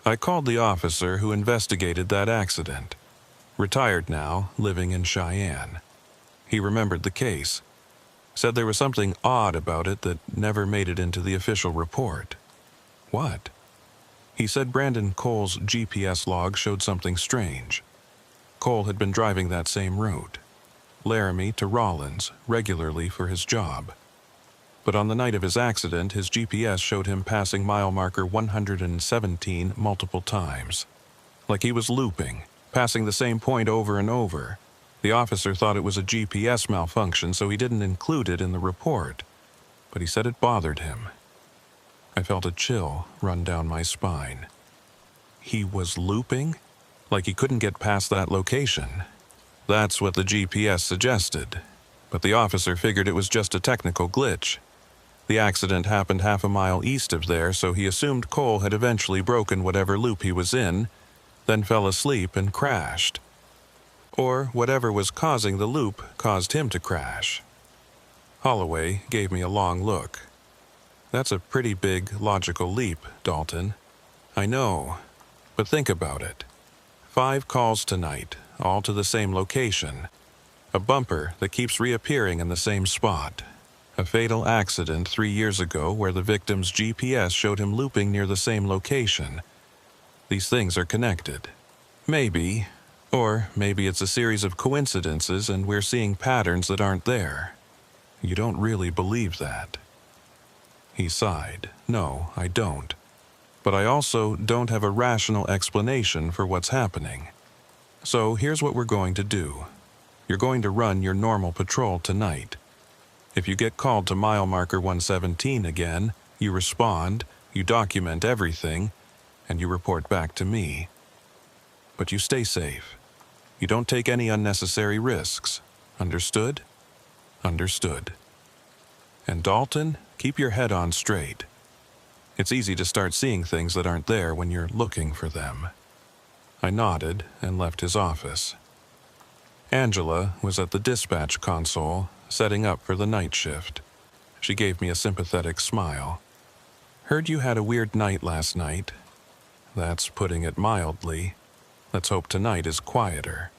I called the officer who investigated that accident. Retired now, living in Cheyenne. He remembered the case. Said there was something odd about it that never made it into the official report. What? He said Brandon Cole's GPS log showed something strange. Cole had been driving that same route, Laramie to Rollins, regularly for his job. But on the night of his accident, his GPS showed him passing mile marker 117 multiple times. Like he was looping, passing the same point over and over. The officer thought it was a GPS malfunction, so he didn't include it in the report. But he said it bothered him. I felt a chill run down my spine. He was looping? Like he couldn't get past that location. That's what the GPS suggested. But the officer figured it was just a technical glitch. The accident happened half a mile east of there, so he assumed Cole had eventually broken whatever loop he was in, then fell asleep and crashed. Or whatever was causing the loop caused him to crash. Holloway gave me a long look. That's a pretty big logical leap, Dalton. I know, but think about it. 5 calls tonight, all to the same location. A bumper that keeps reappearing in the same spot. A fatal accident 3 years ago where the victim's GPS showed him looping near the same location. These things are connected. Maybe, or maybe it's a series of coincidences and we're seeing patterns that aren't there. You don't really believe that. He sighed. No, I don't. But I also don't have a rational explanation for what's happening. So here's what we're going to do. You're going to run your normal patrol tonight. If you get called to mile marker 117 again, you respond, you document everything, and you report back to me. But you stay safe. You don't take any unnecessary risks. Understood? Understood. And Dalton, keep your head on straight. It's easy to start seeing things that aren't there when you're looking for them. I nodded and left his office. Angela was at the dispatch console, setting up for the night shift. She gave me a sympathetic smile. Heard you had a weird night last night. That's putting it mildly. Let's hope tonight is quieter.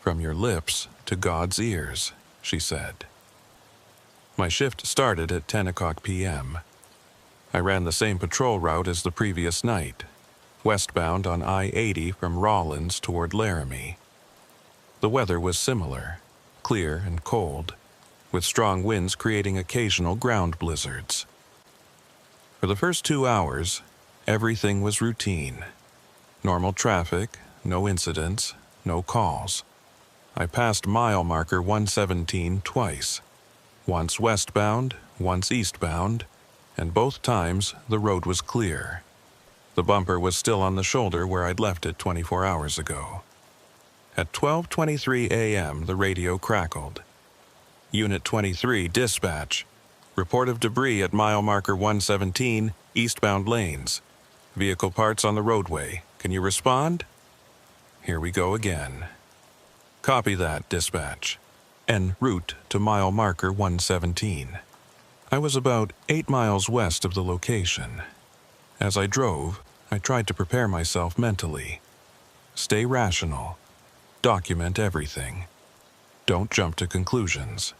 From your lips to God's ears, she said. My shift started at 10 o'clock p.m. I ran the same patrol route as the previous night, westbound on I-80 from Rollins toward Laramie. The weather was similar, clear and cold, with strong winds creating occasional ground blizzards. For the first 2 hours, everything was routine. Normal traffic, no incidents, no calls. I passed mile marker 117 twice, once westbound, once eastbound, and both times the road was clear. The bumper was still on the shoulder where I'd left it 24 hours ago. At 12:23 a.m., the radio crackled. Unit 23, dispatch. Report of debris at mile marker 117, eastbound lanes. Vehicle parts on the roadway. Can you respond? Here we go again. Copy that, dispatch. En route to mile marker 117. I was about 8 miles west of the location. As I drove, I tried to prepare myself mentally. Stay rational. Document everything. Don't jump to conclusions.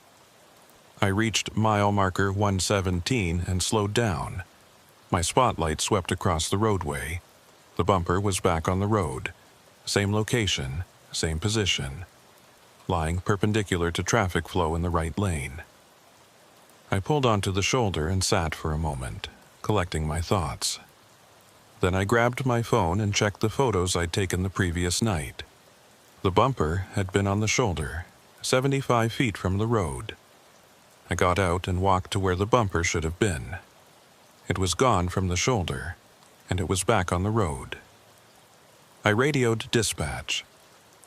I reached mile marker 117 and slowed down. My spotlight swept across the roadway. The bumper was back on the road. Same location, same position. Lying perpendicular to traffic flow in the right lane. I pulled onto the shoulder and sat for a moment, collecting my thoughts. Then I grabbed my phone and checked the photos I'd taken the previous night. The bumper had been on the shoulder, 75 feet from the road. I got out and walked to where the bumper should have been. It was gone from the shoulder, and it was back on the road. I radioed dispatch.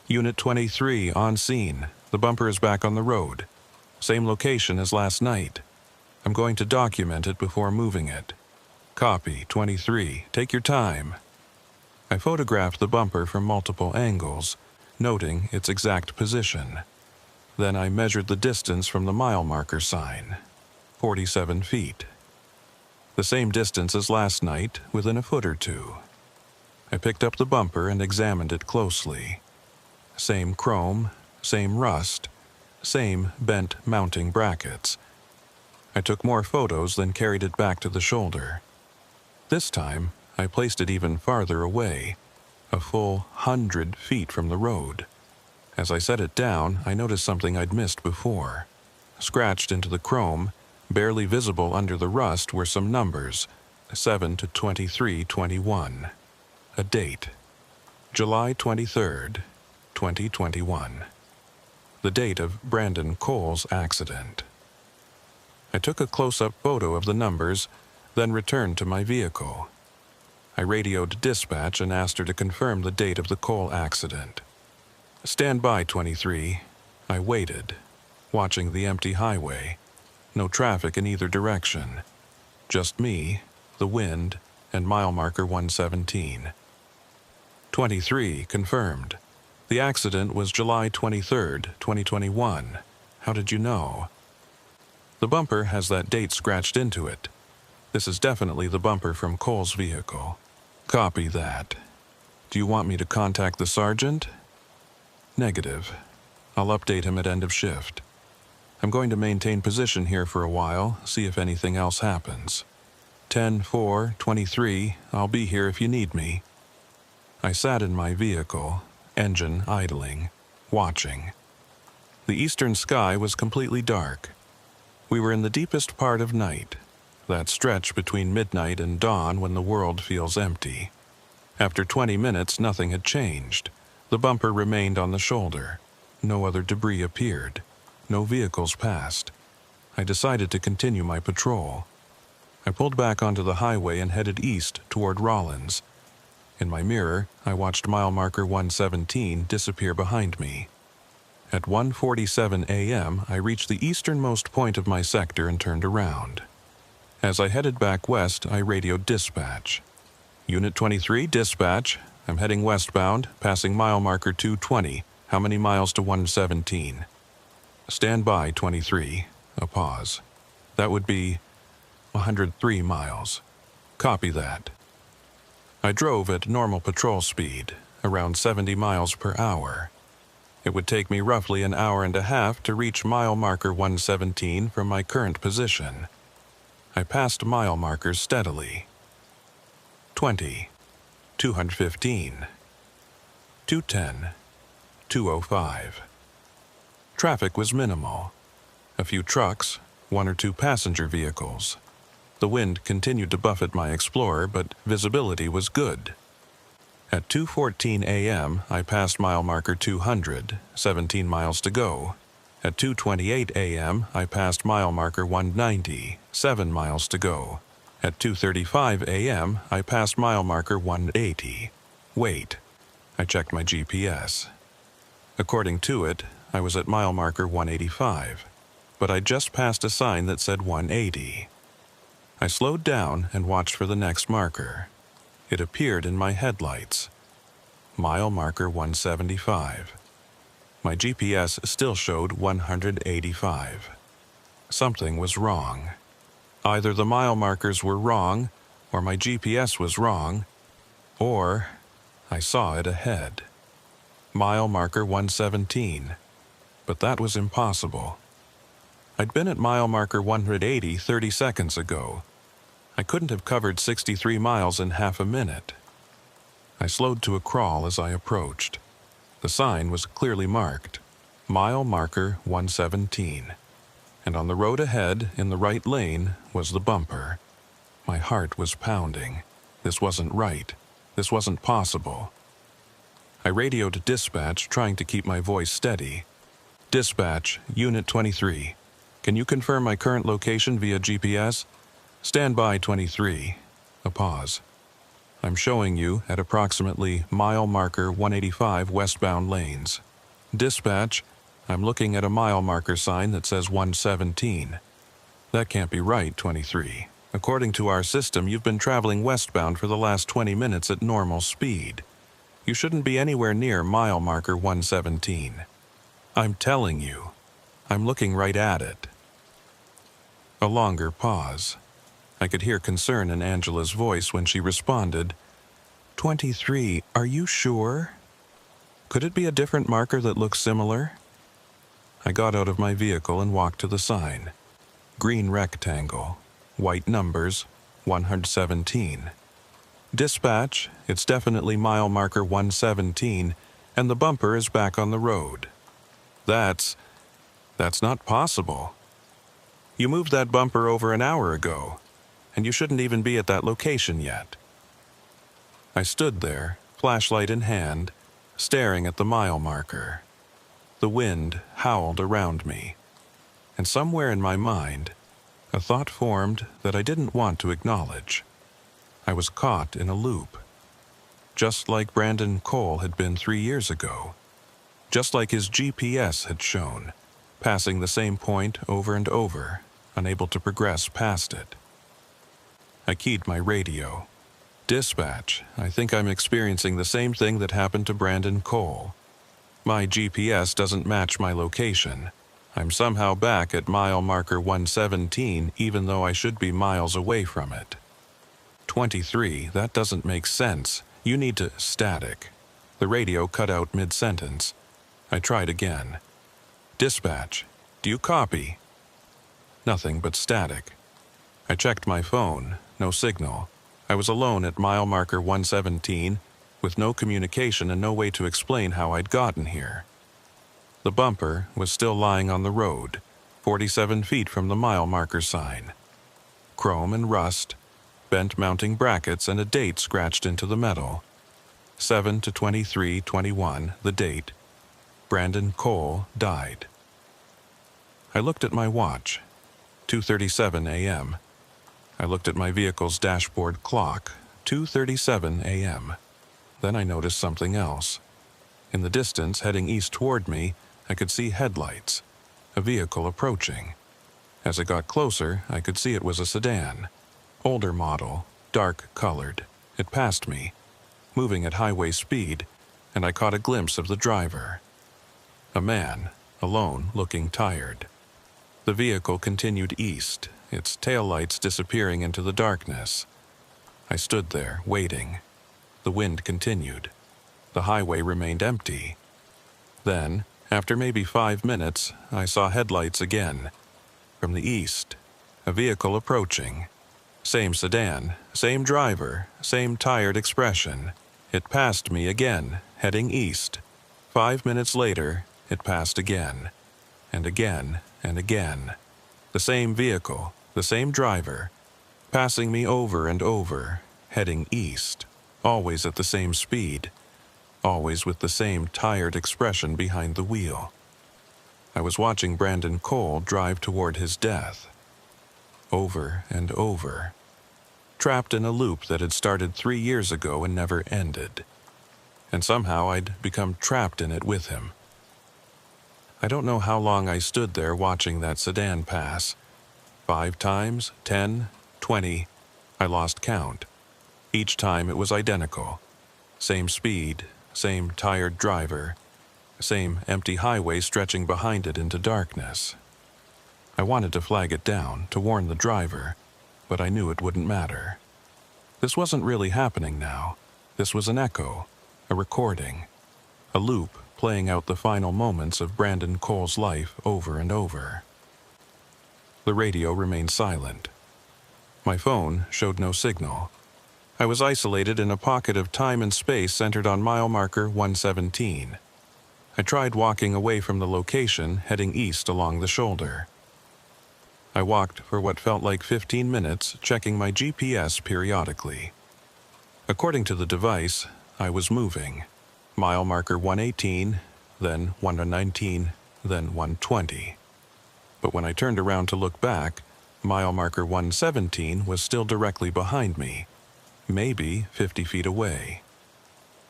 Unit 23 on scene. The bumper is back on the road. Same location as last night. I'm going to document it before moving it. Copy, 23. Take your time. I photographed the bumper from multiple angles, noting its exact position. Then I measured the distance from the mile marker sign, 47 feet. The same distance as last night, within a foot or two. I picked up the bumper and examined it closely. Same chrome, same rust, same bent mounting brackets. I took more photos, then carried it back to the shoulder. This time, I placed it even farther away, a full 100 feet from the road. As I set it down, I noticed something I'd missed before. Scratched into the chrome, barely visible under the rust, were some numbers, 7 to 2321. A date, July 23rd, 2021. The date of Brandon Cole's accident. I took a close-up photo of the numbers, then returned to my vehicle. I radioed dispatch and asked her to confirm the date of the Cole accident. Stand by, 23. I waited, watching the empty highway. No traffic in either direction. Just me, the wind, and mile marker 117. 23 confirmed. The accident was July 23rd, 2021. How did you know? The bumper has that date scratched into it. This is definitely the bumper from Cole's vehicle. Copy that. Do you want me to contact the sergeant? Negative. I'll update him at end of shift. I'm going to maintain position here for a while, see if anything else happens. 10-4-23, I'll be here if you need me. I sat in my vehicle, engine idling, watching. The eastern sky was completely dark. We were in the deepest part of night, that stretch between midnight and dawn when the world feels empty. After 20 minutes, nothing had changed. The bumper remained on the shoulder. No other debris appeared. No vehicles passed. I decided to continue my patrol. I pulled back onto the highway and headed east toward Rollins. In my mirror, I watched mile marker 117 disappear behind me. At 1:47 a.m., I reached the easternmost point of my sector and turned around. As I headed back west, I radioed dispatch. Unit 23, dispatch. I'm heading westbound, passing mile marker 220. How many miles to 117? Stand by, 23. A pause. That would be 103 miles. Copy that. I drove at normal patrol speed, around 70 miles per hour. It would take me roughly an hour and a half to reach mile marker 117 from my current position. I passed mile markers steadily. 20, 215, 210, 205. Traffic was minimal. A few trucks, one or two passenger vehicles. The wind continued to buffet my Explorer, but visibility was good. At 2:14 a.m., I passed mile marker 200, 17 miles to go. At 2:28 a.m., I passed mile marker 190, 7 miles to go. At 2:35 a.m., I passed mile marker 180. Wait. I checked my GPS. According to it, I was at mile marker 185, but I just passed a sign that said 180. I slowed down and watched for the next marker. It appeared in my headlights. Mile marker 175. My GPS still showed 185. Something was wrong. Either the mile markers were wrong, or my GPS was wrong, or I saw it ahead. Mile marker 117. But that was impossible. I'd been at mile marker 180 30 seconds ago. I couldn't have covered 63 miles in half a minute. I slowed to a crawl as I approached. The sign was clearly marked, mile marker 117. And on the road ahead, in the right lane, was the bumper. My heart was pounding. This wasn't right. This wasn't possible. I radioed dispatch, trying to keep my voice steady. Dispatch, Unit 23. Can you confirm my current location via GPS? Stand by, 23. A pause. I'm showing you at approximately mile marker 185 westbound lanes. Dispatch, I'm looking at a mile marker sign that says 117. That can't be right, 23. According to our system, you've been traveling westbound for the last 20 minutes at normal speed. You shouldn't be anywhere near mile marker 117. I'm telling you. I'm looking right at it. A longer pause. I could hear concern in Angela's voice when she responded, 23, are you sure? Could it be a different marker that looks similar? I got out of my vehicle and walked to the sign. Green rectangle, white numbers, 117. Dispatch, it's definitely mile marker 117, and the bumper is back on the road. That's not possible. You moved that bumper over an hour ago, and you shouldn't even be at that location yet. I stood there, flashlight in hand, staring at the mile marker. The wind howled around me, and somewhere in my mind, a thought formed that I didn't want to acknowledge. I was caught in a loop, just like Brandon Cole had been 3 years ago, just like his GPS had shown, passing the same point over and over, unable to progress past it. I keyed my radio. Dispatch, I think I'm experiencing the same thing that happened to Brandon Cole. My GPS doesn't match my location. I'm somehow back at mile marker 117 even though I should be miles away from it. 23, that doesn't make sense. You need to static. The radio cut out mid-sentence. I tried again. Dispatch, do you copy? Nothing but static. I checked my phone, no signal. I was alone at mile marker 117, with no communication and no way to explain how I'd gotten here. The bumper was still lying on the road, 47 feet from the mile marker sign. Chrome and rust, bent mounting brackets, and a date scratched into the metal. 7/23/21, the date. Brandon Cole died. I looked at my watch, 2:37 a.m. I looked at my vehicle's dashboard clock, 2:37 a.m. Then I noticed something else. In the distance, heading east toward me, I could see headlights, a vehicle approaching. As it got closer, I could see it was a sedan. Older model, dark colored. It passed me, moving at highway speed, and I caught a glimpse of the driver. A man, alone, looking tired. The vehicle continued east, its taillights disappearing into the darkness. I stood there, waiting. The wind continued. The highway remained empty. Then, after maybe 5 minutes, I saw headlights again. From the east, a vehicle approaching. Same sedan, same driver, same tired expression. It passed me again, heading east. 5 minutes later, it passed again. And again, and again. The same vehicle, the same driver, passing me over and over, heading east, always at the same speed, always with the same tired expression behind the wheel. I was watching Brandon Cole drive toward his death. Over and over. Trapped in a loop that had started 3 years ago and never ended. And somehow I'd become trapped in it with him. I don't know how long I stood there watching that sedan pass. 5 times, 10, 20, I lost count. Each time it was identical. Same speed, same tired driver, same empty highway stretching behind it into darkness. I wanted to flag it down, to warn the driver, but I knew it wouldn't matter. This wasn't really happening now. This was an echo, a recording, a loop playing out the final moments of Brandon Cole's life over and over. The radio remained silent. My phone showed no signal. I was isolated in a pocket of time and space centered on mile marker 117. I tried walking away from the location, heading east along the shoulder. I walked for what felt like 15 minutes, checking my GPS periodically. According to the device, I was moving. Mile marker 118, then 119, then 120. But when I turned around to look back, mile marker 117 was still directly behind me, maybe 50 feet away.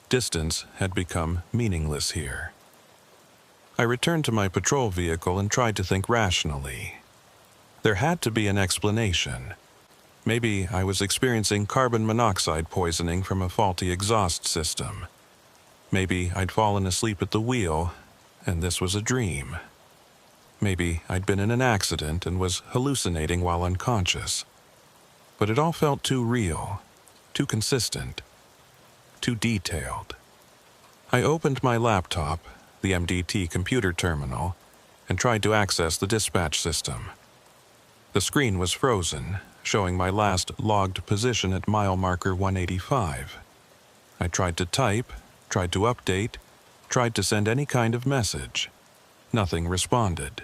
Distance had become meaningless here. I returned to my patrol vehicle and tried to think rationally. There had to be an explanation. Maybe I was experiencing carbon monoxide poisoning from a faulty exhaust system. Maybe I'd fallen asleep at the wheel, and this was a dream. Maybe I'd been in an accident and was hallucinating while unconscious. But it all felt too real, too consistent, too detailed. I opened my laptop, the MDT computer terminal, and tried to access the dispatch system. The screen was frozen, showing my last logged position at mile marker 185. I tried to type, tried to update, tried to send any kind of message. Nothing responded.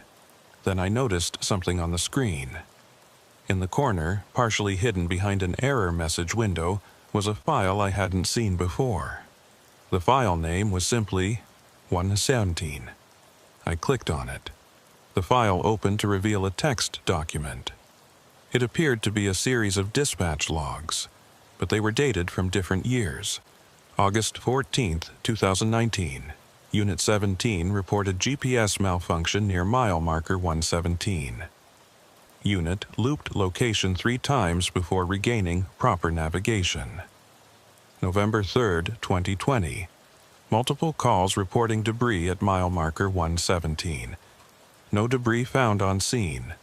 Then I noticed something on the screen. In the corner, partially hidden behind an error message window, was a file I hadn't seen before. The file name was simply 117. I clicked on it. The file opened to reveal a text document. It appeared to be a series of dispatch logs, but they were dated from different years. August 14, 2019. Unit 17 reported GPS malfunction near mile marker 117. Unit looped location 3 times before regaining proper navigation. November 3, 2020. Multiple calls reporting debris at mile marker 117. No debris found on scene.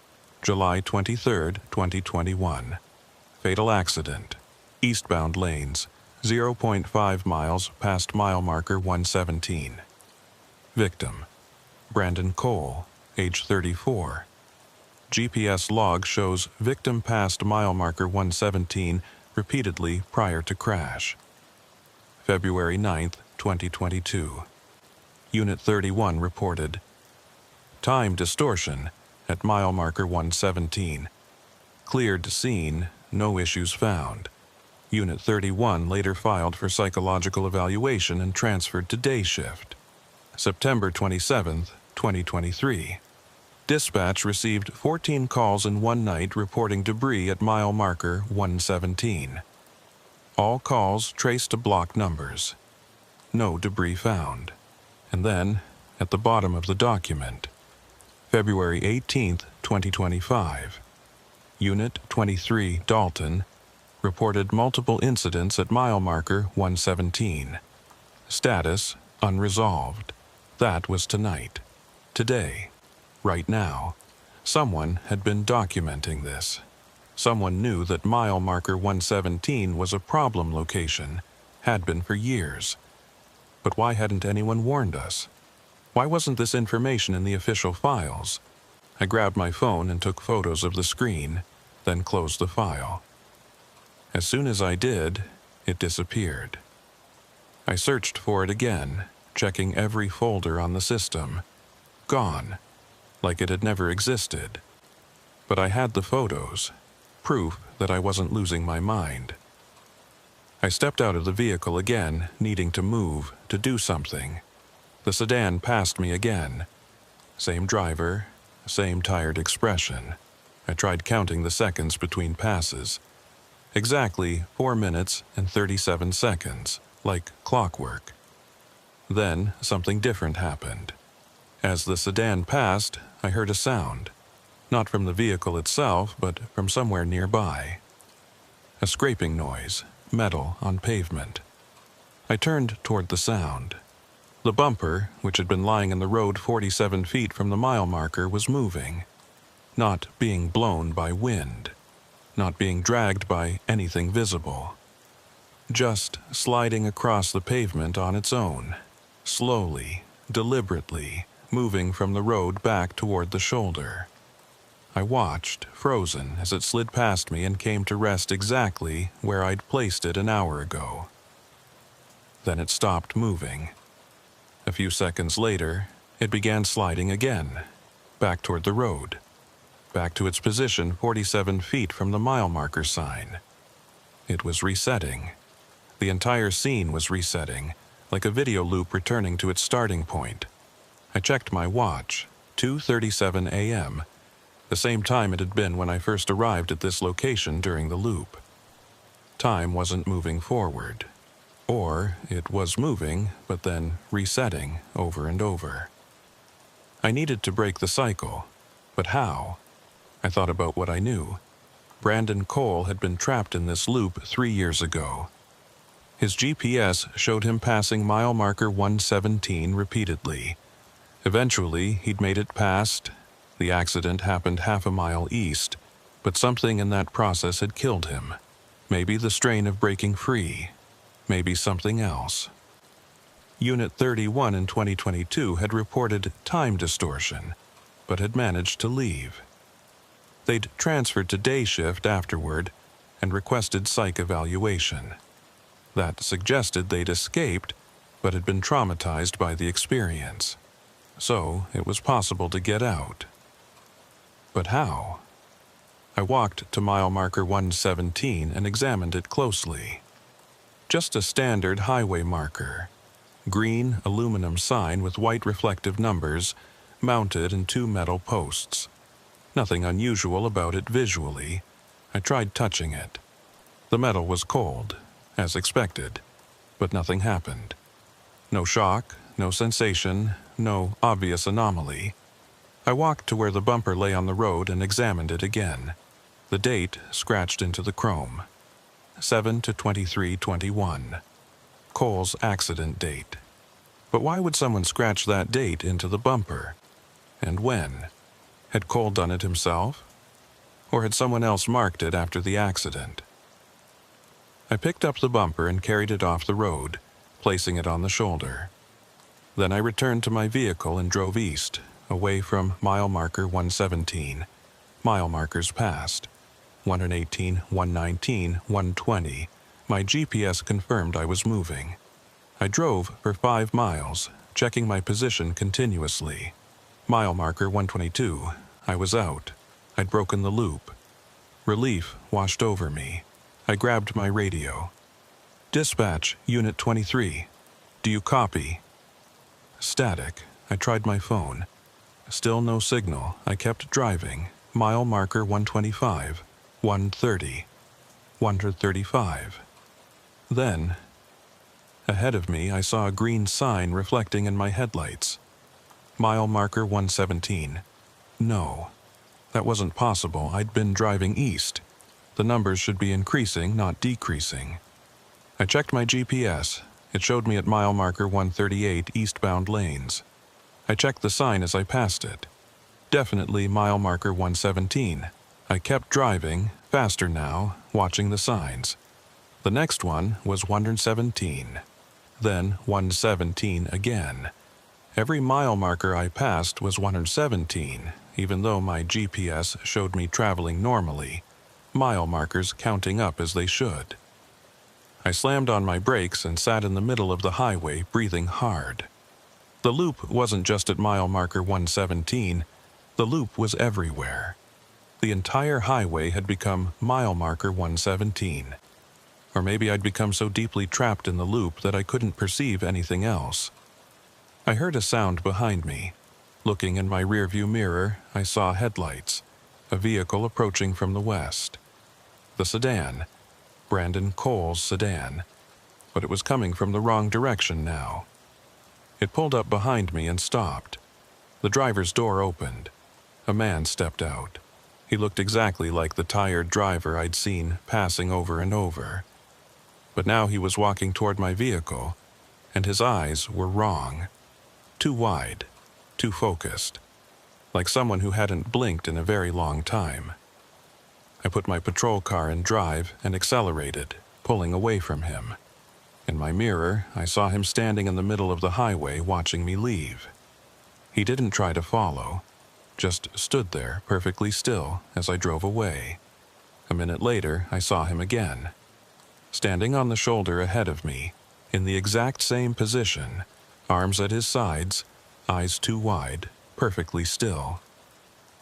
July 23, 2021. Fatal accident. Eastbound lanes, 0.5 miles past mile marker 117. Victim: Brandon Cole, age 34. GPS log shows victim passed mile marker 117 repeatedly prior to crash. February 9, 2022. Unit 31 reported time distortion at mile marker 117. Cleared scene, no issues found. Unit 31 later filed for psychological evaluation and transferred to day shift. September 27, 2023. Dispatch received 14 calls in one night reporting debris at mile marker 117. All calls traced to block numbers. No debris found. And then, at the bottom of the document, February 18, 2025. Unit 23 Dalton reported multiple incidents at mile marker 117. Status unresolved. That was tonight. Today. Right now. Someone had been documenting this. Someone knew that mile marker 117 was a problem location, had been for years. But why hadn't anyone warned us? Why wasn't this information in the official files? I grabbed my phone and took photos of the screen, then closed the file. As soon as I did, it disappeared. I searched for it again, checking every folder on the system. Gone, like it had never existed. But I had the photos, proof that I wasn't losing my mind. I stepped out of the vehicle again, needing to move, to do something. The sedan passed me again. Same driver, same tired expression. I tried counting the seconds between passes. Exactly 4 minutes and 37 seconds, like clockwork. Then something different happened. As the sedan passed, I heard a sound. Not from the vehicle itself, but from somewhere nearby. A scraping noise, metal on pavement. I turned toward the sound. The bumper, which had been lying in the road 47 feet from the mile marker, was moving. Not being blown by wind. Not being dragged by anything visible. Just sliding across the pavement on its own. Slowly, deliberately, moving from the road back toward the shoulder. I watched, frozen, as it slid past me and came to rest exactly where I'd placed it an hour ago. Then it stopped moving. A few seconds later, it began sliding again, back toward the road, back to its position 47 feet from the mile marker sign. It was resetting. The entire scene was resetting, like a video loop returning to its starting point. I checked my watch, 2:37 a.m., the same time it had been when I first arrived at this location during the loop. Time wasn't moving forward. Or it was moving, but then resetting over and over. I needed to break the cycle, but how? I thought about what I knew. Brandon Cole had been trapped in this loop 3 years ago. His GPS showed him passing mile marker 117 repeatedly. Eventually, he'd made it past. The accident happened half a mile east, but something in that process had killed him. Maybe the strain of breaking free. Maybe something else. Unit 31 in 2022 had reported time distortion, but had managed to leave. They'd transferred to day shift afterward and requested psych evaluation. That suggested they'd escaped, but had been traumatized by the experience. So it was possible to get out. But how? I walked to mile marker 117 and examined it closely. Just a standard highway marker. Green aluminum sign with white reflective numbers mounted in 2 metal posts. Nothing unusual about it visually. I tried touching it. The metal was cold, as expected, but nothing happened. No shock, no sensation, no obvious anomaly. I walked to where the bumper lay on the road and examined it again. The date scratched into the chrome. 7/23/21. Cole's accident date. But why would someone scratch that date into the bumper? And when? Had Cole done it himself? Or had someone else marked it after the accident? I picked up the bumper and carried it off the road, placing it on the shoulder. Then I returned to my vehicle and drove east, away from mile marker 117. Mile markers passed. 118, 119, 120. My GPS confirmed I was moving. I drove for 5 miles, checking my position continuously. Mile marker 122. I was out. I'd broken the loop. Relief washed over me. I grabbed my radio. Dispatch, Unit 23. Do you copy? Static. I tried my phone. Still no signal. I kept driving. Mile marker 125. 130. 135. Then, ahead of me, I saw a green sign reflecting in my headlights. Mile marker 117. No, that wasn't possible. I'd been driving east. The numbers should be increasing, not decreasing. I checked my GPS. It showed me at mile marker 138 eastbound lanes. I checked the sign as I passed it. Definitely mile marker 117. I kept driving, faster now, watching the signs. The next one was 117. Then 117 again. Every mile marker I passed was 117, even though my GPS showed me traveling normally, mile markers counting up as they should. I slammed on my brakes and sat in the middle of the highway, breathing hard. The loop wasn't just at mile marker 117, the loop was everywhere. The entire highway had become mile marker 117. Or maybe I'd become so deeply trapped in the loop that I couldn't perceive anything else. I heard a sound behind me. Looking in my rearview mirror, I saw headlights, a vehicle approaching from the west. The sedan, Brandon Cole's sedan, but it was coming from the wrong direction now. It pulled up behind me and stopped. The driver's door opened. A man stepped out. He looked exactly like the tired driver I'd seen passing over and over. But now he was walking toward my vehicle, and his eyes were wrong. Too wide, too focused, like someone who hadn't blinked in a very long time. I put my patrol car in drive and accelerated, pulling away from him. In my mirror, I saw him standing in the middle of the highway watching me leave. He didn't try to follow, just stood there perfectly still as I drove away. A minute later, I saw him again, standing on the shoulder ahead of me, in the exact same position, arms at his sides, eyes too wide, perfectly still.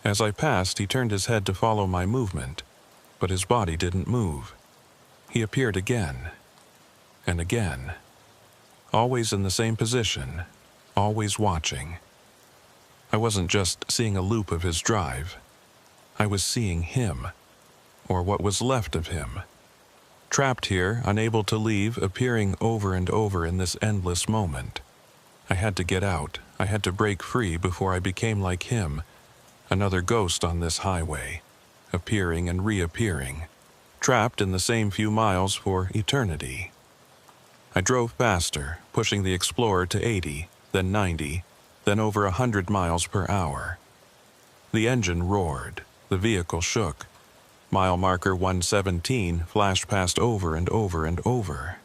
As I passed, he turned his head to follow my movement, but his body didn't move. He appeared again, and again, always in the same position, always watching. I wasn't just seeing a loop of his drive. I was seeing him, or what was left of him. Trapped here, unable to leave, appearing over and over in this endless moment. I had to get out. I had to break free before I became like him, another ghost on this highway. appearing and reappearing, trapped in the same few miles for eternity. I drove faster, pushing the Explorer to 80, then 90, then over 100 miles per hour. The engine roared, the vehicle shook. Mile marker 117 flashed past over and over and over.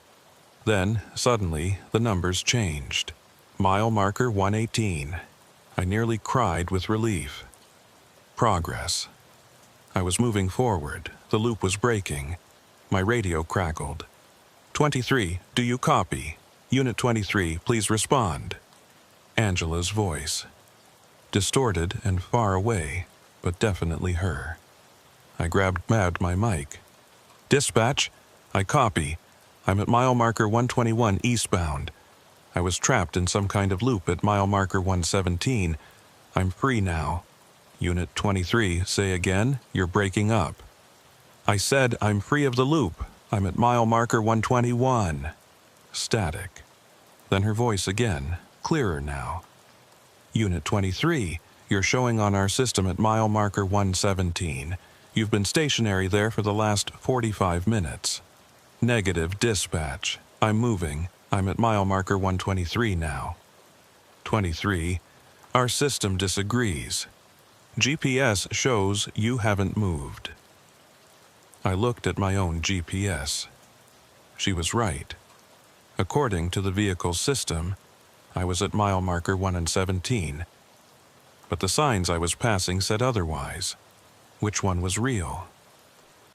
Then, suddenly, the numbers changed. Mile marker 118. I nearly cried with relief. Progress. I was moving forward. The loop was breaking. My radio crackled. 23, do you copy? Unit 23, please respond. Angela's voice. Distorted and far away, but definitely her. I grabbed my mic. Dispatch, I copy. I'm at mile marker 121 eastbound. I was trapped in some kind of loop at mile marker 117. I'm free now. Unit 23, say again, you're breaking up. I said I'm free of the loop. I'm at mile marker 121. Static. Then her voice again, clearer now. Unit 23, you're showing on our system at mile marker 117. You've been stationary there for the last 45 minutes. Negative dispatch. I'm moving. I'm at mile marker 123 now. 23, our system disagrees. GPS shows you haven't moved. I looked at my own GPS. She was right. According to the vehicle's system, I was at mile marker 117. But the signs I was passing said otherwise. Which one was real?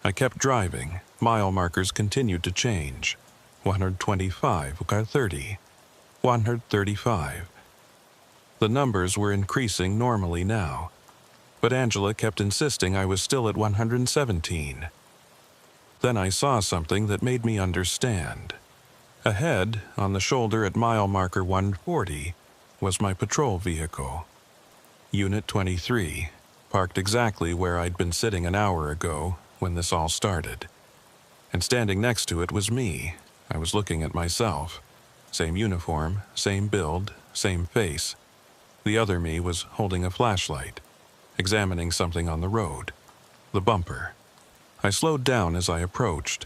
I kept driving. Mile markers continued to change. 125, 30, 135. The numbers were increasing normally now, but Angela kept insisting I was still at 117. Then I saw something that made me understand. Ahead, on the shoulder at mile marker 140, was my patrol vehicle. Unit 23, parked exactly where I'd been sitting an hour ago when this all started. And standing next to it was me. I was looking at myself. Same uniform, same build, same face. The other me was holding a flashlight, examining something on the road. The bumper. I slowed down as I approached.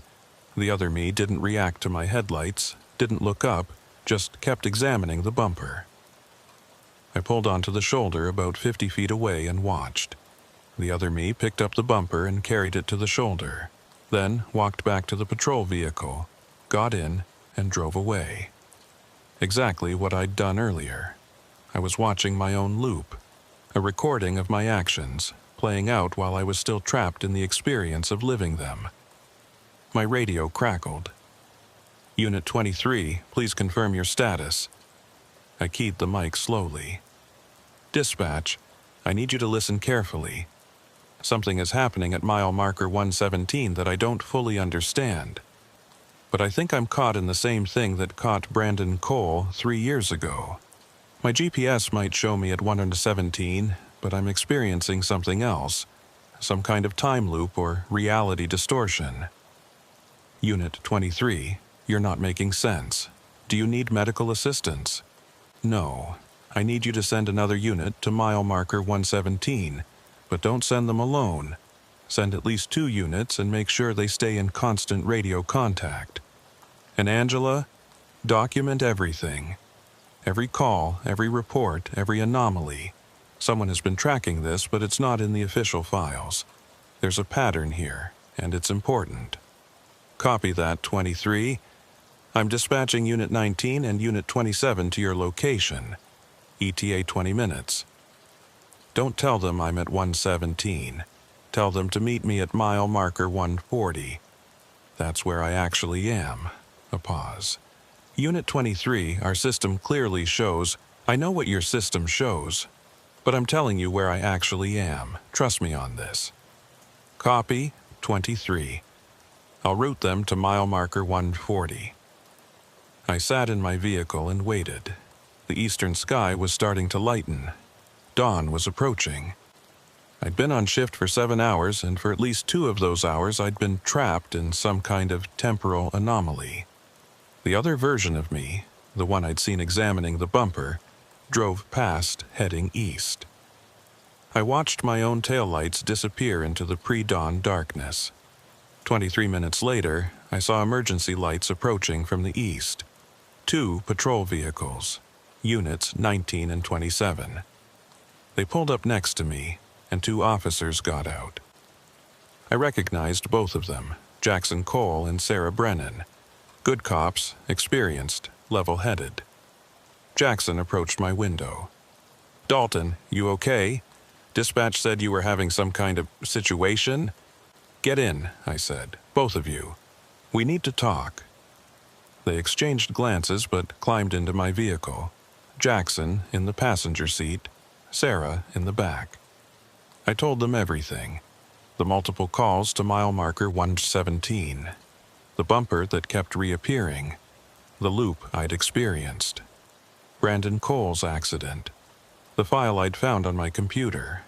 The other me didn't react to my headlights, didn't look up, just kept examining the bumper. I pulled onto the shoulder about 50 feet away and watched. The other me picked up the bumper and carried it to the shoulder, then walked back to the patrol vehicle, got in, and drove away. Exactly what I'd done earlier. I was watching my own loop, a recording of my actions, playing out while I was still trapped in the experience of living them. My radio crackled. Unit 23, please confirm your status. I keyed the mic slowly. Dispatch, I need you to listen carefully. Something is happening at mile marker 117 that I don't fully understand. But I think I'm caught in the same thing that caught Brandon Cole 3 years ago. My GPS might show me at 117, but I'm experiencing something else, some kind of time loop or reality distortion. Unit 23, you're not making sense. Do you need medical assistance? No. I need you to send another unit to mile marker 117, but don't send them alone. Send at least 2 units and make sure they stay in constant radio contact. And Angela, document everything. Every call, every report, every anomaly. Someone has been tracking this, but it's not in the official files. There's a pattern here, and it's important. Copy that, 23. I'm dispatching Unit 19 and Unit 27 to your location. ETA 20 minutes. Don't tell them I'm at 117. Tell them to meet me at mile marker 140. That's where I actually am. A pause. Unit 23, our system clearly shows. I know what your system shows, but I'm telling you where I actually am. Trust me on this. Copy, 23. I'll route them to mile marker 140. I sat in my vehicle and waited. The eastern sky was starting to lighten. Dawn was approaching. I'd been on shift for 7 hours, and for at least 2 of those hours I'd been trapped in some kind of temporal anomaly. The other version of me, the one I'd seen examining the bumper, drove past, heading east. I watched my own taillights disappear into the pre-dawn darkness. 23 minutes later, I saw emergency lights approaching from the east. 2 patrol vehicles, units 19 and 27. They pulled up next to me, and 2 officers got out. I recognized both of them, Jackson Cole and Sarah Brennan. Good cops, experienced, level-headed. Jackson approached my window. "Dalton, you okay? Dispatch said you were having some kind of situation." "Get in," I said, "both of you. We need to talk." They exchanged glances but climbed into my vehicle. Jackson in the passenger seat, Sarah in the back. I told them everything. The multiple calls to mile marker 117. The bumper that kept reappearing. The loop I'd experienced. Brandon Cole's accident. The file I'd found on my computer.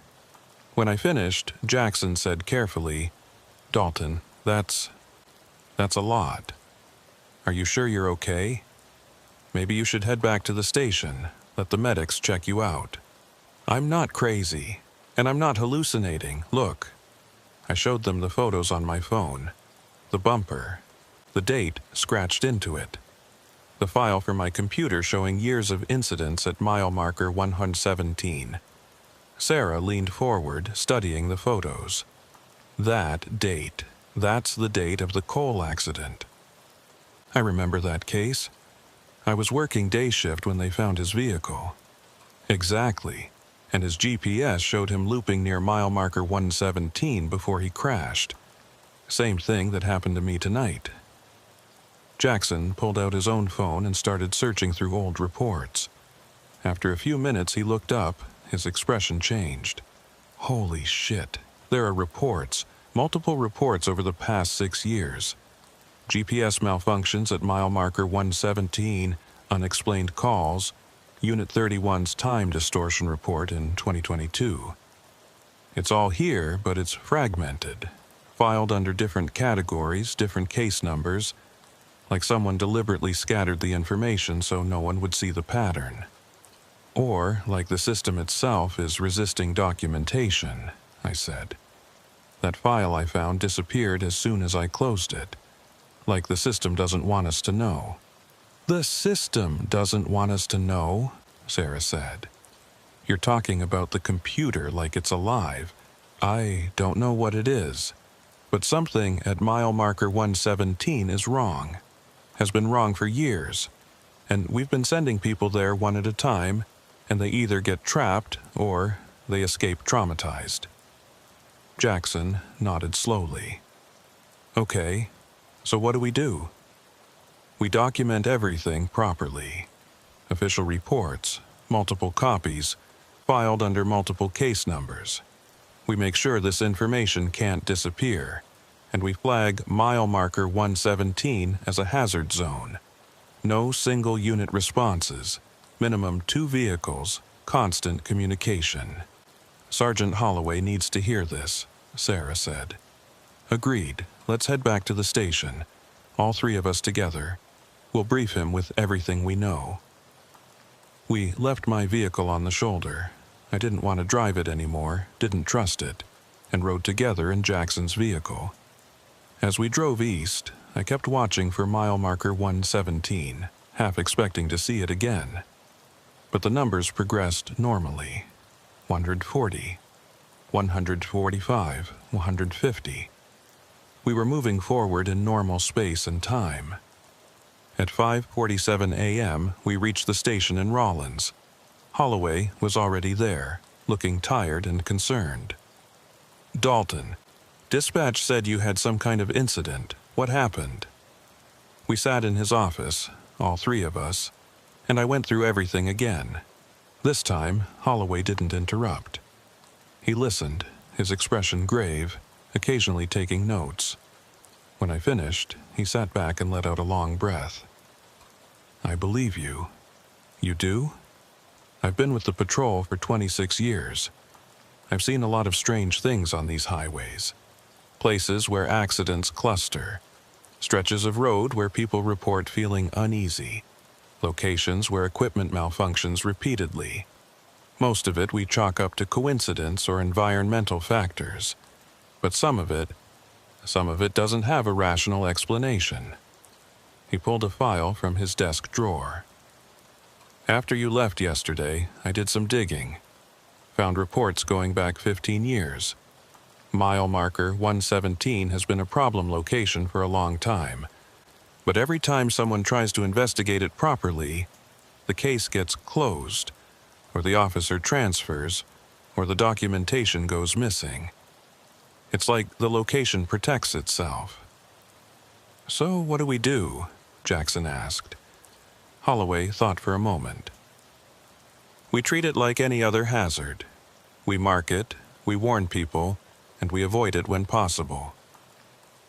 When I finished, Jackson said carefully, "Dalton, that's a lot. Are you sure you're okay? Maybe you should head back to the station. Let the medics check you out." "I'm not crazy, and I'm not hallucinating. Look." I showed them the photos on my phone. The bumper. The date scratched into it. The file from my computer showing years of incidents at mile marker 117. Sarah leaned forward, studying the photos. "That date. That's the date of the Cole accident." "I remember that case. I was working day shift when they found his vehicle." "Exactly. And his GPS showed him looping near mile marker 117 before he crashed. Same thing that happened to me tonight." Jackson pulled out his own phone and started searching through old reports. After a few minutes, he looked up. His expression changed. "Holy shit. There are reports, multiple reports over the past 6 years. GPS malfunctions at mile marker 117, unexplained calls, Unit 31's time distortion report in 2022. It's all here, but it's fragmented, filed under different categories, different case numbers, like someone deliberately scattered the information so no one would see the pattern. Or like the system itself is resisting documentation," I said. "That file I found disappeared as soon as I closed it. Like the system doesn't want us to know." "The system doesn't want us to know," Sarah said. "You're talking about the computer like it's alive. I don't know what it is, but something at mile marker 117 is wrong. Has been wrong for years, and we've been sending people there one at a time, and they either get trapped or they escape traumatized." Jackson nodded slowly. "Okay, so what do we do?" "We document everything properly. Official reports, multiple copies, filed under multiple case numbers. We make sure this information can't disappear, and we flag mile marker 117 as a hazard zone. No single unit responses, minimum 2 vehicles, constant communication." "Sergeant Holloway needs to hear this," Sarah said. "Agreed. Let's head back to the station. All 3 of us together. We'll brief him with everything we know." We left my vehicle on the shoulder. I didn't want to drive it anymore, didn't trust it, and rode together in Jackson's vehicle. As we drove east, I kept watching for mile marker 117, half expecting to see it again. But the numbers progressed normally. 140, 145, 150. We were moving forward in normal space and time. At 5:47 a.m., we reached the station in Rollins. Holloway was already there, looking tired and concerned. "Dalton, dispatch said you had some kind of incident. What happened?" We sat in his office, all 3 of us, and I went through everything again. This time, Holloway didn't interrupt. He listened, his expression grave, occasionally taking notes. When I finished, he sat back and let out a long breath. "I believe you." "You do?" "I've been with the patrol for 26 years. I've seen a lot of strange things on these highways. Places where accidents cluster. Stretches of road where people report feeling uneasy. Locations where equipment malfunctions repeatedly. Most of it we chalk up to coincidence or environmental factors, but some of it doesn't have a rational explanation. He pulled a file from his desk drawer. After you left yesterday, I did some digging. Found reports going back 15 years. Mile marker 117 has been a problem location for a long time, but every time someone tries to investigate it properly, the case gets closed, or the officer transfers, or the documentation goes missing. It's like the location protects itself. "So what do we do?" Jackson asked. Holloway thought for a moment. "We treat it like any other hazard. We mark it, we warn people, and we avoid it when possible.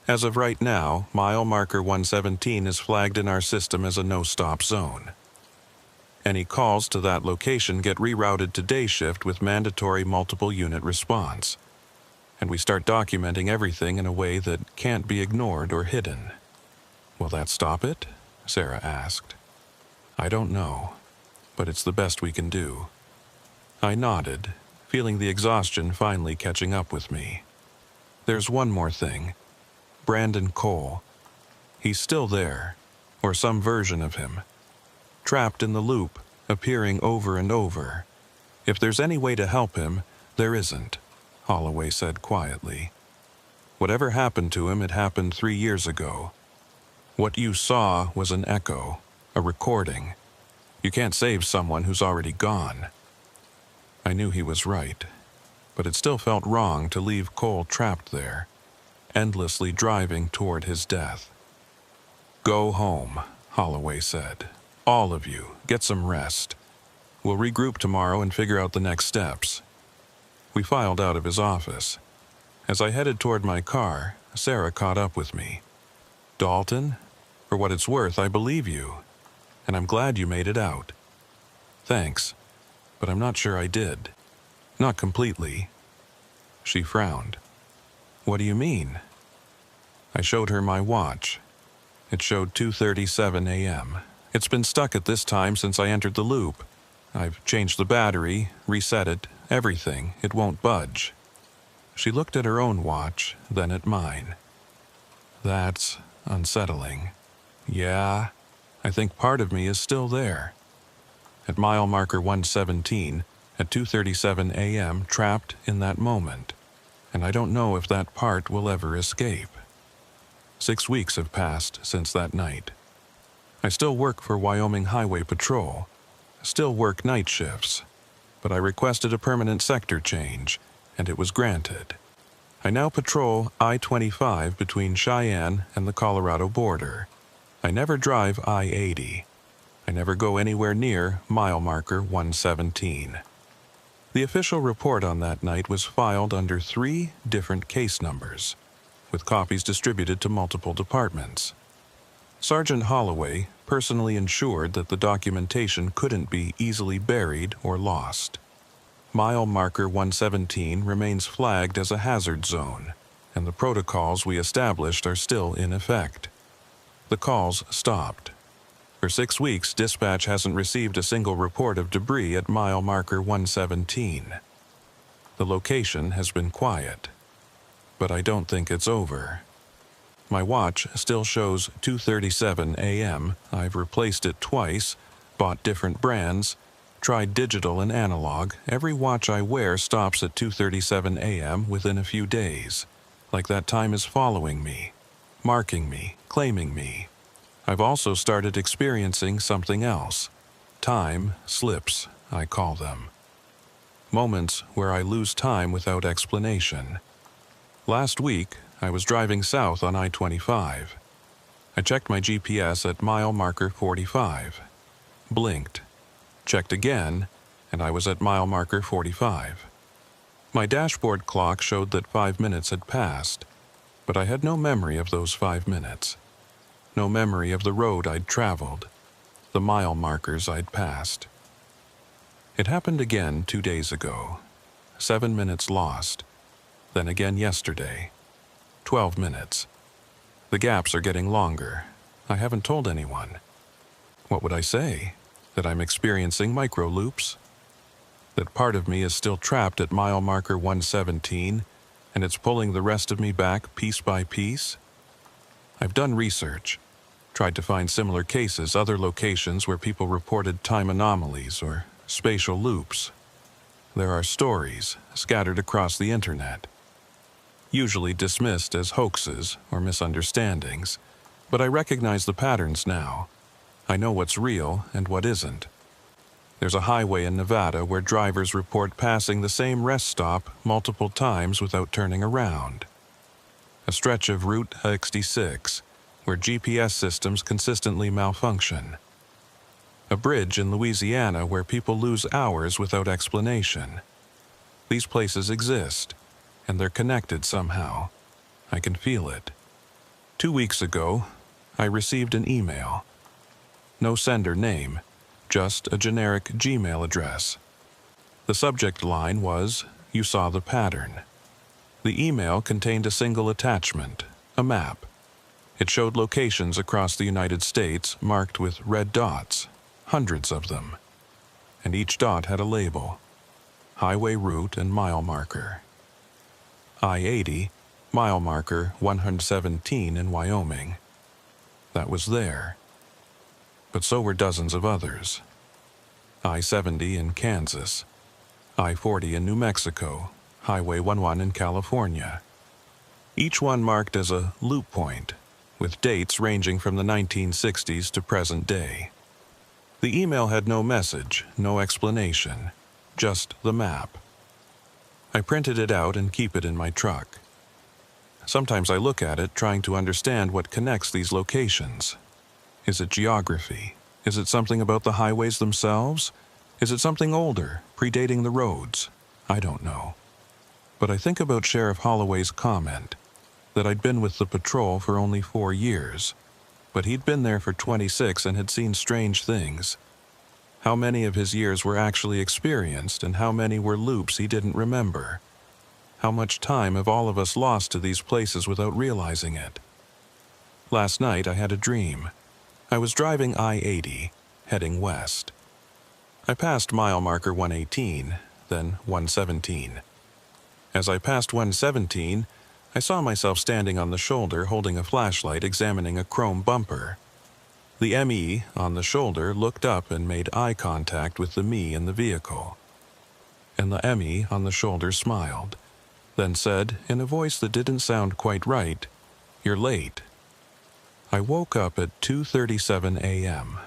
As of right now, mile marker 117 is flagged in our system as a no-stop zone. Any calls to that location get rerouted to day shift with mandatory multiple unit response. And we start documenting everything in a way that can't be ignored or hidden." "Will that stop it?" Sarah asked. "I don't know, but it's the best we can do." I nodded, feeling the exhaustion finally catching up with me. "There's one more thing. Brandon Cole. He's still there, or some version of him. Trapped in the loop, appearing over and over. If there's any way to help him, there isn't," Holloway said quietly. "Whatever happened to him, it happened 3 years ago. What you saw was an echo, a recording. You can't save someone who's already gone." I knew he was right, but it still felt wrong to leave Cole trapped there, endlessly driving toward his death. "Go home," Holloway said. "All of you, get some rest. We'll regroup tomorrow and figure out the next steps." We filed out of his office. As I headed toward my car, Sarah caught up with me. "Dalton, for what it's worth, I believe you, and I'm glad you made it out." "Thanks, but I'm not sure I did. Not completely." She frowned. "What do you mean?" I showed her my watch. It showed 2:37 a.m. It's been stuck at this time since I entered the loop. I've changed the battery, reset it, everything. It won't budge. She looked at her own watch, then at mine. "That's unsettling." "Yeah, I think part of me is still there. At mile marker 117, at 2:37 a.m., trapped in that moment. And I don't know if that part will ever escape." 6 weeks have passed since that night. I still work for Wyoming Highway Patrol, still work night shifts, but I requested a permanent sector change, and it was granted. I now patrol I-25 between Cheyenne and the Colorado border. I never drive I-80. I never go anywhere near mile marker 117. The official report on that night was filed under 3 different case numbers, with copies distributed to multiple departments. Sergeant Holloway personally ensured that the documentation couldn't be easily buried or lost. Mile marker 117 remains flagged as a hazard zone, and the protocols we established are still in effect. The calls stopped. For 6 weeks, dispatch hasn't received a single report of debris at mile marker 117. The location has been quiet, but I don't think it's over. My watch still shows 2:37 a.m. I've replaced it twice, bought different brands, tried digital and analog. Every watch I wear stops at 2:37 a.m. within a few days, like that time is following me, marking me, claiming me. I've also started experiencing something else. Time slips, I call them. Moments where I lose time without explanation. Last week, I was driving south on I-25. I checked my GPS at mile marker 45. Blinked. Checked again, and I was at mile marker 45. My dashboard clock showed that 5 minutes had passed, but I had no memory of those 5 minutes. No memory of the road I'd traveled, the mile markers I'd passed. It happened again 2 days ago. 7 minutes lost. Then again yesterday. 12 minutes. The gaps are getting longer. I haven't told anyone. What would I say? That I'm experiencing micro loops? That part of me is still trapped at mile marker 117, and it's pulling the rest of me back piece by piece? I've done research, tried to find similar cases, other locations where people reported time anomalies or spatial loops. There are stories scattered across the internet, usually dismissed as hoaxes or misunderstandings, but I recognize the patterns now. I know what's real and what isn't. There's a highway in Nevada where drivers report passing the same rest stop multiple times without turning around. A stretch of Route 66 where GPS systems consistently malfunction. A bridge in Louisiana where people lose hours without explanation. These places exist, and they're connected somehow. I can feel it. 2 weeks ago, I received an email. No sender name, just a generic Gmail address. The subject line was, "You saw the pattern." The email contained a single attachment, a map. It showed locations across the United States marked with red dots, hundreds of them. And each dot had a label, highway route and mile marker. I-80, mile marker 117 in Wyoming. That was there. But so were dozens of others. I-70 in Kansas, I-40 in New Mexico, Highway 11 in California. Each one marked as a loop point, with dates ranging from the 1960s to present day. The email had no message, no explanation, just the map. I printed it out and keep it in my truck. Sometimes I look at it trying to understand what connects these locations. Is it geography? Is it something about the highways themselves? Is it something older, predating the roads? I don't know. But I think about Sheriff Holloway's comment, that I'd been with the patrol for only 4 years, but he'd been there for 26 and had seen strange things. How many of his years were actually experienced and how many were loops he didn't remember? How much time have all of us lost to these places without realizing it? Last night I had a dream. I was driving I-80, heading west. I passed mile marker 118, then 117. As I passed 117, I saw myself standing on the shoulder holding a flashlight examining a chrome bumper. The ME on the shoulder looked up and made eye contact with the me in the vehicle. And the ME on the shoulder smiled, then said, in a voice that didn't sound quite right, "You're late." I woke up at 2:37 a.m.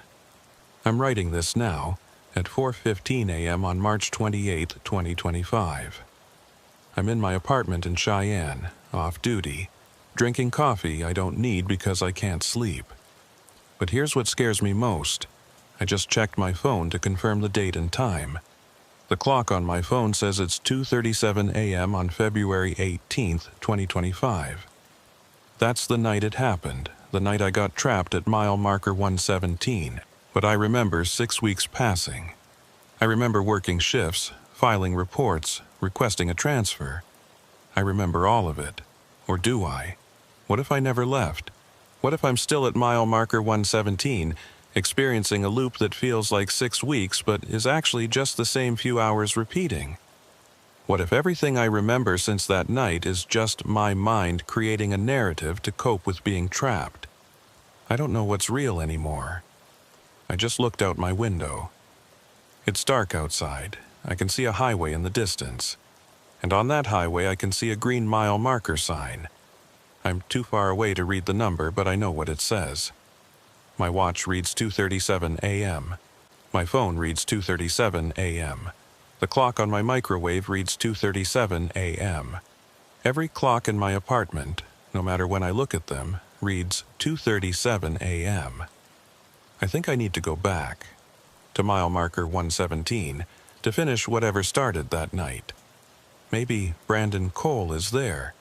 I'm writing this now at 4:15 a.m. on March 28, 2025. I'm in my apartment in Cheyenne, off duty, drinking coffee I don't need because I can't sleep. But here's what scares me most. I just checked my phone to confirm the date and time. The clock on my phone says it's 2:37 a.m. on February 18, 2025. That's the night it happened, the night I got trapped at mile marker 117, but I remember 6 weeks passing. I remember working shifts, filing reports, requesting a transfer. I remember all of it. Or do I? What if I never left? What if I'm still at mile marker 117, experiencing a loop that feels like 6 weeks but is actually just the same few hours repeating? What if everything I remember since that night is just my mind creating a narrative to cope with being trapped? I don't know what's real anymore. I just looked out my window. It's dark outside. I can see a highway in the distance. And on that highway I can see a green mile marker sign. I'm too far away to read the number, but I know what it says. My watch reads 2:37 a.m. My phone reads 2:37 a.m. The clock on my microwave reads 2:37 a.m. Every clock in my apartment, no matter when I look at them, reads 2:37 a.m. I think I need to go back to mile marker 117 to finish whatever started that night. Maybe Brandon Cole is there,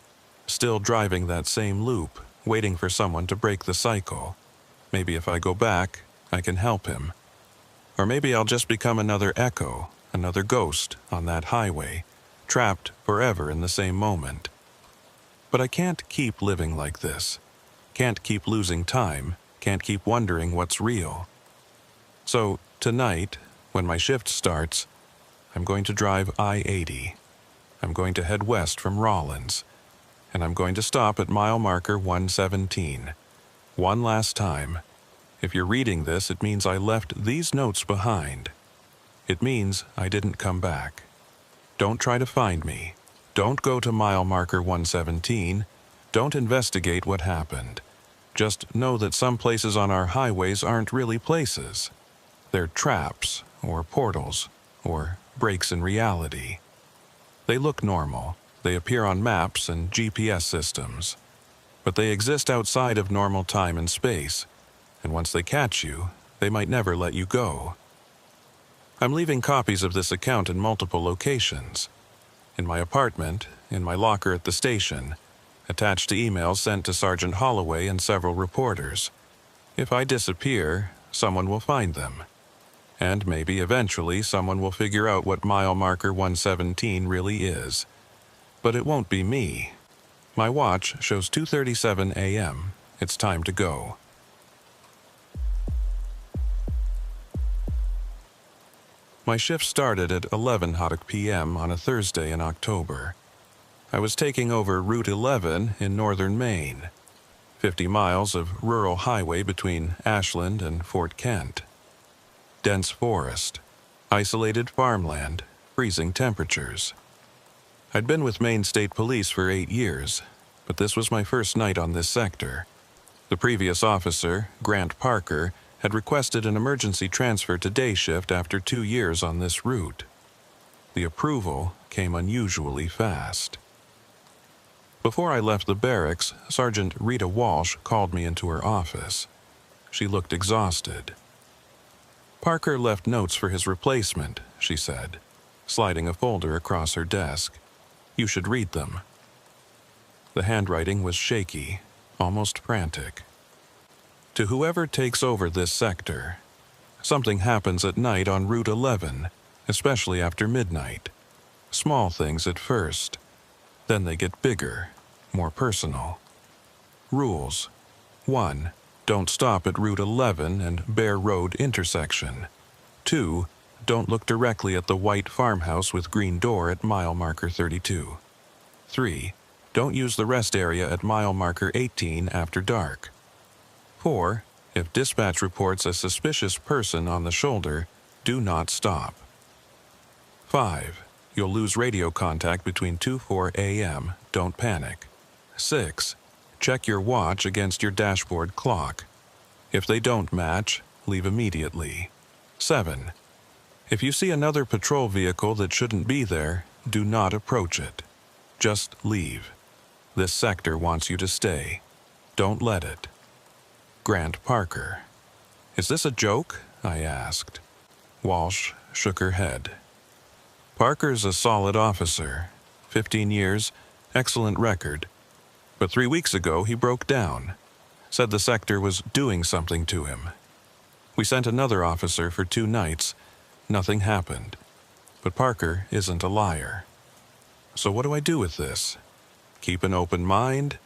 still driving that same loop, waiting for someone to break the cycle. Maybe if I go back, I can help him. Or maybe I'll just become another echo, another ghost on that highway, trapped forever in the same moment. But I can't keep living like this. Can't keep losing time, can't keep wondering what's real. So, tonight, when my shift starts, I'm going to drive I-80. I'm going to head west from Rollins. And I'm going to stop at mile marker 117. One last time. If you're reading this, it means I left these notes behind. It means I didn't come back. Don't try to find me. Don't go to mile marker 117. Don't investigate what happened. Just know that some places on our highways aren't really places. They're traps, or portals, or breaks in reality. They look normal. They appear on maps and GPS systems. But they exist outside of normal time and space, and once they catch you, they might never let you go. I'm leaving copies of this account in multiple locations. In my apartment, in my locker at the station, attached to emails sent to Sergeant Holloway and several reporters. If I disappear, someone will find them. And maybe eventually someone will figure out what mile marker 117 really is. But it won't be me. My watch shows 2:37 a.m. It's time to go. My shift started at 11 p.m. on a Thursday in October. I was taking over Route 11 in northern Maine, 50 miles of rural highway between Ashland and Fort Kent. Dense forest, isolated farmland, freezing temperatures. I'd been with Maine State Police for 8 years, but this was my first night on this sector. The previous officer, Grant Parker, had requested an emergency transfer to day shift after 2 years on this route. The approval came unusually fast. Before I left the barracks, Sergeant Rita Walsh called me into her office. She looked exhausted. Parker left notes for his replacement, she said, sliding a folder across her desk. You should read them. The handwriting was shaky, almost frantic. To whoever takes over this sector, something happens at night on Route 11, especially after midnight. Small things at first. Then they get bigger, more personal. Rules. 1. Don't stop at Route 11 and Bear Road intersection. 2. Don't look directly at the white farmhouse with green door at mile marker 32. 3. Don't use the rest area at mile marker 18 after dark. 4. If dispatch reports a suspicious person on the shoulder, do not stop. 5. You'll lose radio contact between 2-4 a.m. Don't panic. 6. Check your watch against your dashboard clock. If they don't match, leave immediately. 7. If you see another patrol vehicle that shouldn't be there, do not approach it. Just leave. This sector wants you to stay. Don't let it. Grant Parker. Is this a joke? I asked. Walsh shook her head. Parker's a solid officer. 15 years, excellent record. But 3 weeks ago he broke down. Said the sector was doing something to him. We sent another officer for 2 nights. Nothing happened. But Parker isn't a liar. So what do I do with this? Keep an open mind,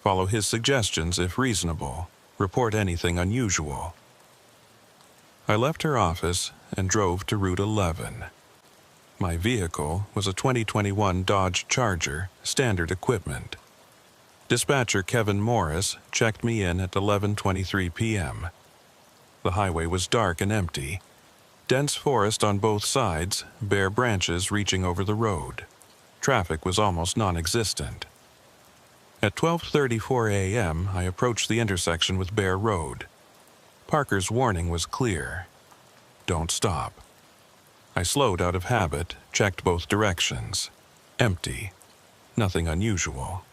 follow his suggestions if reasonable, report anything unusual. I left her office and drove to Route 11. My vehicle was a 2021 Dodge Charger, standard equipment. Dispatcher Kevin Morris checked me in at 11:23 p.m. The highway was dark and empty. Dense forest on both sides, bare branches reaching over the road. Traffic was almost non-existent. At 12:34 a.m., I approached the intersection with Bear Road. Parker's warning was clear. Don't stop. I slowed out of habit, checked both directions. Empty. Nothing unusual.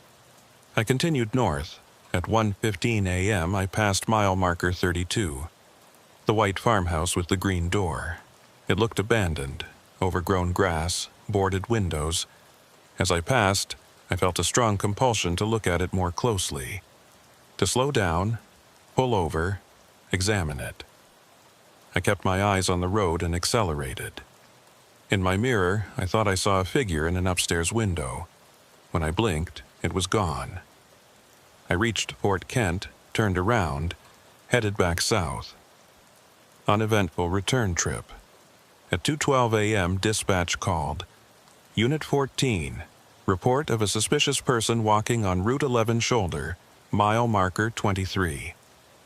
I continued north. At 1:15 a.m., I passed mile marker 32. The white farmhouse with the green door. It looked abandoned, overgrown grass, boarded windows. As I passed, I felt a strong compulsion to look at it more closely. To slow down, pull over, examine it. I kept my eyes on the road and accelerated. In my mirror, I thought I saw a figure in an upstairs window. When I blinked, it was gone. I reached Fort Kent, turned around, headed back south. Uneventful return trip. At 2:12 a.m., dispatch called. Unit 14. Report of a suspicious person walking on Route 11 shoulder, mile marker 23.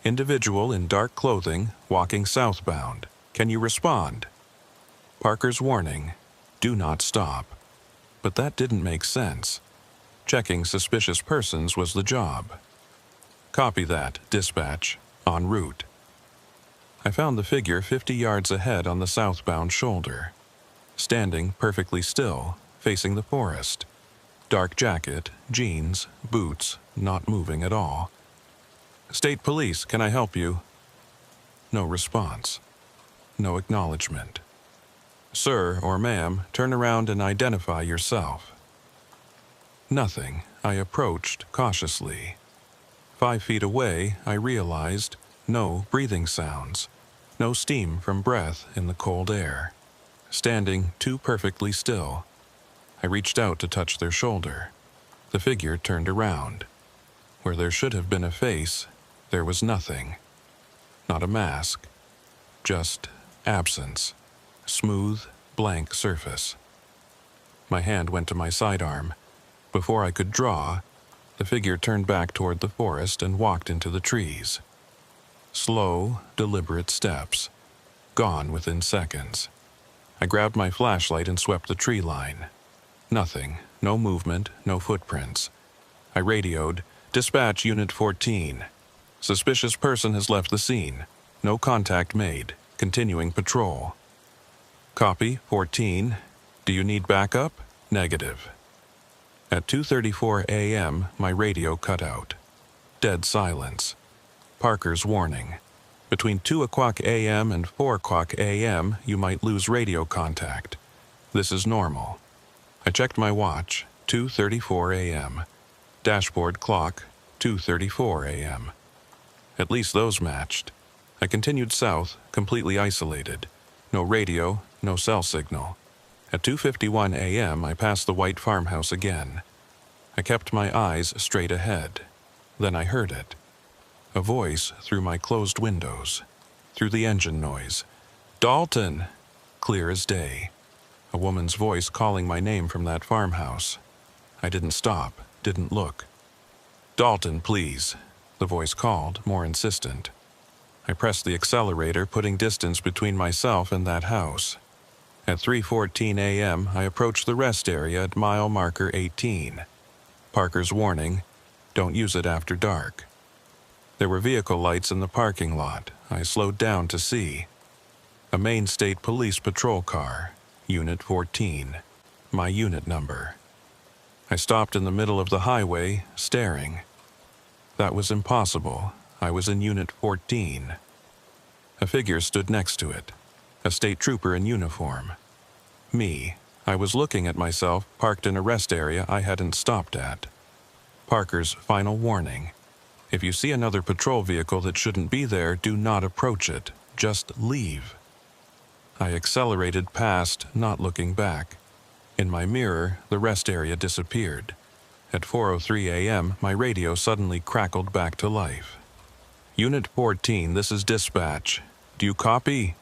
Individual in dark clothing, walking southbound. Can you respond? Parker's warning, do not stop. But that didn't make sense. Checking suspicious persons was the job. Copy that, dispatch, en route. I found the figure 50 yards ahead on the southbound shoulder. Standing perfectly still, facing the forest. Dark jacket, jeans, boots, not moving at all. State Police, can I help you? No response. No acknowledgement. Sir or ma'am, turn around and identify yourself. Nothing. I approached cautiously. 5 feet away, I realized no breathing sounds, no steam from breath in the cold air. Standing too perfectly still. I reached out to touch their shoulder. The figure turned around. Where there should have been a face, there was nothing. Not a mask. Just absence. Smooth, blank surface. My hand went to my sidearm. Before I could draw, the figure turned back toward the forest and walked into the trees. Slow, deliberate steps. Gone within seconds. I grabbed my flashlight and swept the tree line. Nothing, no movement, no footprints. I radioed, dispatch Unit 14. Suspicious person has left the scene. No contact made. Continuing patrol. Copy, 14. Do you need backup? Negative. At 2:34 a.m., my radio cut out. Dead silence. Parker's warning. Between 2 o'clock a.m. and 4 o'clock a.m., you might lose radio contact. This is normal. I checked my watch, 2:34 a.m. Dashboard clock, 2:34 a.m. At least those matched. I continued south, completely isolated. No radio, no cell signal. At 2:51 a.m., I passed the white farmhouse again. I kept my eyes straight ahead. Then I heard it. A voice through my closed windows, through the engine noise. Dalton! Clear as day. A woman's voice calling my name from that farmhouse. I didn't stop, didn't look. Dalton, please. The voice called, more insistent. I pressed the accelerator, putting distance between myself and that house. At 3:14 a.m., I approached the rest area at mile marker 18. Parker's warning, don't use it after dark. There were vehicle lights in the parking lot. I slowed down to see. A Maine State Police patrol car, Unit 14. My unit number. I stopped in the middle of the highway, staring. That was impossible. I was in Unit 14. A figure stood next to it. A state trooper in uniform. Me. I was looking at myself, parked in a rest area I hadn't stopped at. Parker's final warning. If you see another patrol vehicle that shouldn't be there, do not approach it. Just leave. I accelerated past, not looking back. In my mirror, the rest area disappeared. At 4:03 a.m., my radio suddenly crackled back to life. Unit 14, this is dispatch. Do you copy?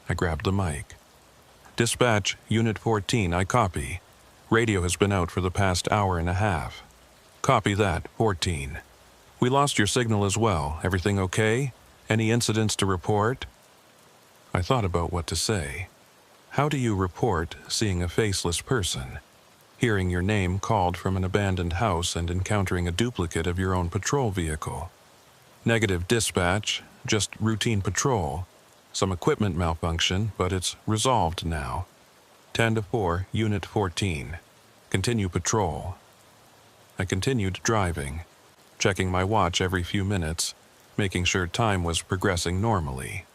I grabbed the mic. Dispatch, Unit 14, I copy. Radio has been out for the past hour and a half. Copy that, 14. We lost your signal as well. Everything okay? Any incidents to report? I thought about what to say. How do you report seeing a faceless person? Hearing your name called from an abandoned house and encountering a duplicate of your own patrol vehicle. Negative dispatch, just routine patrol. Some equipment malfunction, but it's resolved now. 10-4, Unit 14. Continue patrol. I continued driving, checking my watch every few minutes, making sure time was progressing normally.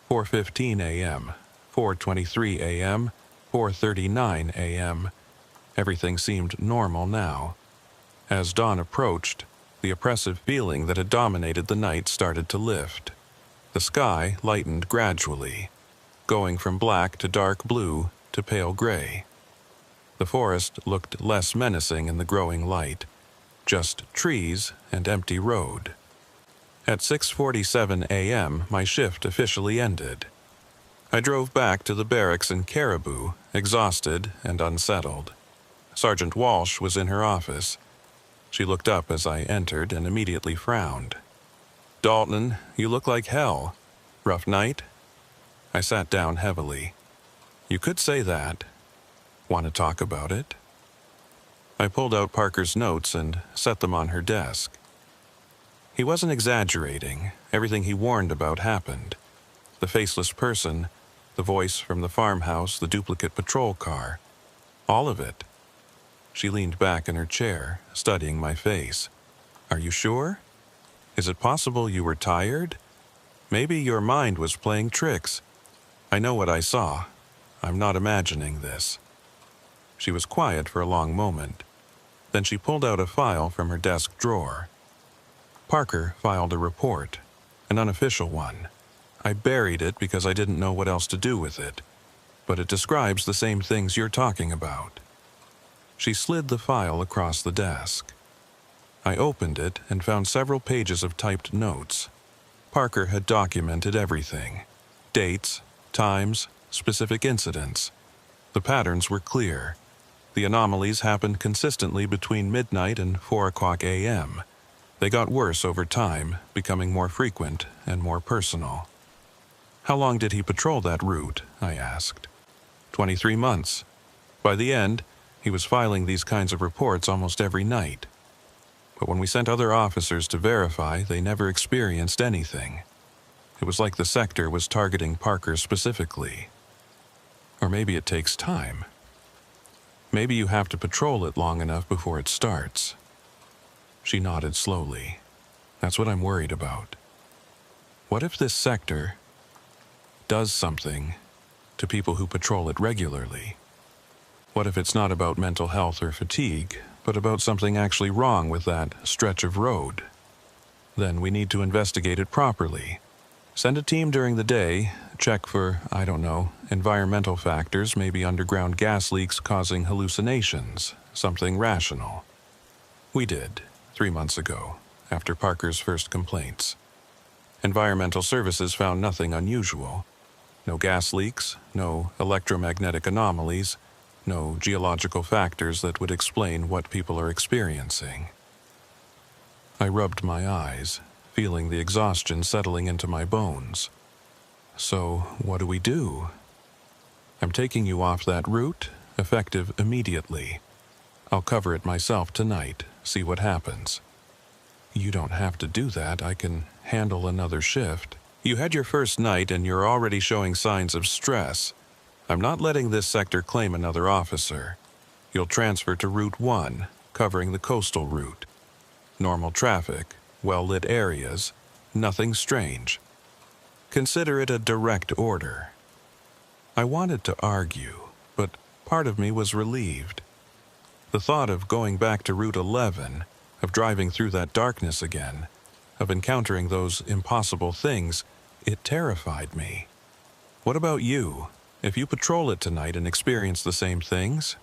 4:15 a.m., 4:23 a.m., 4:39 a.m. Everything seemed normal now. As dawn approached, the oppressive feeling that had dominated the night started to lift. The sky lightened gradually, going from black to dark blue to pale gray. The forest looked less menacing in the growing light, just trees and empty road. At 6:47 a.m., my shift officially ended. I drove back to the barracks in Caribou, exhausted and unsettled. Sergeant Walsh was in her office. She looked up as I entered and immediately frowned. "Dalton, you look like hell. Rough night?" I sat down heavily. "You could say that. Want to talk about it?" I pulled out Parker's notes and set them on her desk. He wasn't exaggerating. Everything he warned about happened. The faceless person, the voice from the farmhouse, the duplicate patrol car. All of it. She leaned back in her chair, studying my face. "Are you sure? Is it possible you were tired? Maybe your mind was playing tricks. I know what I saw. I'm not imagining this." She was quiet for a long moment. Then she pulled out a file from her desk drawer. Parker filed a report, an unofficial one. I buried it because I didn't know what else to do with it, but it describes the same things you're talking about. She slid the file across the desk. I opened it and found several pages of typed notes. Parker had documented everything. Dates, times, specific incidents. The patterns were clear. The anomalies happened consistently between midnight and 4 o'clock a.m. They got worse over time, becoming more frequent and more personal. "How long did he patrol that route?" I asked. 23 months. By the end, he was filing these kinds of reports almost every night. But when we sent other officers to verify, they never experienced anything. It was like the sector was targeting Parker specifically. Or maybe it takes time. Maybe you have to patrol it long enough before it starts. She nodded slowly. That's what I'm worried about. What if this sector does something to people who patrol it regularly? What if it's not about mental health or fatigue, but about something actually wrong with that stretch of road? Then we need to investigate it properly. Send a team during the day, check for, I don't know, environmental factors, maybe underground gas leaks causing hallucinations, something rational. We did, 3 months ago, after Parker's first complaints. Environmental services found nothing unusual. No gas leaks, no electromagnetic anomalies, no geological factors that would explain what people are experiencing. I rubbed my eyes, feeling the exhaustion settling into my bones. So, what do we do? I'm taking you off that route, effective immediately. I'll cover it myself tonight, see what happens. You don't have to do that. I can handle another shift. You had your first night and you're already showing signs of stress. I'm not letting this sector claim another officer. You'll transfer to Route 1, covering the coastal route. Normal traffic, well-lit areas, nothing strange. Consider it a direct order. I wanted to argue, but part of me was relieved. The thought of going back to Route 11, of driving through that darkness again, of encountering those impossible things, it terrified me. What about you? If you patrol it tonight and experience the same things?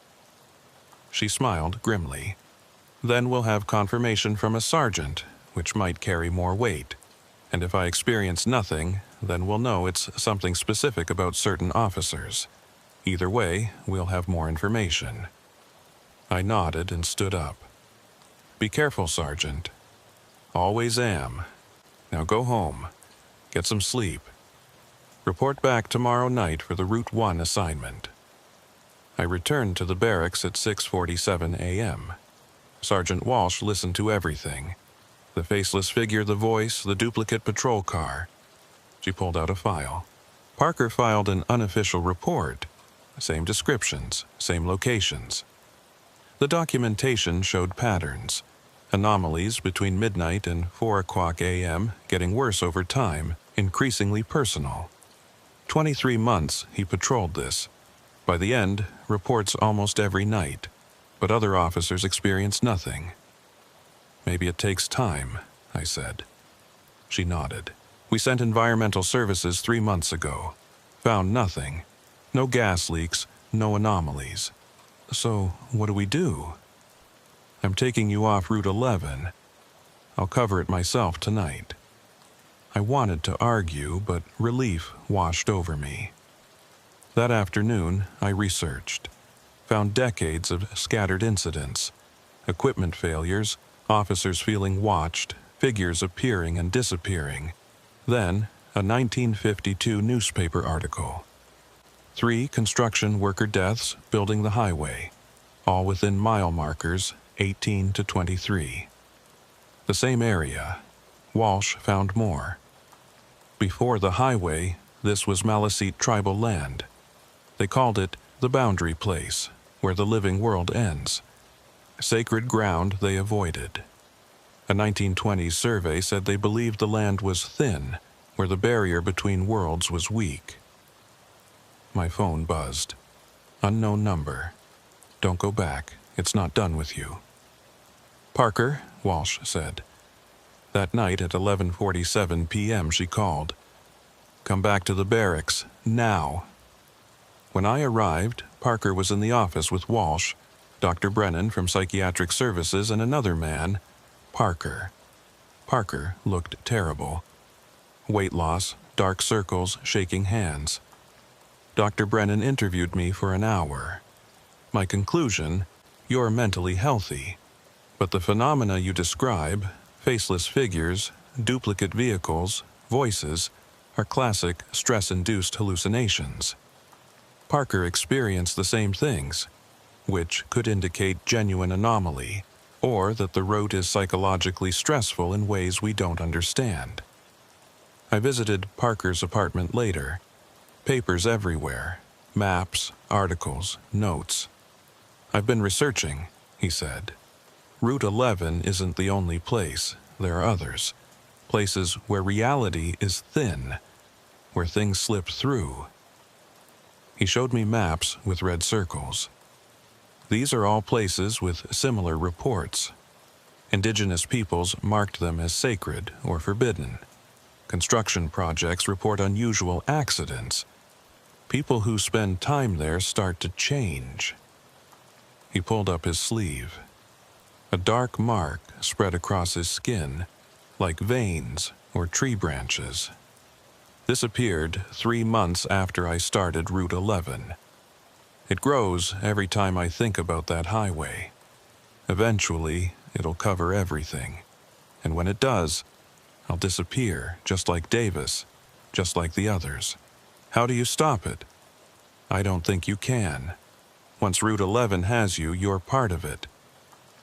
She smiled grimly. Then we'll have confirmation from a sergeant, which might carry more weight. And if I experience nothing, then we'll know it's something specific about certain officers. Either way, we'll have more information. I nodded and stood up. Be careful, Sergeant. Always am. Now go home. Get some sleep. Report back tomorrow night for the Route 1 assignment. I returned to the barracks at 6:47 a.m. Sergeant Walsh listened to everything. The faceless figure, the voice, the duplicate patrol car. She pulled out a file. Parker filed an unofficial report. Same descriptions, same locations. The documentation showed patterns. Anomalies between midnight and 4 o'clock a.m., getting worse over time, increasingly personal. 23 months he patrolled this. By the end, reports almost every night, but other officers experienced nothing. Maybe it takes time, I said. She nodded. We sent environmental services 3 months ago. Found nothing. No gas leaks, no anomalies. So, what do we do? I'm taking you off Route 11. I'll cover it myself tonight. I wanted to argue, but relief washed over me. That afternoon, I researched, found decades of scattered incidents, equipment failures, officers feeling watched, figures appearing and disappearing. Then, a 1952 newspaper article. 3 construction worker deaths building the highway, all within mile markers 18 to 23. The same area. Walsh found more. Before the highway, this was Maliseet tribal land. They called it the boundary place, where the living world ends. Sacred ground they avoided. A 1920s survey said they believed the land was thin, where the barrier between worlds was weak. My phone buzzed. Unknown number. Don't go back. It's not done with you. Parker, Walsh said. That night at 11:47 p.m. she called. Come back to the barracks, now. When I arrived, Parker was in the office with Walsh, Dr. Brennan from Psychiatric Services, and another man, Parker. Parker looked terrible. Weight loss, dark circles, shaking hands. Dr. Brennan interviewed me for an hour. My conclusion, you're mentally healthy, but the phenomena you describe, faceless figures, duplicate vehicles, voices, are classic stress-induced hallucinations. Parker experienced the same things, which could indicate genuine anomaly, or that the road is psychologically stressful in ways we don't understand. I visited Parker's apartment later. Papers everywhere, maps, articles, notes. I've been researching, he said. Route 11 isn't the only place. There are others. Places where reality is thin, where things slip through. He showed me maps with red circles. These are all places with similar reports. Indigenous peoples marked them as sacred or forbidden. Construction projects report unusual accidents. People who spend time there start to change. He pulled up his sleeve. A dark mark spread across his skin, like veins or tree branches. This appeared 3 months after I started Route 11. It grows every time I think about that highway. Eventually, it'll cover everything. And when it does, I'll disappear, just like Davis, just like the others. How do you stop it? I don't think you can. Once Route 11 has you, you're part of it.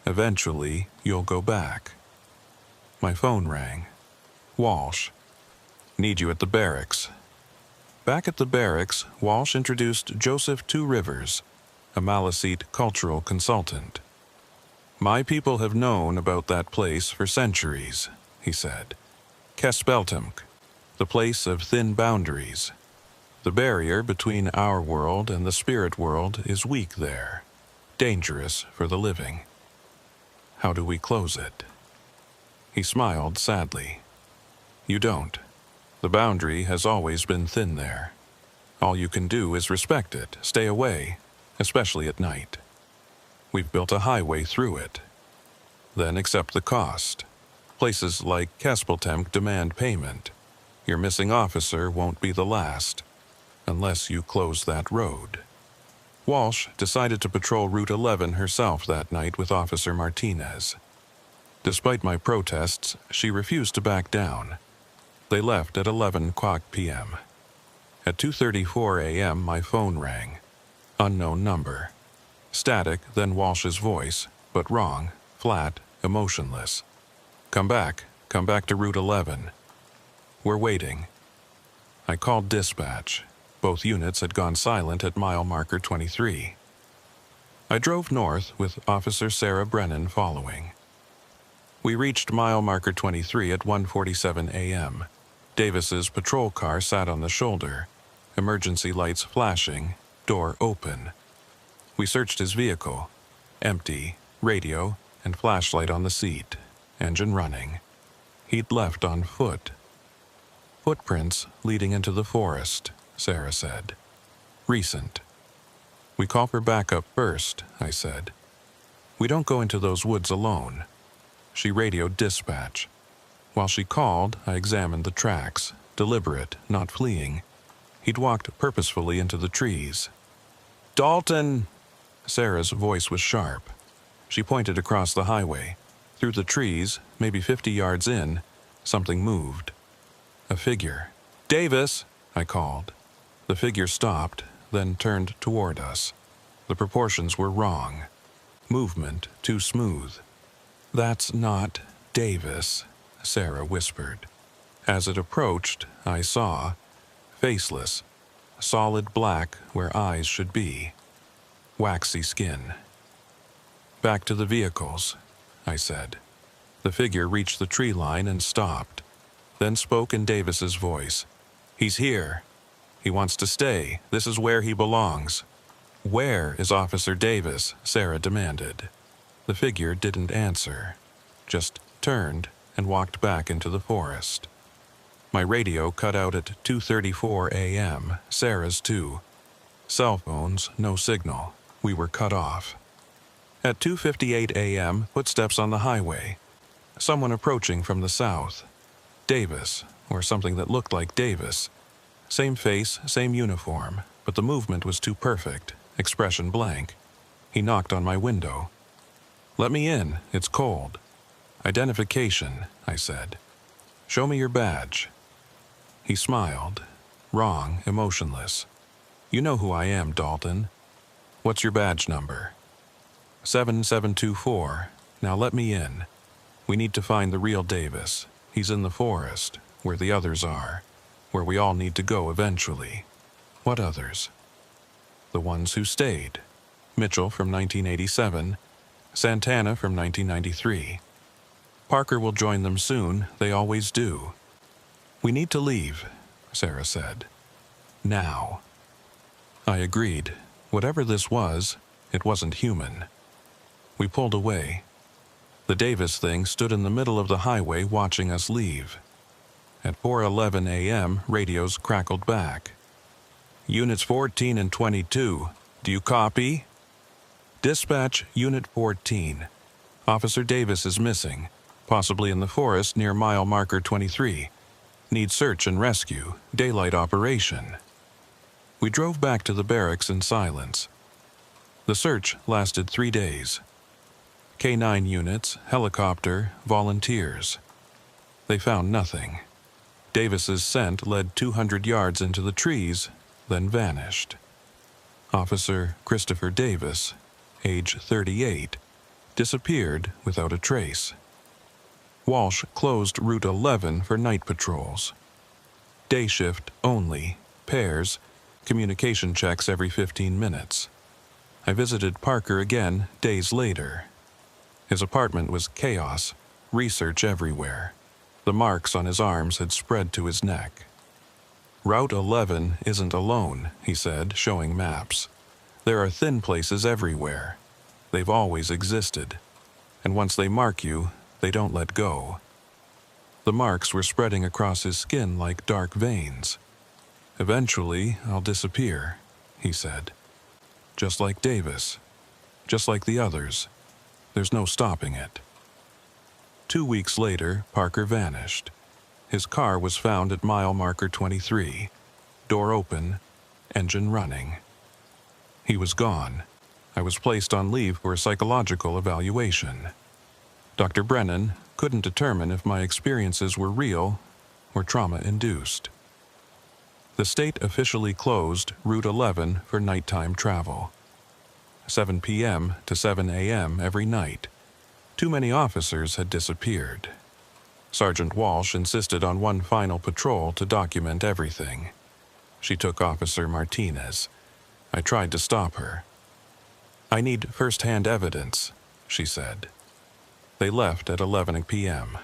Eventually, you'll go back. My phone rang. Walsh. Need you at the barracks. Back at the barracks, Walsh introduced Joseph Two Rivers, a Maliseet cultural consultant. My people have known about that place for centuries, he said. Kespeltemk, the place of thin boundaries. The barrier between our world and the spirit world is weak there, dangerous for the living. How do we close it? He smiled sadly. You don't. The boundary has always been thin there. All you can do is respect it, stay away, especially at night. We've built a highway through it. Then accept the cost. Places like Kespeltemk demand payment. Your missing officer won't be the last, unless you close that road. Walsh decided to patrol Route 11 herself that night with Officer Martinez. Despite my protests, she refused to back down. They left at 11 p.m. At 2:34 a.m., my phone rang. Unknown number. Static, then Walsh's voice, but wrong, flat, emotionless. Come back to Route 11. We're waiting. I called dispatch. Both units had gone silent at mile marker 23. I drove north with Officer Sarah Brennan following. We reached mile marker 23 at 1:47 a.m. Davis's patrol car sat on the shoulder, emergency lights flashing, door open. We searched his vehicle. Empty, radio, and flashlight on the seat, engine running. He'd left on foot. Footprints leading into the forest, Sarah said. Recent. We call for backup first, I said. We don't go into those woods alone. She radioed dispatch. While she called, I examined the tracks, deliberate, not fleeing. He'd walked purposefully into the trees. "Dalton!" Sarah's voice was sharp. She pointed across the highway. Through the trees, maybe 50 yards in, something moved. A figure. "Davis!" I called. The figure stopped, then turned toward us. The proportions were wrong. Movement too smooth. "That's not Davis," Sarah whispered. As it approached, I saw, faceless, solid black where eyes should be, waxy skin. "Back to the vehicles," I said. The figure reached the tree line and stopped, then spoke in Davis's voice. "He's here. He wants to stay. This is where he belongs." "Where is Officer Davis?" Sarah demanded. The figure didn't answer, just turned and walked back into the forest. My radio cut out at 2:34 a.m., Sarah's too. Cell phones, no signal. We were cut off. At 2:58 a.m., footsteps on the highway. Someone approaching from the south. Davis, or something that looked like Davis. Same face, same uniform, but the movement was too perfect, expression blank. He knocked on my window. "Let me in, it's cold." "Identification," I said. "Show me your badge." He smiled. Wrong, emotionless. "You know who I am, Dalton. What's your badge number?" 7724. Now let me in. We need to find the real Davis. He's in the forest, where the others are, where we all need to go eventually. "What others?" "The ones who stayed. Mitchell from 1987, Santana from 1993. Parker will join them soon, they always do." "We need to leave," Sarah said. "Now." I agreed. Whatever this was, it wasn't human. We pulled away. The Davis thing stood in the middle of the highway watching us leave. At 4:11 a.m., radios crackled back. "Units 14 and 22, do you copy?" "Dispatch, Unit 14. Officer Davis is missing, possibly in the forest near mile marker 23. Need search and rescue, daylight operation." We drove back to the barracks in silence. The search lasted 3 days. K-9 units, helicopter, volunteers. They found nothing. Davis's scent led 200 yards into the trees, then vanished. Officer Christopher Davis, age 38, disappeared without a trace. Walsh closed Route 11 for night patrols. Day shift only, pairs, communication checks every 15 minutes. I visited Parker again days later. His apartment was chaos, research everywhere. The marks on his arms had spread to his neck. "Route 11 isn't alone," he said, showing maps. "There are thin places everywhere. They've always existed. And once they mark you, they don't let go." The marks were spreading across his skin like dark veins. "Eventually, I'll disappear," he said. "Just like Davis. Just like the others. There's no stopping it." 2 weeks later, Parker vanished. His car was found at mile marker 23. Door open, engine running. He was gone. I was placed on leave for a psychological evaluation. Dr. Brennan couldn't determine if my experiences were real or trauma-induced. The state officially closed Route 11 for nighttime travel. 7 p.m. to 7 a.m. every night. Too many officers had disappeared. Sergeant Walsh insisted on one final patrol to document everything. She took Officer Martinez. I tried to stop her. "I need first-hand evidence," she said. They left at 11 p.m.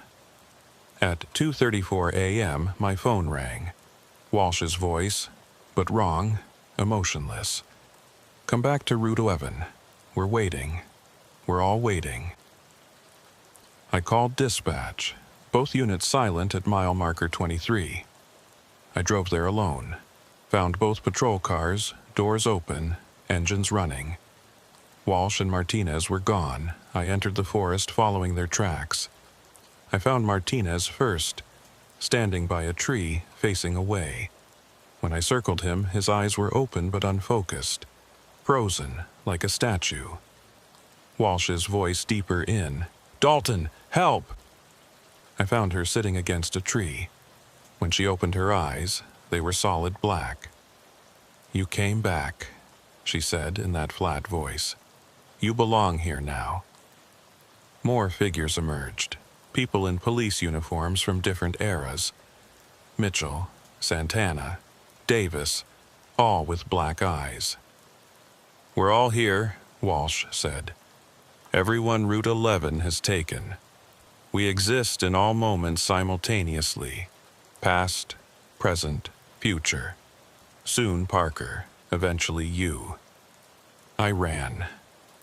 At 2:34 a.m., my phone rang. Walsh's voice, but wrong, emotionless. "Come back to Route 11. We're waiting. We're all waiting." I called dispatch, both units silent at mile marker 23. I drove there alone, found both patrol cars, doors open, engines running. Walsh and Martinez were gone. I entered the forest following their tracks. I found Martinez first, standing by a tree facing away. When I circled him, his eyes were open but unfocused, frozen like a statue. Walsh's voice deeper in. "Dalton, help!" I found her sitting against a tree. When she opened her eyes, they were solid black. "You came back," she said in that flat voice. "You belong here now." More figures emerged, people in police uniforms from different eras. Mitchell, Santana, Davis, all with black eyes. "We're all here," Walsh said. "Everyone Route 11 has taken. We exist in all moments simultaneously. Past, present, future. Soon Parker, eventually you." I ran.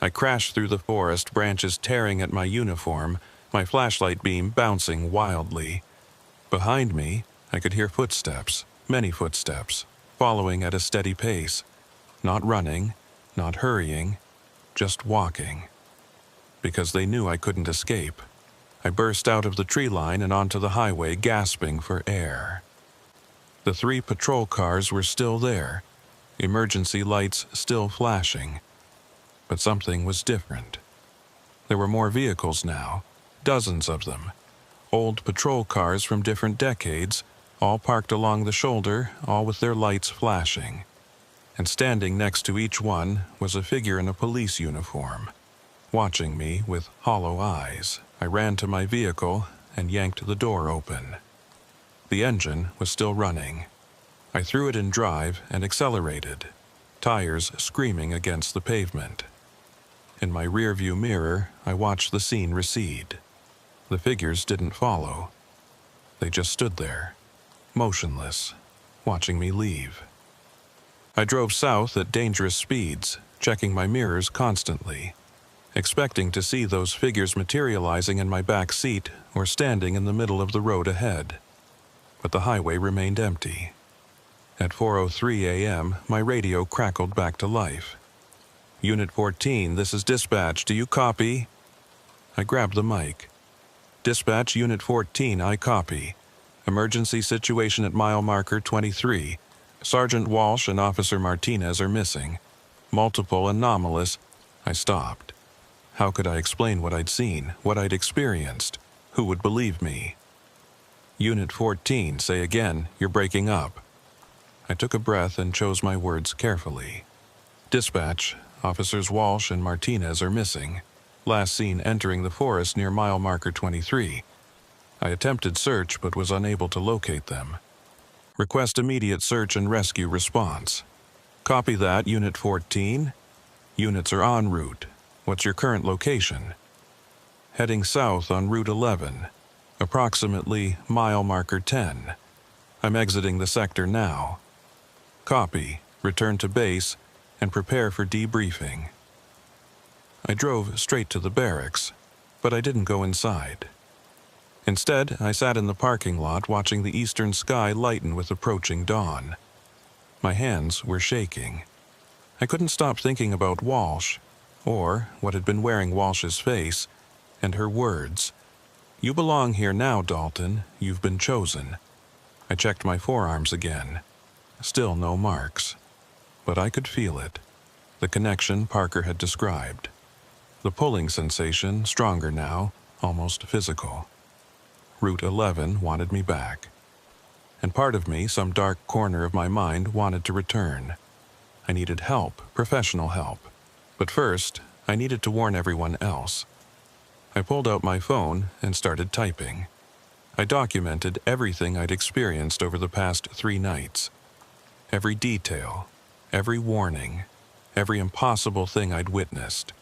I crashed through the forest, branches tearing at my uniform, my flashlight beam bouncing wildly. Behind me, I could hear footsteps, many footsteps, following at a steady pace. Not running, not hurrying, just walking. Because they knew I couldn't escape, I burst out of the tree line and onto the highway, gasping for air. The 3 patrol cars were still there, emergency lights still flashing. But something was different. There were more vehicles now, dozens of them. Old patrol cars from different decades, all parked along the shoulder, all with their lights flashing. And standing next to each one was a figure in a police uniform. Watching me with hollow eyes, I ran to my vehicle and yanked the door open. The engine was still running. I threw it in drive and accelerated, tires screaming against the pavement. In my rearview mirror, I watched the scene recede. The figures didn't follow. They just stood there, motionless, watching me leave. I drove south at dangerous speeds, checking my mirrors constantly, expecting to see those figures materializing in my back seat or standing in the middle of the road ahead. But the highway remained empty. At 4:03 a.m., my radio crackled back to life. "Unit 14, this is dispatch. Do you copy?" I grabbed the mic. "Dispatch, Unit 14, I copy. Emergency situation at mile marker 23. Sergeant Walsh and Officer Martinez are missing. Multiple anomalous..." I stopped. How could I explain what I'd seen, what I'd experienced? Who would believe me? "Unit 14, say again, you're breaking up." I took a breath and chose my words carefully. "Dispatch, Officers Walsh and Martinez are missing. Last seen entering the forest near mile marker 23. I attempted search but was unable to locate them. Request immediate search and rescue response." "Copy that, Unit 14. Units are en route. What's your current location?" "Heading south on Route 11. Approximately mile marker 10. I'm exiting the sector now." "Copy. Return to base and prepare for debriefing." I drove straight to the barracks, but I didn't go inside. Instead, I sat in the parking lot watching the eastern sky lighten with approaching dawn. My hands were shaking. I couldn't stop thinking about Walsh, or what had been wearing Walsh's face, and her words. "You belong here now, Dalton. You've been chosen." I checked my forearms again. Still no marks. But I could feel it. The connection Parker had described. The pulling sensation, stronger now, almost physical. Route 11 wanted me back. And part of me, some dark corner of my mind, wanted to return. I needed help, professional help. But first, I needed to warn everyone else. I pulled out my phone and started typing. I documented everything I'd experienced over the past 3 nights. Every detail, every warning, every impossible thing I'd witnessed.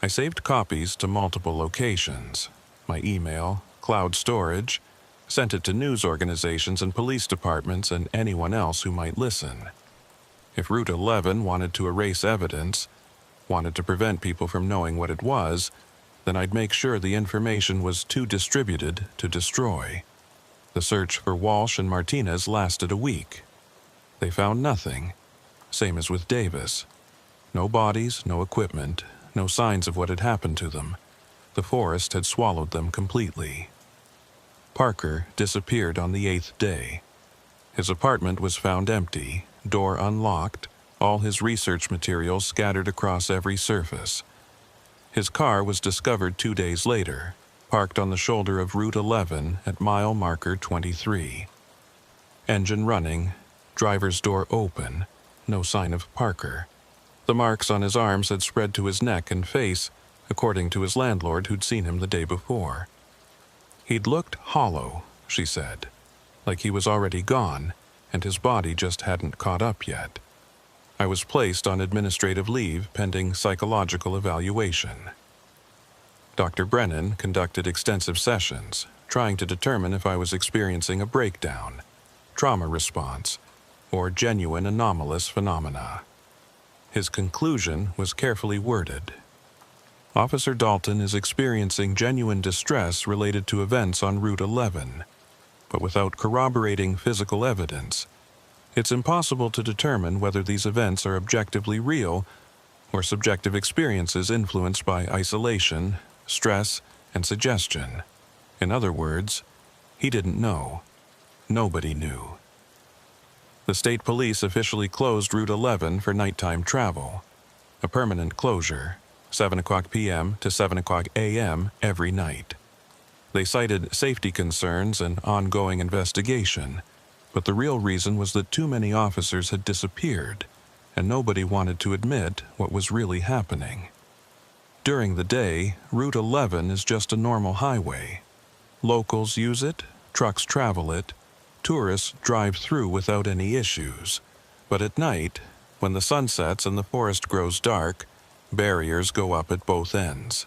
I saved copies to multiple locations, my email, cloud storage, sent it to news organizations and police departments and anyone else who might listen. If Route 11 wanted to erase evidence, wanted to prevent people from knowing what it was, then I'd make sure the information was too distributed to destroy. The search for Walsh and Martinez lasted a week. They found nothing, same as with Davis. No bodies, no equipment, no signs of what had happened to them. The forest had swallowed them completely. Parker disappeared on the 8th day. His apartment was found empty, door unlocked, all his research materials scattered across every surface. His car was discovered 2 days later, parked on the shoulder of Route 11 at mile marker 23. Engine running, driver's door open, no sign of Parker. The marks on his arms had spread to his neck and face, according to his landlord who'd seen him the day before. He'd looked hollow, she said, like he was already gone, and his body just hadn't caught up yet. I was placed on administrative leave pending psychological evaluation. Dr. Brennan conducted extensive sessions, trying to determine if I was experiencing a breakdown, trauma response, or genuine anomalous phenomena. His conclusion was carefully worded. Officer Dalton is experiencing genuine distress related to events on Route 11, but without corroborating physical evidence, it's impossible to determine whether these events are objectively real or subjective experiences influenced by isolation, stress, and suggestion. In other words, he didn't know. Nobody knew. The state police officially closed Route 11 for nighttime travel, a permanent closure, 7 o'clock p.m. to 7 o'clock a.m. every night. They cited safety concerns and ongoing investigation, but the real reason was that too many officers had disappeared, and nobody wanted to admit what was really happening. During the day, Route 11 is just a normal highway. Locals use it, trucks travel it, tourists drive through without any issues. But at night, when the sun sets and the forest grows dark, barriers go up at both ends.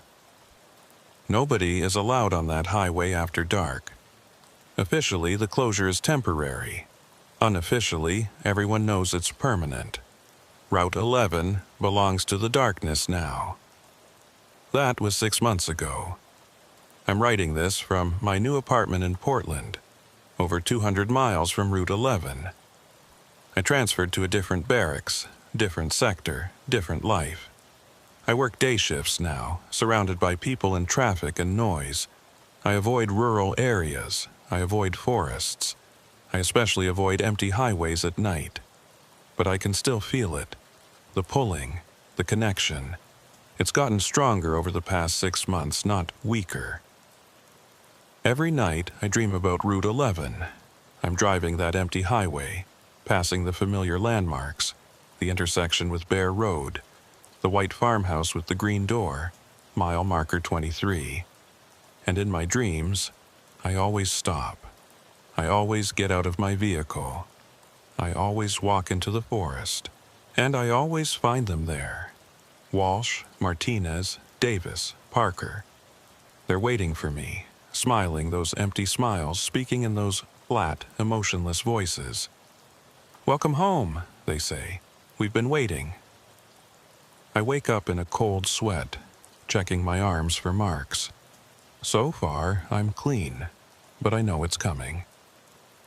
Nobody is allowed on that highway after dark. Officially, the closure is temporary. Unofficially, everyone knows it's permanent. Route 11 belongs to the darkness now. That was 6 months ago. I'm writing this from my new apartment in Portland, over 200 miles from Route 11. I transferred to a different barracks, different sector, different life. I work day shifts now, surrounded by people and traffic and noise. I avoid rural areas. I avoid forests. I especially avoid empty highways at night. But I can still feel it. The pulling, the connection. It's gotten stronger over the past 6 months, not weaker. Every night, I dream about Route 11. I'm driving that empty highway, passing the familiar landmarks, the intersection with Bear Road, the white farmhouse with the green door, mile marker 23. And in my dreams, I always stop. I always get out of my vehicle. I always walk into the forest. And I always find them there. Walsh, Martinez, Davis, Parker. They're waiting for me, smiling those empty smiles, speaking in those flat, emotionless voices. "Welcome home," they say. "We've been waiting." I wake up in a cold sweat, checking my arms for marks. So far, I'm clean, but I know it's coming.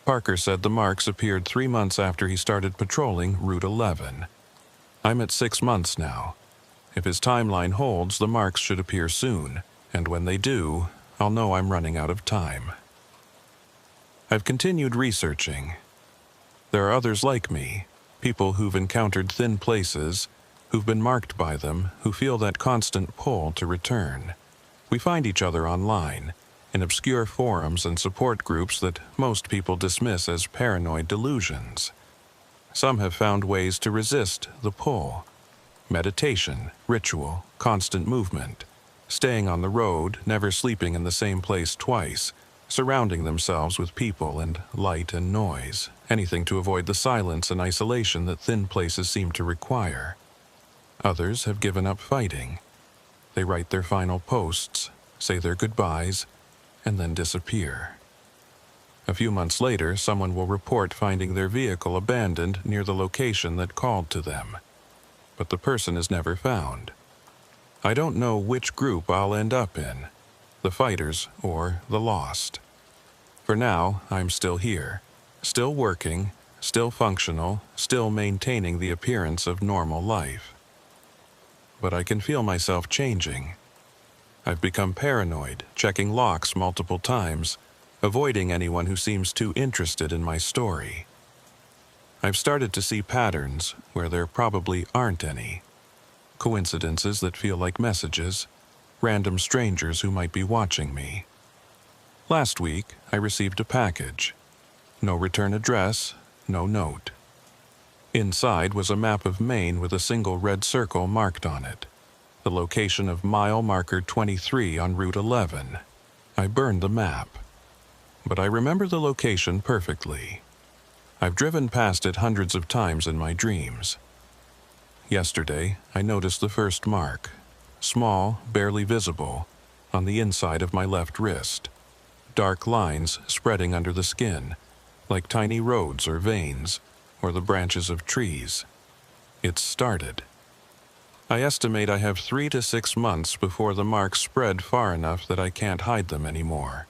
Parker said the marks appeared 3 months after he started patrolling Route 11. I'm at 6 months now. If his timeline holds, the marks should appear soon, and when they do, I'll know I'm running out of time. I've continued researching. There are others like me, people who've encountered thin places, who've been marked by them, who feel that constant pull to return. We find each other online, in obscure forums and support groups that most people dismiss as paranoid delusions. Some have found ways to resist the pull. Meditation, ritual, constant movement, staying on the road, never sleeping in the same place twice, surrounding themselves with people and light and noise, anything to avoid the silence and isolation that thin places seem to require. Others have given up fighting. They write their final posts, say their goodbyes, and then disappear. A few months later, someone will report finding their vehicle abandoned near the location that called to them. But the person is never found. I don't know which group I'll end up in, the fighters or the lost. For now, I'm still here, still working, still functional, still maintaining the appearance of normal life. But I can feel myself changing. I've become paranoid, checking locks multiple times, avoiding anyone who seems too interested in my story. I've started to see patterns where there probably aren't any. Coincidences that feel like messages, random strangers who might be watching me. Last week, I received a package. No return address, no note. Inside was a map of Maine with a single red circle marked on it, the location of mile marker 23 on Route 11. I burned the map, but I remember the location perfectly. I've driven past it hundreds of times in my dreams. Yesterday, I noticed the first mark, small, barely visible, on the inside of my left wrist. Dark lines spreading under the skin, like tiny roads or veins, or the branches of trees. It's started. I estimate I have 3 to 6 months before the marks spread far enough that I can't hide them anymore.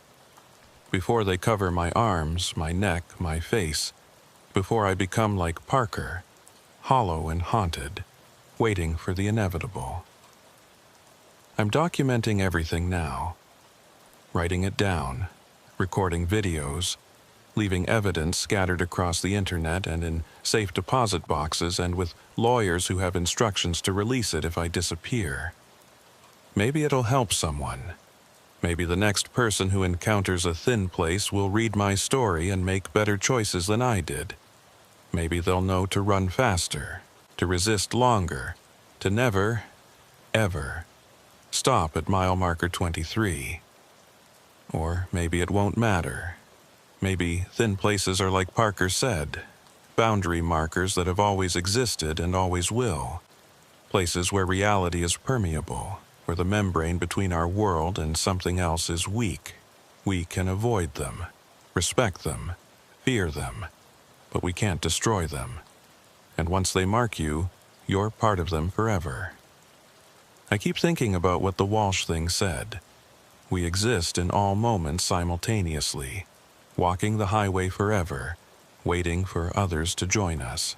Before they cover my arms, my neck, my face, before I become like Parker, hollow and haunted, waiting for the inevitable. I'm documenting everything now, writing it down, recording videos, leaving evidence scattered across the internet and in safe deposit boxes and with lawyers who have instructions to release it if I disappear. Maybe it'll help someone. Maybe the next person who encounters a thin place will read my story and make better choices than I did. Maybe they'll know to run faster, to resist longer, to never, ever stop at mile marker 23. Or maybe it won't matter. Maybe thin places are like Parker said, boundary markers that have always existed and always will. Places where reality is permeable, where the membrane between our world and something else is weak. We can avoid them, respect them, fear them, but we can't destroy them. And once they mark you, you're part of them forever. I keep thinking about what the Walsh thing said. We exist in all moments simultaneously, walking the highway forever, waiting for others to join us.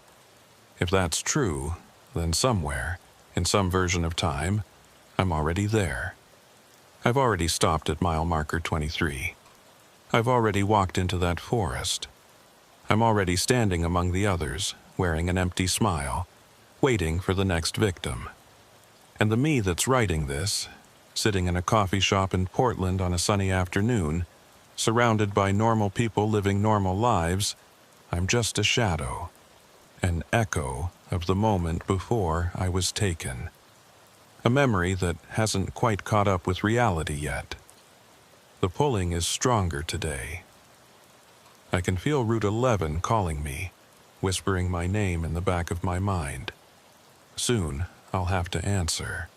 If that's true, then somewhere, in some version of time, I'm already there. I've already stopped at mile marker 23. I've already walked into that forest. I'm already standing among the others, wearing an empty smile, waiting for the next victim. And the me that's writing this, sitting in a coffee shop in Portland on a sunny afternoon, surrounded by normal people living normal lives, I'm just a shadow, an echo of the moment before I was taken. A memory that hasn't quite caught up with reality yet. The pulling is stronger today. I can feel Route 11 calling me, whispering my name in the back of my mind. Soon, I'll have to answer.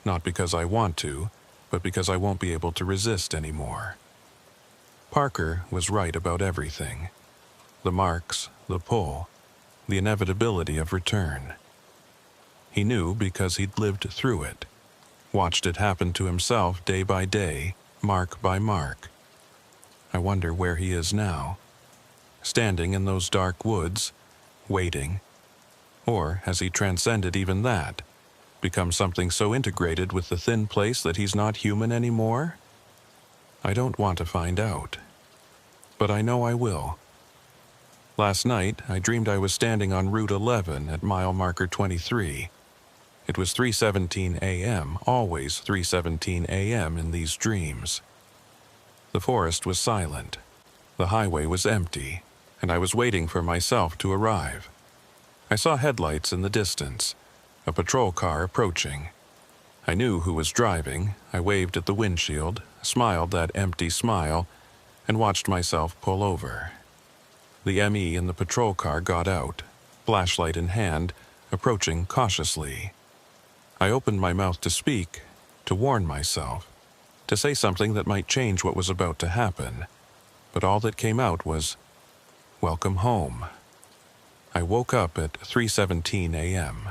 Not because I want to, but because I won't be able to resist anymore. Parker was right about everything. The marks, the pull, the inevitability of return. He knew because he'd lived through it, watched it happen to himself day by day, mark by mark. I wonder where he is now, standing in those dark woods, waiting. Or has he transcended even that, become something so integrated with the thin place that he's not human anymore? I don't want to find out, but I know I will. Last night, I dreamed I was standing on Route 11 at mile marker 23. It was 3:17 a.m., always 3:17 a.m. in these dreams. The forest was silent. The highway was empty, and I was waiting for myself to arrive. I saw headlights in the distance, a patrol car approaching. I knew who was driving. I waved at the windshield, smiled that empty smile, and watched myself pull over. The ME in the patrol car got out, flashlight in hand, approaching cautiously. I opened my mouth to speak, to warn myself, to say something that might change what was about to happen, but all that came out was, "Welcome home." I woke up at 3:17 a.m.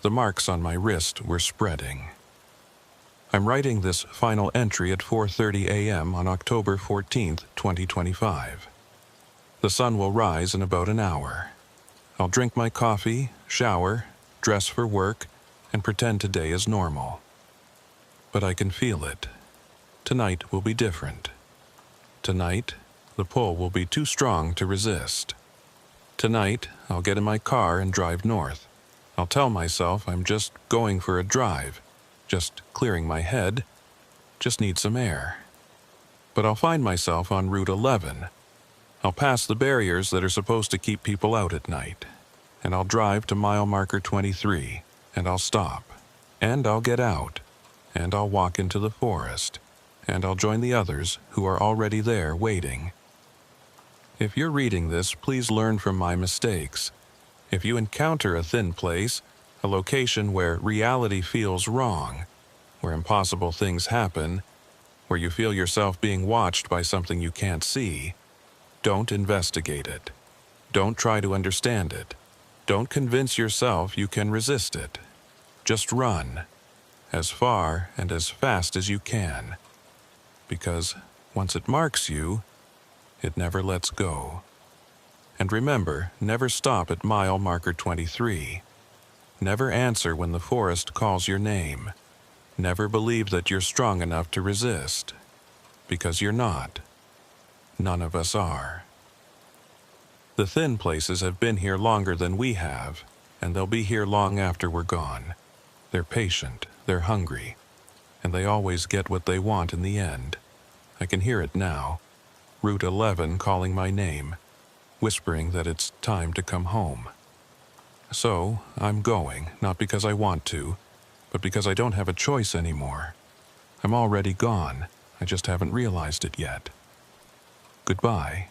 The marks on my wrist were spreading. I'm writing this final entry at 4:30 a.m. on October 14th, 2025. The sun will rise in about an hour. I'll drink my coffee, shower, dress for work, and pretend today is normal. But I can feel it. Tonight will be different. Tonight, the pull will be too strong to resist. Tonight, I'll get in my car and drive north. I'll tell myself I'm just going for a drive, just clearing my head, just need some air. But I'll find myself on Route 11. I'll pass the barriers that are supposed to keep people out at night, and I'll drive to mile marker 23, and I'll stop, and I'll get out, and I'll walk into the forest, and I'll join the others who are already there waiting. If you're reading this, please learn from my mistakes. If you encounter a thin place, a location where reality feels wrong, where impossible things happen, where you feel yourself being watched by something you can't see, don't investigate it. Don't try to understand it. Don't convince yourself you can resist it. Just run, as far and as fast as you can. Because once it marks you, it never lets go. And remember, never stop at mile marker 23. Never answer when the forest calls your name. Never believe that you're strong enough to resist. Because you're not. None of us are. The thin places have been here longer than we have, and they'll be here long after we're gone. They're patient, they're hungry, and they always get what they want in the end. I can hear it now. Route 11 calling my name, whispering that it's time to come home. So, I'm going, not because I want to, but because I don't have a choice anymore. I'm already gone, I just haven't realized it yet. Goodbye.